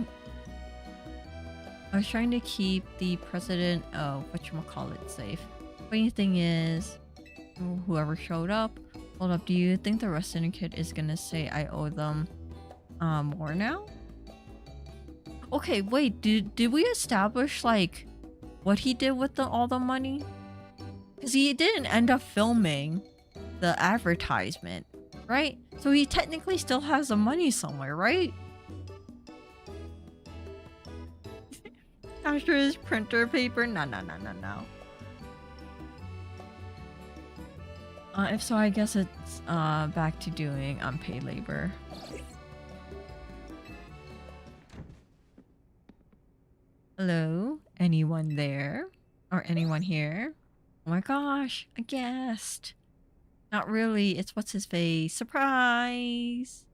I was trying to keep the president of whatchamacallit safe. Funny thing is, whoever showed up, hold up, do you think the rest syndicate is gonna say I owe them more now? Okay, wait, did we establish like what he did with all the money? Because he didn't end up filming the advertisement, right? So he technically still has the money somewhere, right? After his printer paper? No. If so, I guess it's back to doing unpaid labor. Hello? Anyone there? Or anyone here? Oh my gosh, a guest. Not really, it's what's his face. Surprise!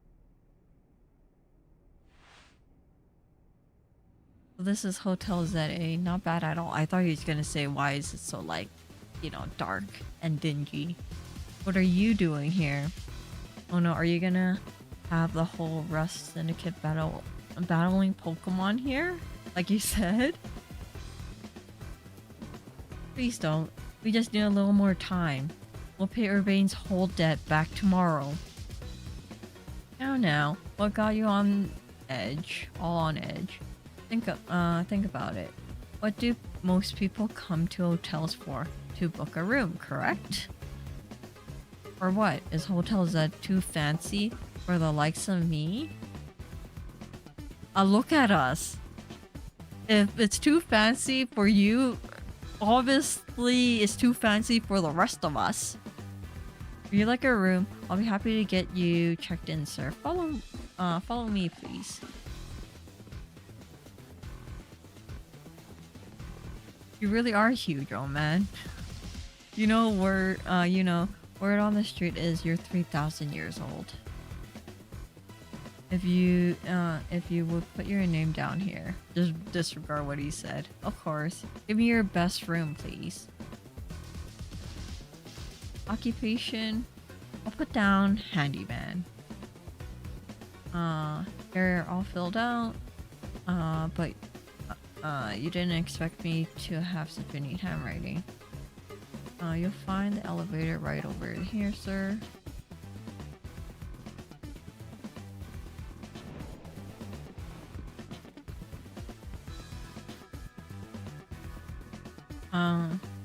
So this is Hotel ZA. Not bad at all. I thought he was gonna say, why is it so like, you know, dark and dingy? What are you doing here? Oh no, are you gonna have the whole Rust Syndicate battling Pokemon here? Like you said? Please don't. We just need a little more time. We'll pay Urbain's whole debt back tomorrow. Now, what got you on edge? All on edge. Think about it. What do most people come to hotels for? To book a room, correct? Or what? Is Hotel Z too fancy for the likes of me? Look at us. If it's too fancy for you, obviously it's too fancy for the rest of us. If you like a room, I'll be happy to get you checked in, sir. Follow me, please. You really are huge, oh man. You know, word on the street is you're 3,000 years old. If you would put your name down here. Just disregard what he said. Of course. Give me your best room, please. Occupation. I'll put down handyman. They're all filled out. But you didn't expect me to have such a neat handwriting. You'll find the elevator right over here, sir.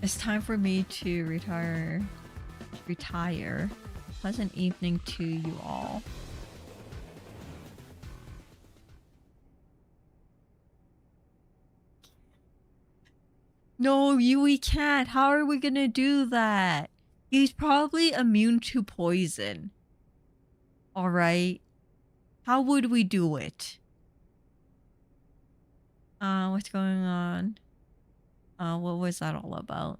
It's time for me to retire. Pleasant evening to you all. No, we can't. How are we gonna do that? He's probably immune to poison. Alright. How would we do it? What's going on? What was that all about?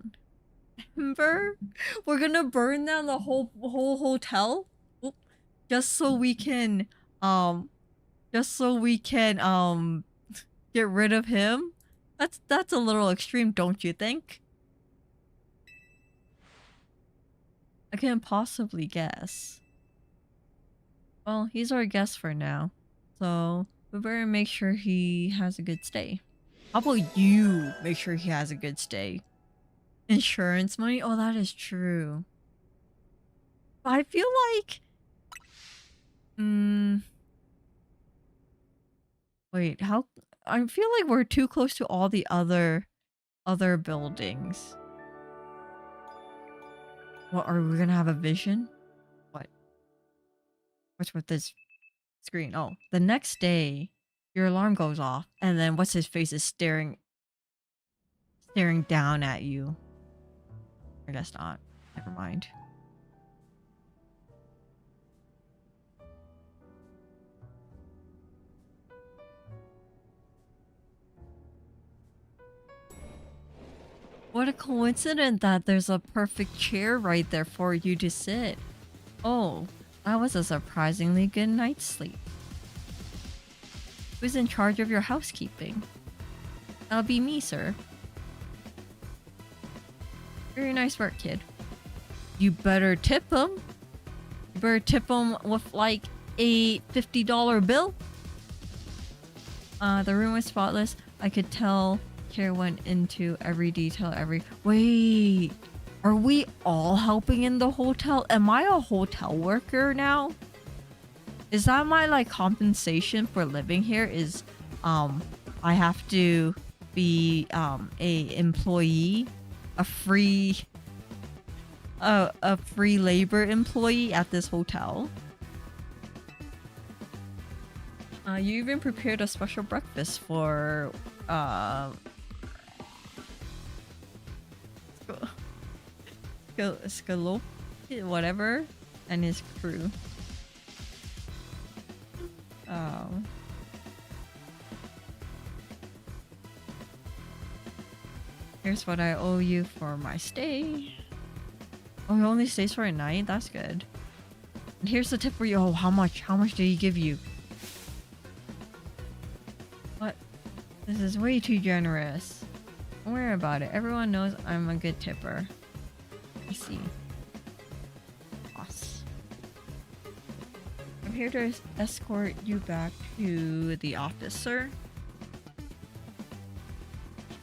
Ember? We're gonna burn down the whole hotel? Oop. Just so we can, get rid of him? That's a little extreme, don't you think? I can't possibly guess. Well, he's our guest for now, so we better make sure he has a good stay. How about you make sure he has a good stay? Insurance money? Oh, that is true. But I feel like... Wait, how... I feel like we're too close to all the other buildings. What, are we gonna have a vision? What? What's with this screen? Oh, the next day, your alarm goes off, and then what's his face is staring down at you. I guess not. Never mind. What a coincidence that there's a perfect chair right there for you to sit. Oh, that was a surprisingly good night's sleep. Who's in charge of your housekeeping? That'll be me, sir. Very nice work, kid. You better tip him. You better tip him with like a $50 bill. The room was spotless. I could tell care went into every detail. Wait, are we all helping in the hotel? Am I a hotel worker now? Is that my like compensation for living here? Is I have to be a employee, a free labor employee at this hotel? You even prepared a special breakfast for Scalope, whatever, and his crew. Here's what I owe you for my stay. Oh, he only stays for a night? That's good. And here's the tip for you. Oh, how much? How much did he give you? What? This is way too generous. Don't worry about it. Everyone knows I'm a good tipper. I see. Boss. I'm here to escort you back to the office, sir.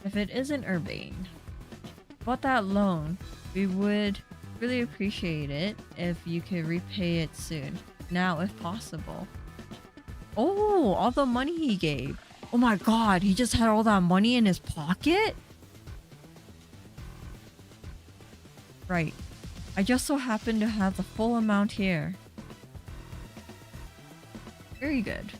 If it isn't Urbain, about that loan, we would really appreciate it if you could repay it soon. Now, if possible. Oh, all the money he gave. Oh my god, he just had all that money in his pocket? Right. I just so happen to have the full amount here. Very good.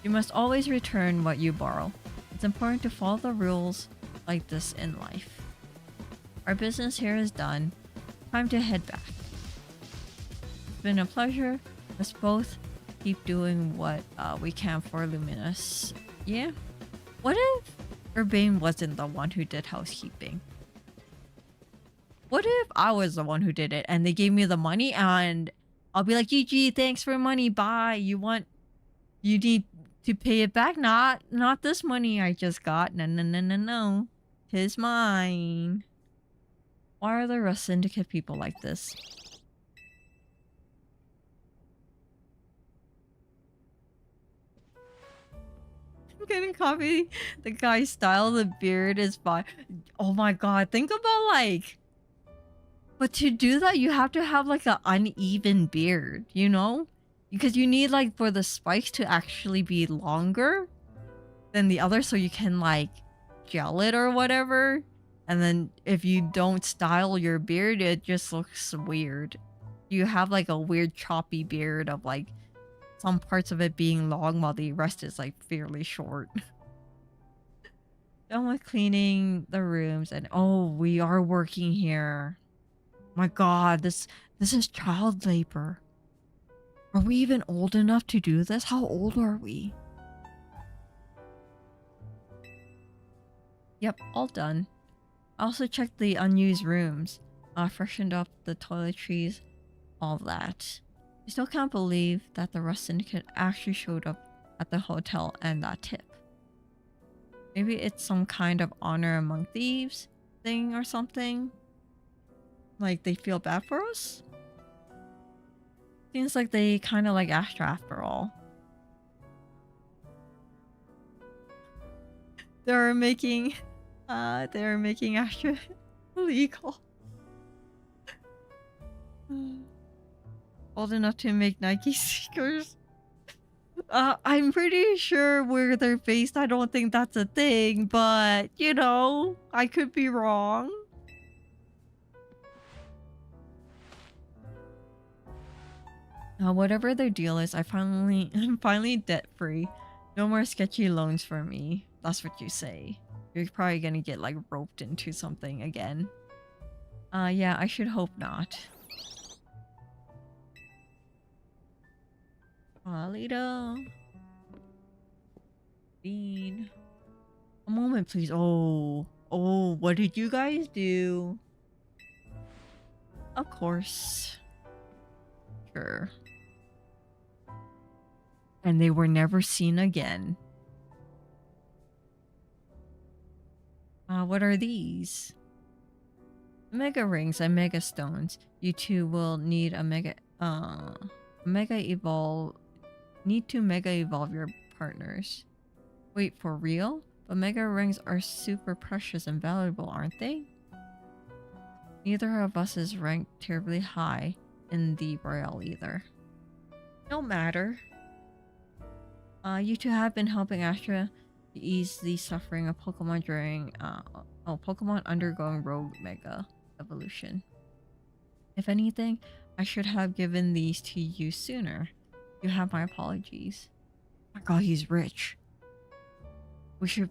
You must always return what you borrow. It's important to follow the rules like this in life. Our business here is done. Time to head back. It's been a pleasure. Let's both keep doing what we can for Luminous. Yeah? What if Urbain wasn't the one who did housekeeping? What if I was the one who did it and they gave me the money and I'll be like, GG, thanks for money, bye. You need to pay it back? Not this money I just got. No. Tis mine. Why are the Rust Syndicate people like this? I'm getting copy. The guy's style, the beard is fine. Oh my god, think about like... But to do that, you have to have like an uneven beard, you know? Because you need like for the spikes to actually be longer than the other so you can like gel it or whatever. And then if you don't style your beard, it just looks weird. You have like a weird choppy beard of like some parts of it being long while the rest is like fairly short. Done with cleaning the rooms and oh, we are working here. My god, this is child labor. Are we even old enough to do this? How old are we? Yep, all done. I also checked the unused rooms. Freshened up the toiletries, all that. I still can't believe that the Rust Syndicate actually showed up at the hotel and that tip. Maybe it's some kind of honor among thieves thing or something? Like they feel bad for us? Seems like they kind of like Astra after all. They're making Astra illegal. Old enough to make Nike sneakers. I'm pretty sure where they're based, I don't think that's a thing, but you know, I could be wrong. Whatever their deal is, I'm finally debt free. No more sketchy loans for me. That's what you say. You're probably gonna get like roped into something again. Yeah, I should hope not. Lito. Bean. A moment, please. Oh, what did you guys do? Of course. Sure. And they were never seen again. What are these? Mega rings and mega stones. You two will need a mega evolve. Need to mega evolve your partners. Wait, for real? But mega rings are super precious and valuable, aren't they? Neither of us is ranked terribly high in the Royale either. No matter. You two have been helping Astra ease the suffering of Pokemon during Pokemon undergoing Rogue Mega Evolution. If anything, I should have given these to you sooner. You have my apologies. Oh my god, he's rich. We should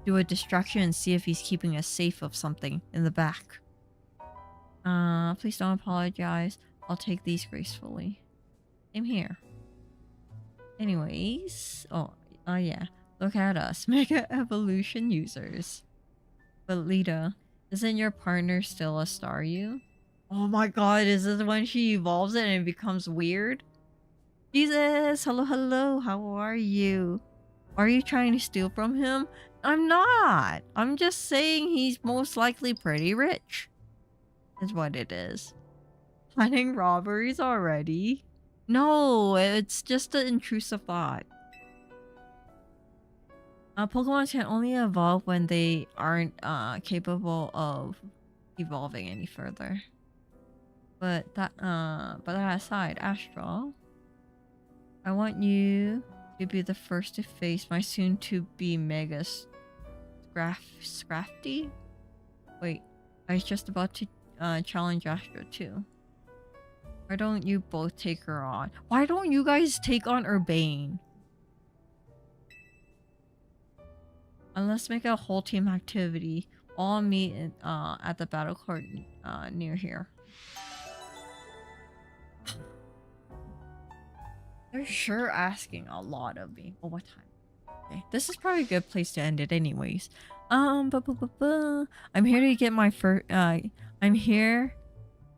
do a distraction and see if he's keeping a safe of something in the back. Please don't apologize. I'll take these gracefully. Same here. Anyways, yeah. Look at us, Mega Evolution users. But Lita, isn't your partner still a Staryu? Oh my god, is this when she evolves it and it becomes weird? Jesus, hello, hello, how are you? Are you trying to steal from him? I'm not. I'm just saying he's most likely pretty rich. Is what it is. Planning robberies already? No, it's just an intrusive thought. Pokemon can only evolve when they aren't capable of evolving any further. But that aside, Astral, I want you to be the first to face my soon-to-be Mega Scrafty? Wait, I was just about to challenge Astra too. Why don't you both take her on? Why don't you guys take on Urbain? And let's make a whole team activity. All meet at the battle court near here. They're sure asking a lot of me. Oh, what time? Okay, this is probably a good place to end it anyways. I'm here to get my first I'm here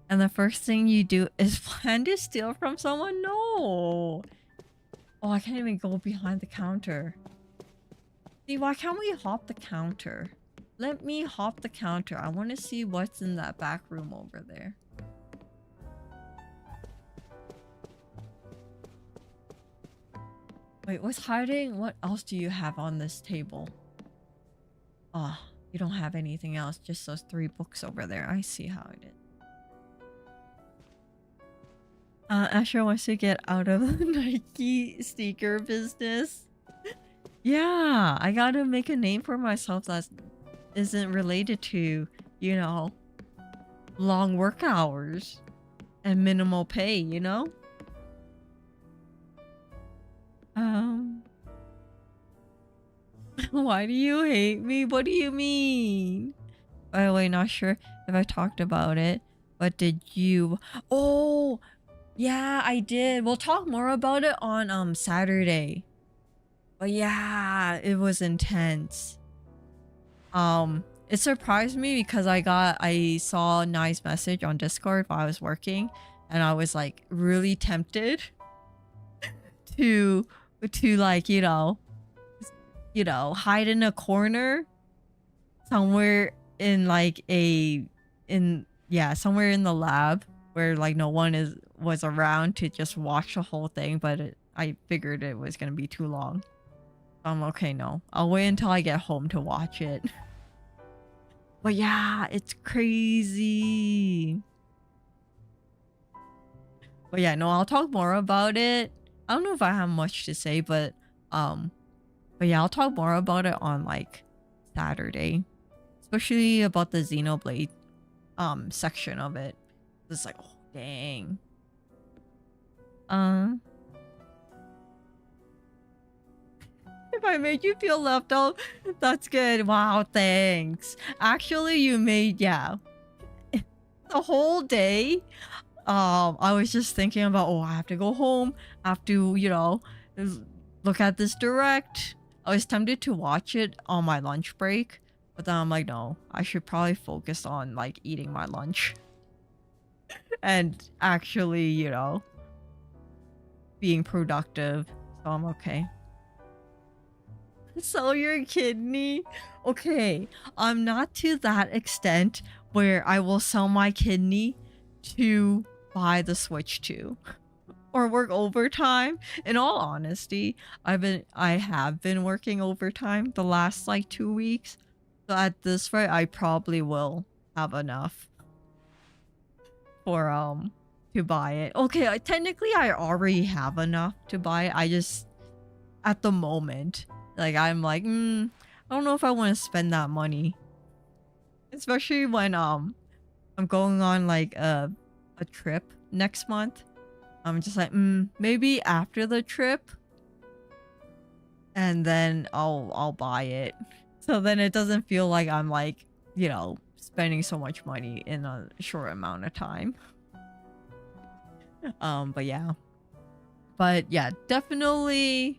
and the first thing you do is plan to steal from someone? No. Oh, I can't even go behind the counter. See, why can't we hop the counter? Let me hop the counter. I want to see what's in that back room over there. Wait, what's hiding? What else do you have on this table? Oh, you don't have anything else. Just those 3 books over there. I see how it is. Asher wants to get out of the Nike sneaker business. Yeah, I gotta make a name for myself that isn't related to, you know, long work hours and minimal pay, you know? Why do you hate me? What do you mean? By the way, not sure if I talked about it, but did you? Oh, yeah, I did. We'll talk more about it on Saturday. But yeah, it was intense. It surprised me because I saw a nice message on Discord while I was working, and I was like really tempted to like, you know, hide in a corner somewhere in like somewhere in the lab where like no one was around to just watch the whole thing, but I figured it was gonna be too long. Okay, no, I'll wait until I get home to watch it. But yeah, it's crazy. But yeah, no, I'll talk more about it. I don't know if I have much to say, but yeah, I'll talk more about it on like Saturday, especially about the Xenoblade section of it. It's like, oh dang. If I made you feel left out, that's good. Wow, thanks. Actually, you made, yeah, the whole day. I was just thinking about, oh, I have to go home. I have to, you know, look at this direct. I was tempted to watch it on my lunch break, but then I'm like, no, I should probably focus on like eating my lunch and actually, you know, being productive. So I'm okay. Sell your kidney? Okay, I'm not to that extent where I will sell my kidney to buy the Switch 2 or work overtime. In all honesty, I have been working overtime the last like 2 weeks. So at this rate, I probably will have enough for to buy it. Okay, technically I already have enough to buy it. I just at the moment, like I'm like, I don't know if I want to spend that money. Especially when I'm going on like a trip next month. I'm just like, maybe after the trip, and then I'll buy it. So then it doesn't feel like I'm like, you know, spending so much money in a short amount of time. But yeah, definitely.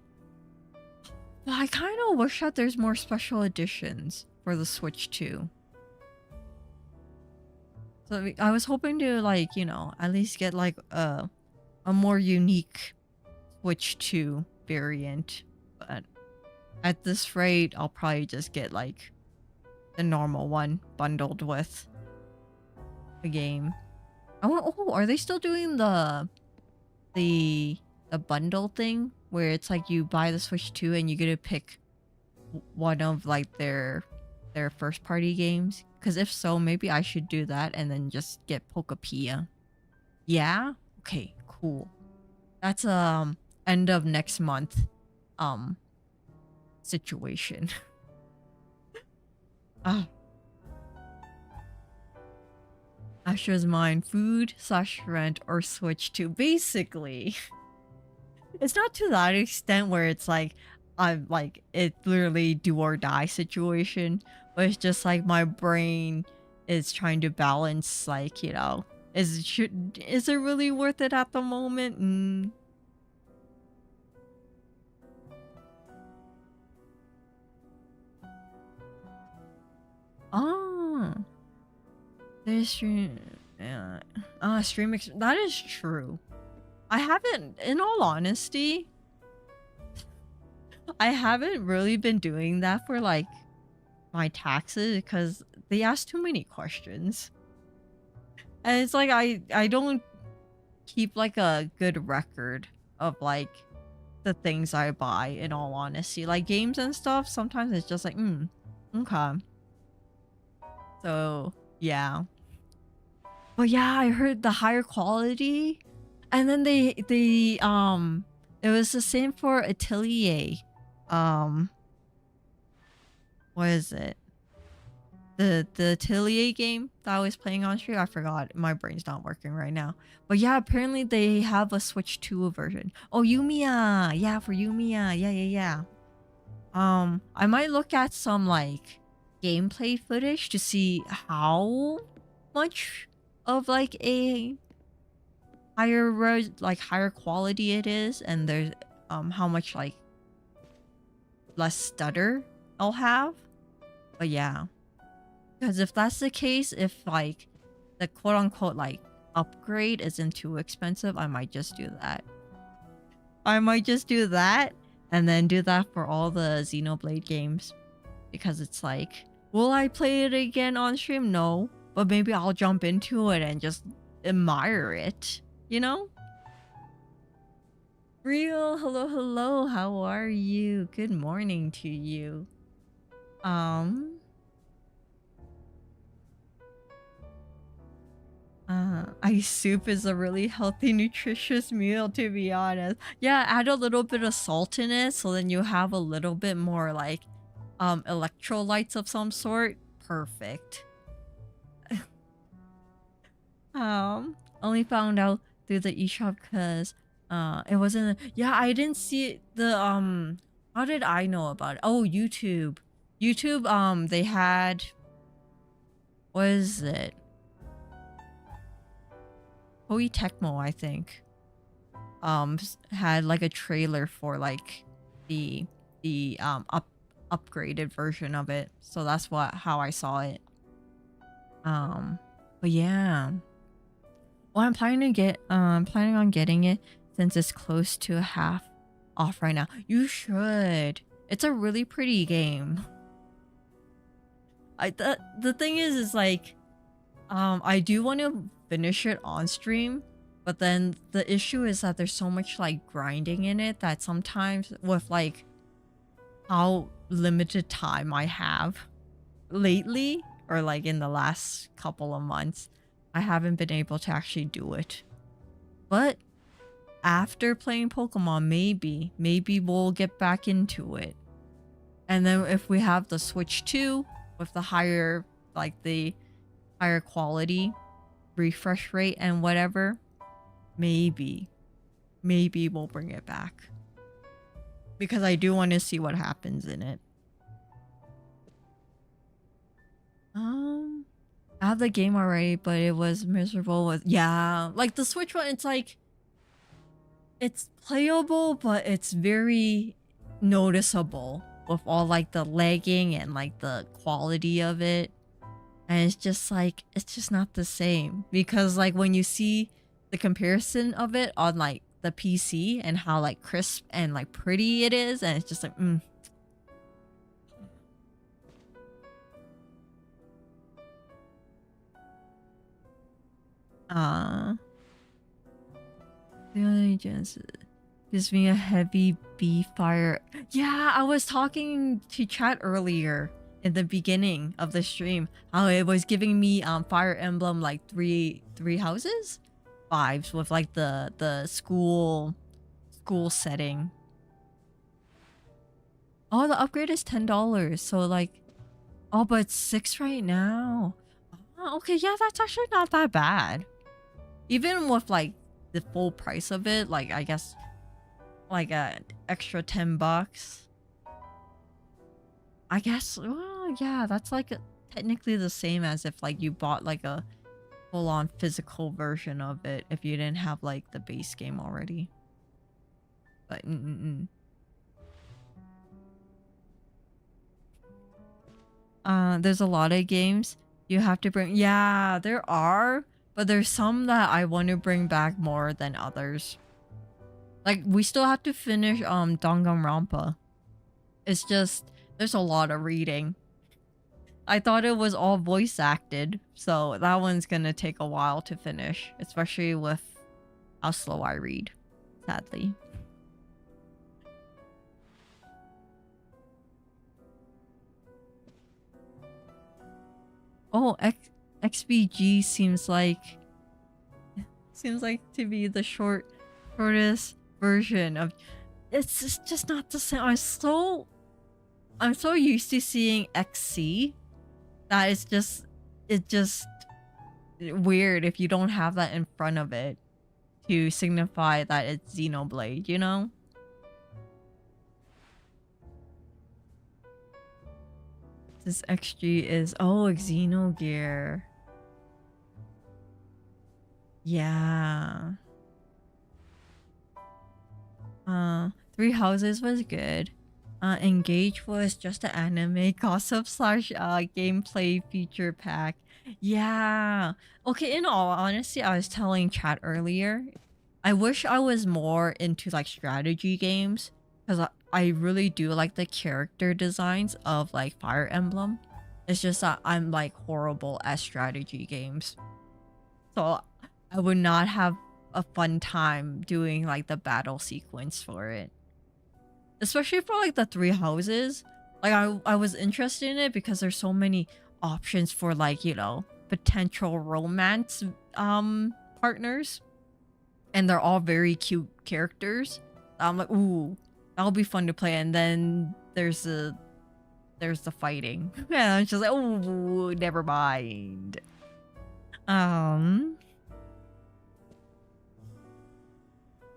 But I kind of wish that there's more special editions for the Switch 2. So I was hoping to like, at least get like a more unique Switch 2 variant. But at this rate, I'll probably just get like the normal one bundled with the game. Oh, are they still doing the the bundle thing where it's like you buy the Switch 2 and you get to pick one of like their first party games? Because if so, maybe I should do that and then just get Pokepia. Yeah? Okay, cool. That's end of next month um situation. Ah, Astra's mine, food slash rent or Switch 2. Basically, it's not to that extent where it's like I'm like it literally do or die situation, but it's just like my brain is trying to balance like, is it really worth it at the moment? Oh, there's stream. Yeah. That is true. I haven't, in all honesty, I haven't really been doing that for like my taxes because they ask too many questions. And it's like I don't keep like a good record of like the things I buy in all honesty. Like games and stuff, sometimes it's just like, okay. So yeah. But yeah, I heard the higher quality. And then it was the same for Atelier. Um what is it? The Atelier game that I was playing on stream. I forgot. My brain's not working right now. But yeah, apparently they have a Switch 2 version. Oh, Yumiya. Yeah, for Yumiya. Yeah. I might look at some like gameplay footage to see how much of like a higher quality it is, and there's how much like less stutter I'll have. But yeah. Because if that's the case, if like the quote unquote like upgrade isn't too expensive, I might just do that. I might just do that and then do that for all the Xenoblade games. Because it's like, will I play it again on stream? No. But maybe I'll jump into it and just admire it, you know? Real, hello, how are you? Good morning to you. Ice soup is a really healthy, nutritious meal, to be honest. Yeah, add a little bit of salt in it, so then you have a little bit more like electrolytes of some sort. Perfect. Only found out through the eShop because it wasn't. Yeah, I didn't see it, the How did I know about it? Oh, YouTube. YouTube. They had. What is it? Koei Tecmo, I think, had like a trailer for like the upgraded version of it. So that's how I saw it. But yeah. Well, I'm planning on getting it since it's close to a half off right now. You should. It's a really pretty game. The thing is like I do want to finish it on stream, but then the issue is that there's so much like grinding in it that sometimes with like how limited time I have lately or like in the last couple of months, I haven't been able to actually do it. But after playing Pokemon, maybe we'll get back into it. And then if we have the Switch 2 with the higher quality refresh rate and whatever, maybe we'll bring it back, because I do want to see what happens in it. I have the game already, but it was miserable with, yeah, like the Switch one. It's like it's playable, but it's very noticeable with all like the lagging and like the quality of it. And it's just not the same because like when you see the comparison of it on like the PC and how like crisp and like pretty it is, and it's just like uh the Legends gives me a heavy B fire. Yeah, I was talking to chat earlier in the beginning of the stream how it was giving me Fire Emblem like three houses vibes with like the school setting. Oh, the upgrade is $10. So like, oh, but it's 6 right now. Oh, okay, yeah, that's actually not that bad. Even with like the full price of it, like I guess like a extra $10. I guess, well, yeah, that's like technically the same as if like you bought like a full-on physical version of it if you didn't have like the base game already. But there's a lot of games you have to bring. Yeah, there are, but there's some that I want to bring back more than others. Like we still have to finish Danganronpa. It's just there's a lot of reading. I thought it was all voice acted, so that one's gonna take a while to finish, especially with how slow I read, sadly. Oh, XBG seems like to be the shortest version of. It's just not the same. I'm so used to seeing XC that it's just weird if you don't have that in front of it to signify that it's Xenoblade, you know? This XG is Xenogear. Yeah. Three Houses was good. Engage was just an anime gossip slash gameplay feature pack. Yeah. Okay, in all honesty, I was telling chat earlier, I wish I was more into like strategy games because I really do like the character designs of like Fire Emblem. It's just that I'm like horrible at strategy games. So I would not have a fun time doing like the battle sequence for it. Especially for like the three houses. Like I was interested in it because there's so many options for like, you know, potential romance partners. And they're all very cute characters. I'm like, ooh, that'll be fun to play. And then there's the fighting. Yeah, I'm just like, oh, never mind.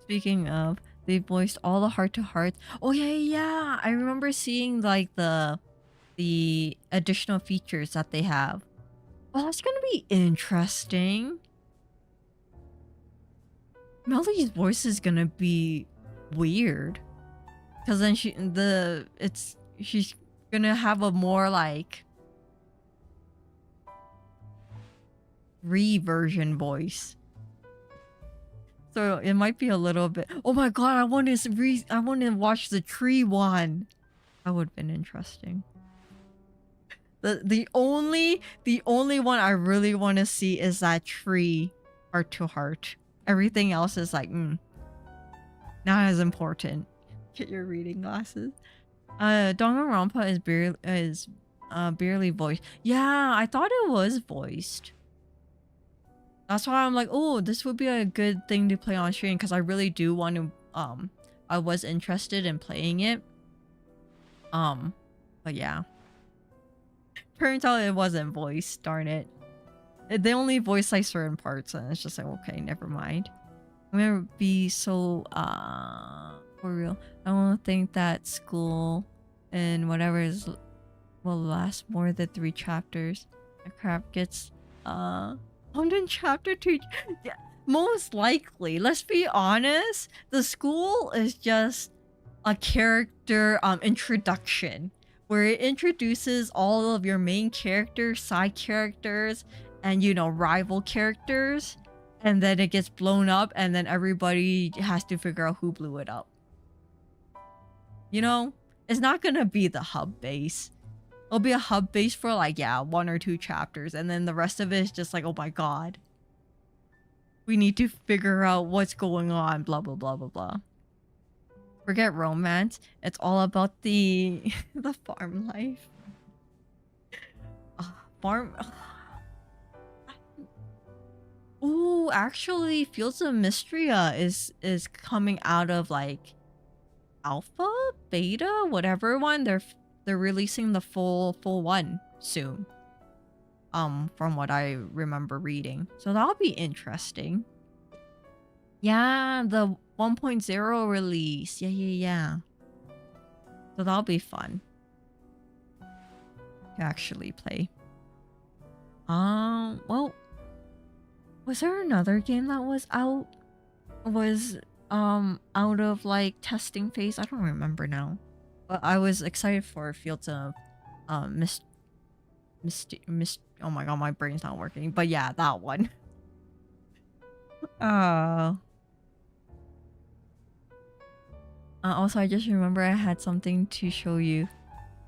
Speaking of, they voiced all the heart-to-hearts. Oh yeah. I remember seeing like the additional features that they have. Well, that's gonna be interesting. Melody's voice is gonna be weird. Cause then she's gonna have a more like reversion voice. So it might be a little bit. Oh my god, I want to watch the tree one. That would have been interesting. The only one I really want to see is that tree heart to heart. Everything else is like not as important. Get your reading glasses. Danganronpa is barely voiced. Yeah, I thought it was voiced. That's why I'm like, oh, this would be a good thing to play on stream because I really do want to. I was interested in playing it. But yeah. Turns out it wasn't voiced. Darn it. They only voice like certain parts, and it's just like, okay, never mind. I'm gonna be so for real. I don't think that school and whatever is will last more than 3 chapters. The crap gets I'm in chapter 2. Yeah, most likely. Let's be honest. The school is just a character introduction. where it introduces all of your main characters, side characters, and you know, rival characters, and then it gets blown up, and then everybody has to figure out who blew it up. You know, it's not gonna be the hub base. It'll be a hub base for like, yeah, 1 or 2 chapters, and then the rest of it is just like, oh my god, we need to figure out what's going on, blah blah blah blah blah. Forget romance. It's all about the the farm life. Farm. Ooh, actually, Fields of Mystria is coming out of like alpha, beta, whatever one. They're releasing the full one soon. From what I remember reading, so that'll be interesting. Yeah, the 1.0 release. Yeah. So that'll be fun to actually play. Well, was there another game that was out? Was out of like testing phase? I don't remember now. But I was excited for Fields of oh my god, my brain's not working. But yeah, that one. Also, I just remember I had something to show you.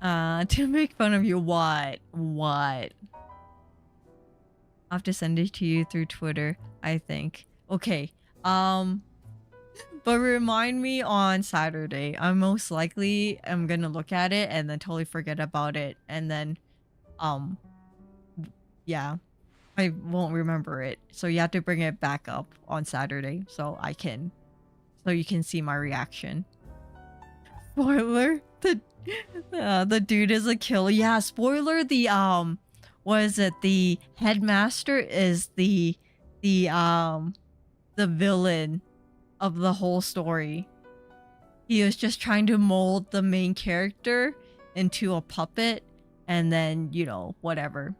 To make fun of you. What? I'll have to send it to you through Twitter, I think. Okay. But remind me on Saturday. I most likely am gonna look at it and then totally forget about it. And then, yeah. I won't remember it. So you have to bring it back up on Saturday so you can see my reaction. Spoiler, the dude is a killer. Yeah, spoiler, the was it the headmaster is the villain of the whole story. He was just trying to mold the main character into a puppet, and then, you know, whatever.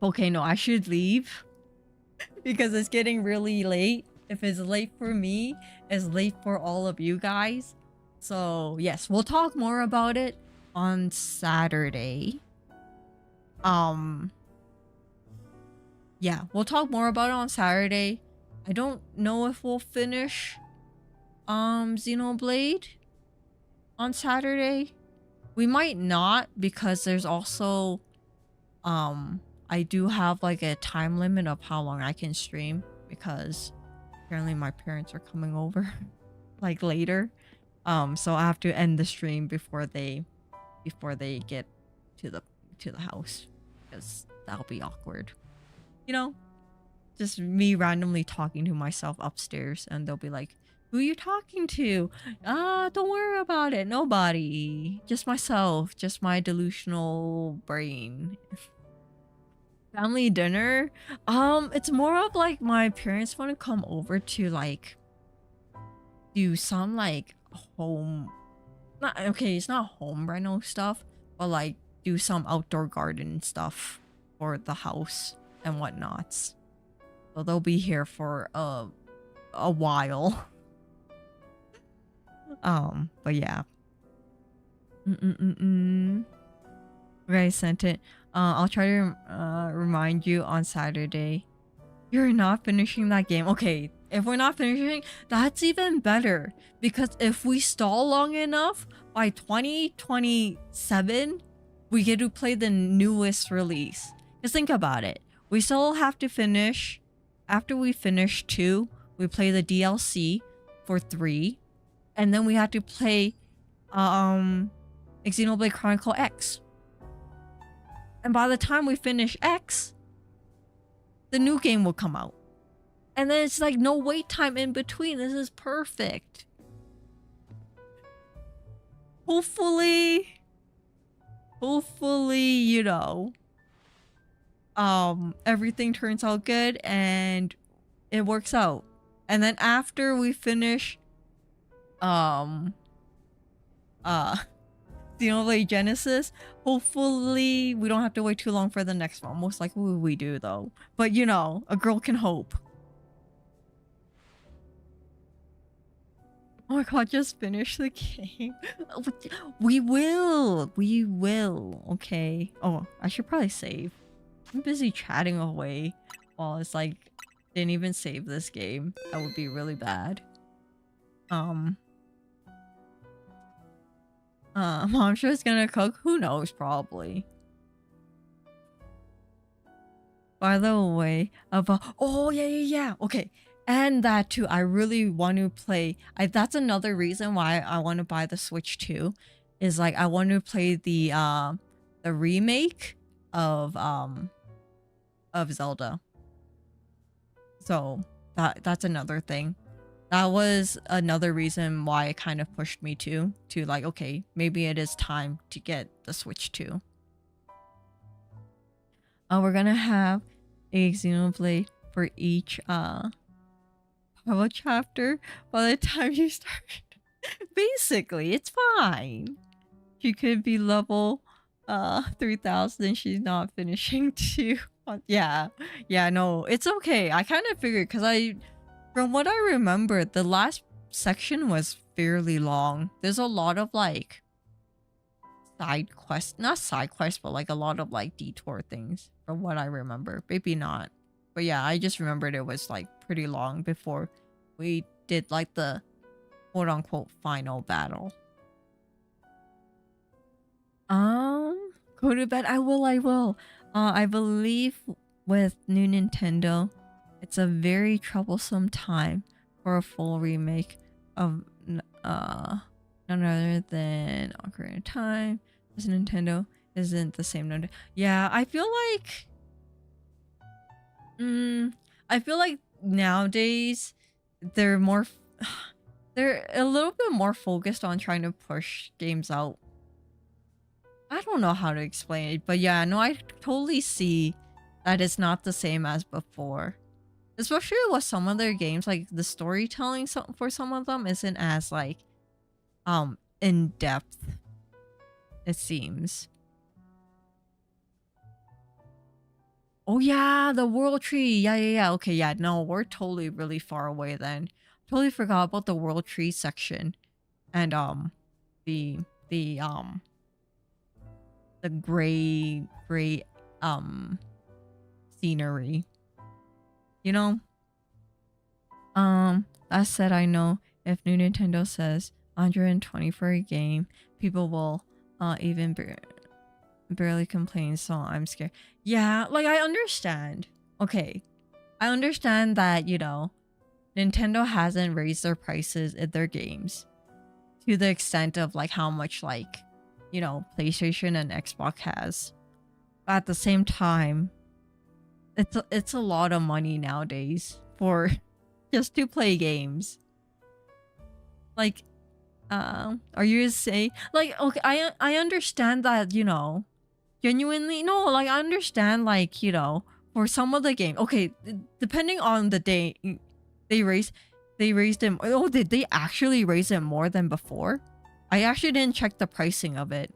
Okay, no, I should leave because it's getting really late. If it's late for me, it's late for all of you guys. So yes, we'll talk more about it on Saturday. Yeah, we'll talk more about it on Saturday. I don't know if we'll finish Xenoblade on Saturday. We might not, because there's also I do have like a time limit of how long I can stream, because apparently my parents are coming over like later. So I have to end the stream before they get to the house, because that'll be awkward. You know, just me randomly talking to myself upstairs, and they'll be like, "Who are you talking to?" Don't worry about it. Nobody. Just myself. Just my delusional brain. Family dinner. It's more of like my parents want to come over to like do some like home, not okay, it's not home reno stuff, but like do some outdoor garden stuff for the house and whatnots. So they'll be here for a while. But yeah. Okay, I sent it. I'll try to remind you on Saturday. You're not finishing that game. Okay, if we're not finishing, that's even better. Because if we stall long enough, by 2027, we get to play the newest release. Just think about it. We still have to finish. After we finish 2, we play the DLC for 3. And then we have to play Xenoblade Chronicle X. And by the time we finish X, the new game will come out. And then it's like no wait time in between. This is perfect. Hopefully, you know, everything turns out good and it works out. And then after we finish Xenoblade Genesis, hopefully we don't have to wait too long for the next one. Most likely we do though. But you know, a girl can hope. Oh my god, just finish the game. We will. We will. Okay. Oh, I should probably save. I'm busy chatting away while it's like didn't even save this game. That would be really bad. Mom's just gonna cook. Who knows? Probably. By the way, oh yeah. Okay, and that too. I really want to play. That's another reason why I want to buy the Switch too. Is like I want to play the remake of Zelda. So that's another thing. That was another reason why it kind of pushed me to like, okay, maybe it is time to get the Switch too. We're gonna have a Xenoblade for each of a chapter by the time you start. Basically, it's fine. She could be level 3000 and she's not finishing 2. Yeah, no, it's okay. I kind of figured because from what I remember, the last section was fairly long. There's a lot of like side quests, not side quests, but like a lot of like detour things from what I remember. Maybe not, but yeah, I just remembered it was like pretty long before we did like the quote unquote final battle. Go to bed. I will. I believe with new Nintendo, it's a very troublesome time for a full remake of none other than Ocarina of Time. This Nintendo isn't the same. Yeah, I feel like nowadays they're more they're a little bit more focused on trying to push games out. I don't know how to explain it, but yeah, no, I totally see that it's not the same as before. Especially with some of their games, like the storytelling for some of them isn't as like in depth, it seems. Oh yeah, the world tree. Yeah. Okay, yeah, no, we're totally really far away then. Totally forgot about the world tree section. And the the gray scenery. You know? That said, I know if new Nintendo says 120 for a game, people will even barely complain, so I'm scared. Yeah, like I understand. Okay. I understand that, you know, Nintendo hasn't raised their prices in their games to the extent of like how much like, you know, PlayStation and Xbox has. But at the same time, it's a lot of money nowadays for just to play games. Like, are you say like okay? I understand that, you know, genuinely no, like I understand like, you know, for some of the game. Okay, depending on the day, they raised it. Oh, did they actually raise it more than before? I actually didn't check the pricing of it.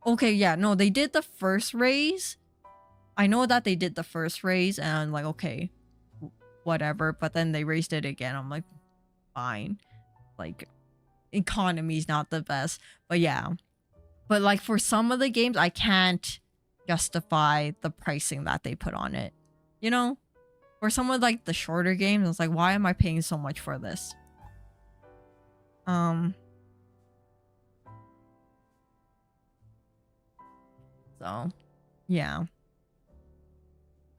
Okay, yeah, no, they did the first raise. I know that they did the first raise and I'm like, okay, whatever, but then they raised it again. I'm like, fine. Like, economy's not the best, but yeah. But like for some of the games, I can't justify the pricing that they put on it. You know? For some of like the shorter games, it's like, why am I paying so much for this? So, yeah.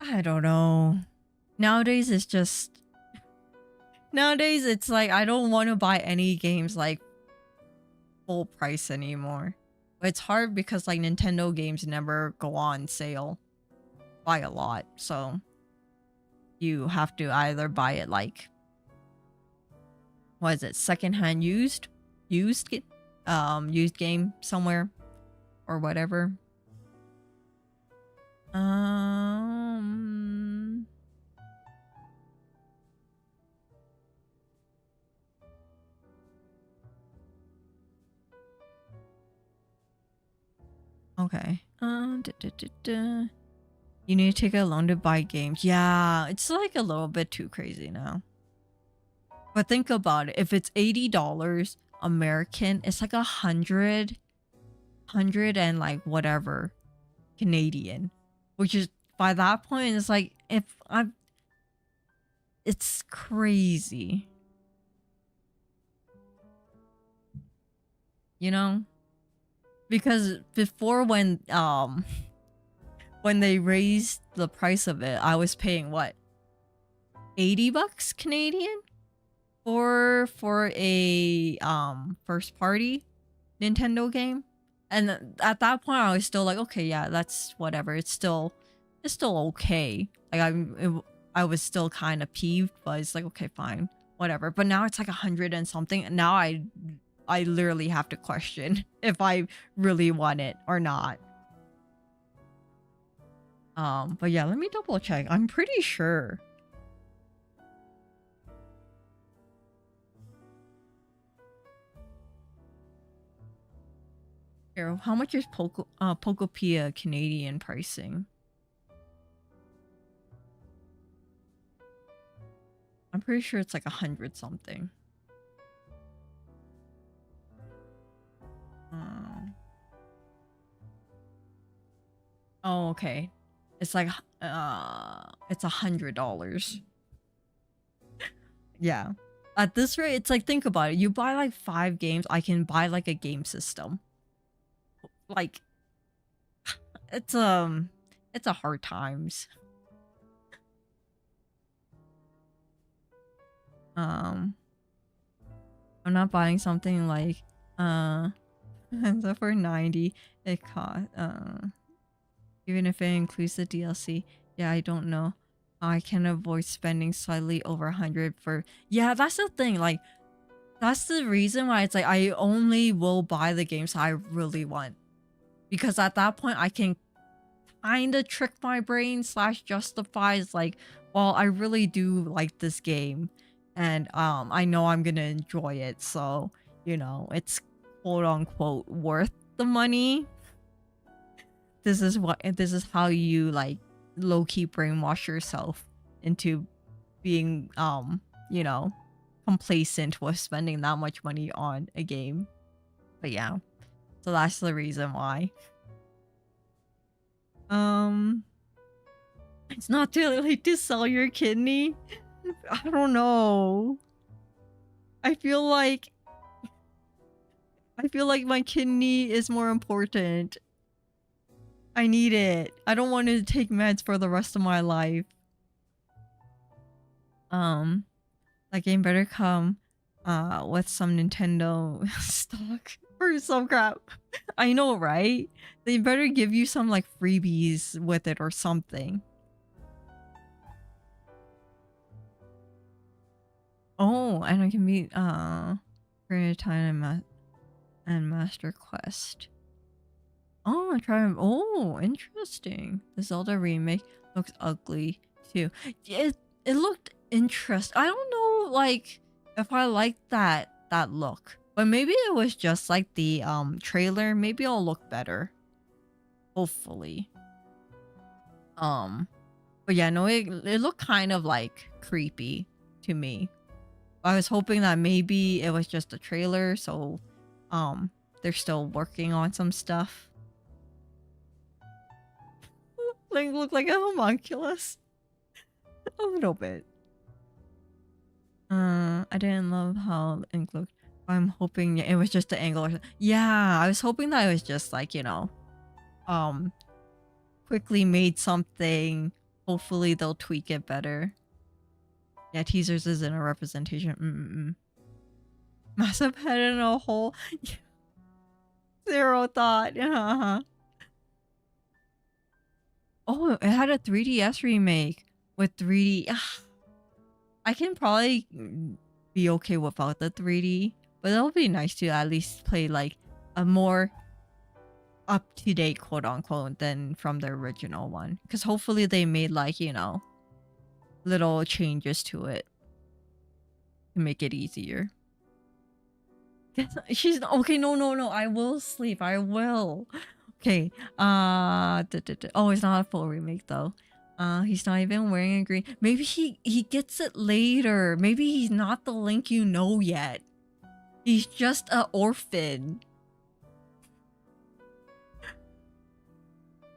I don't know. Nowadays, it's just... Nowadays, it's like, I don't want to buy any games like full price anymore. But it's hard because like Nintendo games never go on sale by a lot. So, you have to either buy it like... What is it? Secondhand used game somewhere or whatever. Okay. You need to take a loan to buy games. Yeah, it's like a little bit too crazy now. But think about it. If it's $80 American, it's like 100 and like whatever Canadian. Which is by that point it's like if I'm it's crazy. You know? Because before when they raised the price of it, I was paying what? $80 Canadian for a first party Nintendo game. And at that point I was still like, okay, yeah, that's whatever. It's still okay. Like I was still kind of peeved, but it's like, okay, fine, whatever. But now it's like 100 and something. And now I literally have to question if I really want it or not. But yeah, let me double check. I'm pretty sure. Here, how much is Pokopia Canadian pricing? I'm pretty sure it's like 100 something. Oh, okay. It's like it's $100. Yeah. At this rate, it's like, think about it. You buy like 5 games, I can buy like a game system. Like it's a hard times. I'm not buying something like so for 90 it cost even if it includes the DLC. Yeah, I don't know. I can avoid spending slightly over 100 for... Yeah, that's the thing. Like, that's the reason why it's like I only will buy the games I really want. Because at that point, I can kind of trick my brain / justify. It's like, well, I really do like this game. And I know I'm going to enjoy it. So, you know, it's quote unquote worth the money. This is how you like low-key brainwash yourself into being you know, complacent with spending that much money on a game. But yeah, so that's the reason why. It's not too late to sell your kidney. I don't know. I feel like my kidney is more important. I need it. I don't want to take meds for the rest of my life. That game better come with some Nintendo stock or some crap. I know, right? They better give you some like freebies with it or something. Oh, and I can meet Ocarina of Time and Master Quest. Oh, oh, interesting. The Zelda remake looks ugly too. It looked interesting. I don't know, like, if I like that look, but maybe it was just like the trailer. Maybe it'll look better. Hopefully. But yeah, no, it looked kind of like creepy to me. I was hoping that maybe it was just a trailer, so they're still working on some stuff. Link looked like a homunculus. A little bit. I didn't love how Link looked. I'm hoping it was just the angle or something. Yeah, I was hoping that it was just like, you know, quickly made something. Hopefully they'll tweak it better. Yeah, teasers isn't a representation. Massive head in a hole. Zero thought. Oh, it had a 3DS remake with 3D. I can probably be okay without the 3D, but it'll be nice to at least play like a more up-to-date quote unquote than from the original one. Because hopefully they made like, you know, little changes to it to make it easier. She's okay. No. I will sleep. I will. Okay. Oh, it's not a full remake though. He's not even wearing a green. Maybe he gets it later. Maybe he's not the Link you know yet. He's just an orphan.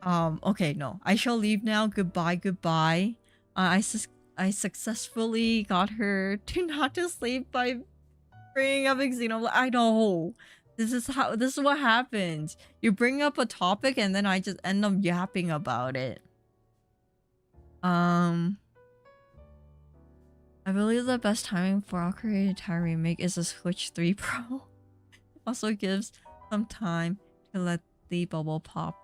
Okay, no. I shall leave now. Goodbye, goodbye. I successfully got her to not to sleep by bringing up Xeno. I know. This is what happens. You bring up a topic and then I just end up yapping about it. I believe the best timing for Ocarina of Time remake is a Switch 3 Pro. Also gives some time to let the bubble pop.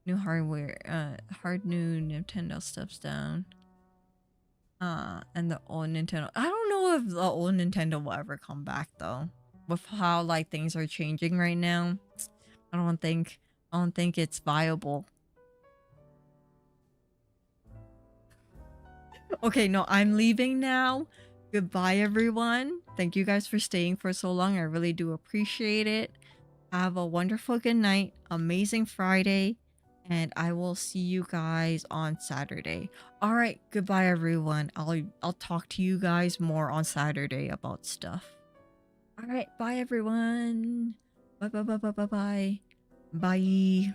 New hardware, new Nintendo steps down. And the old Nintendo. I don't know if the old Nintendo will ever come back though. With how like things are changing right now, I don't think it's viable. Okay, no, I'm leaving now. Goodbye, everyone. Thank you guys for staying for so long. I really do appreciate it. Have a wonderful good night, amazing Friday, and I will see you guys on Saturday. All right, goodbye, everyone. I'll talk to you guys more on Saturday about stuff. All right, bye, everyone. Bye, bye, bye, bye, bye, bye. Bye.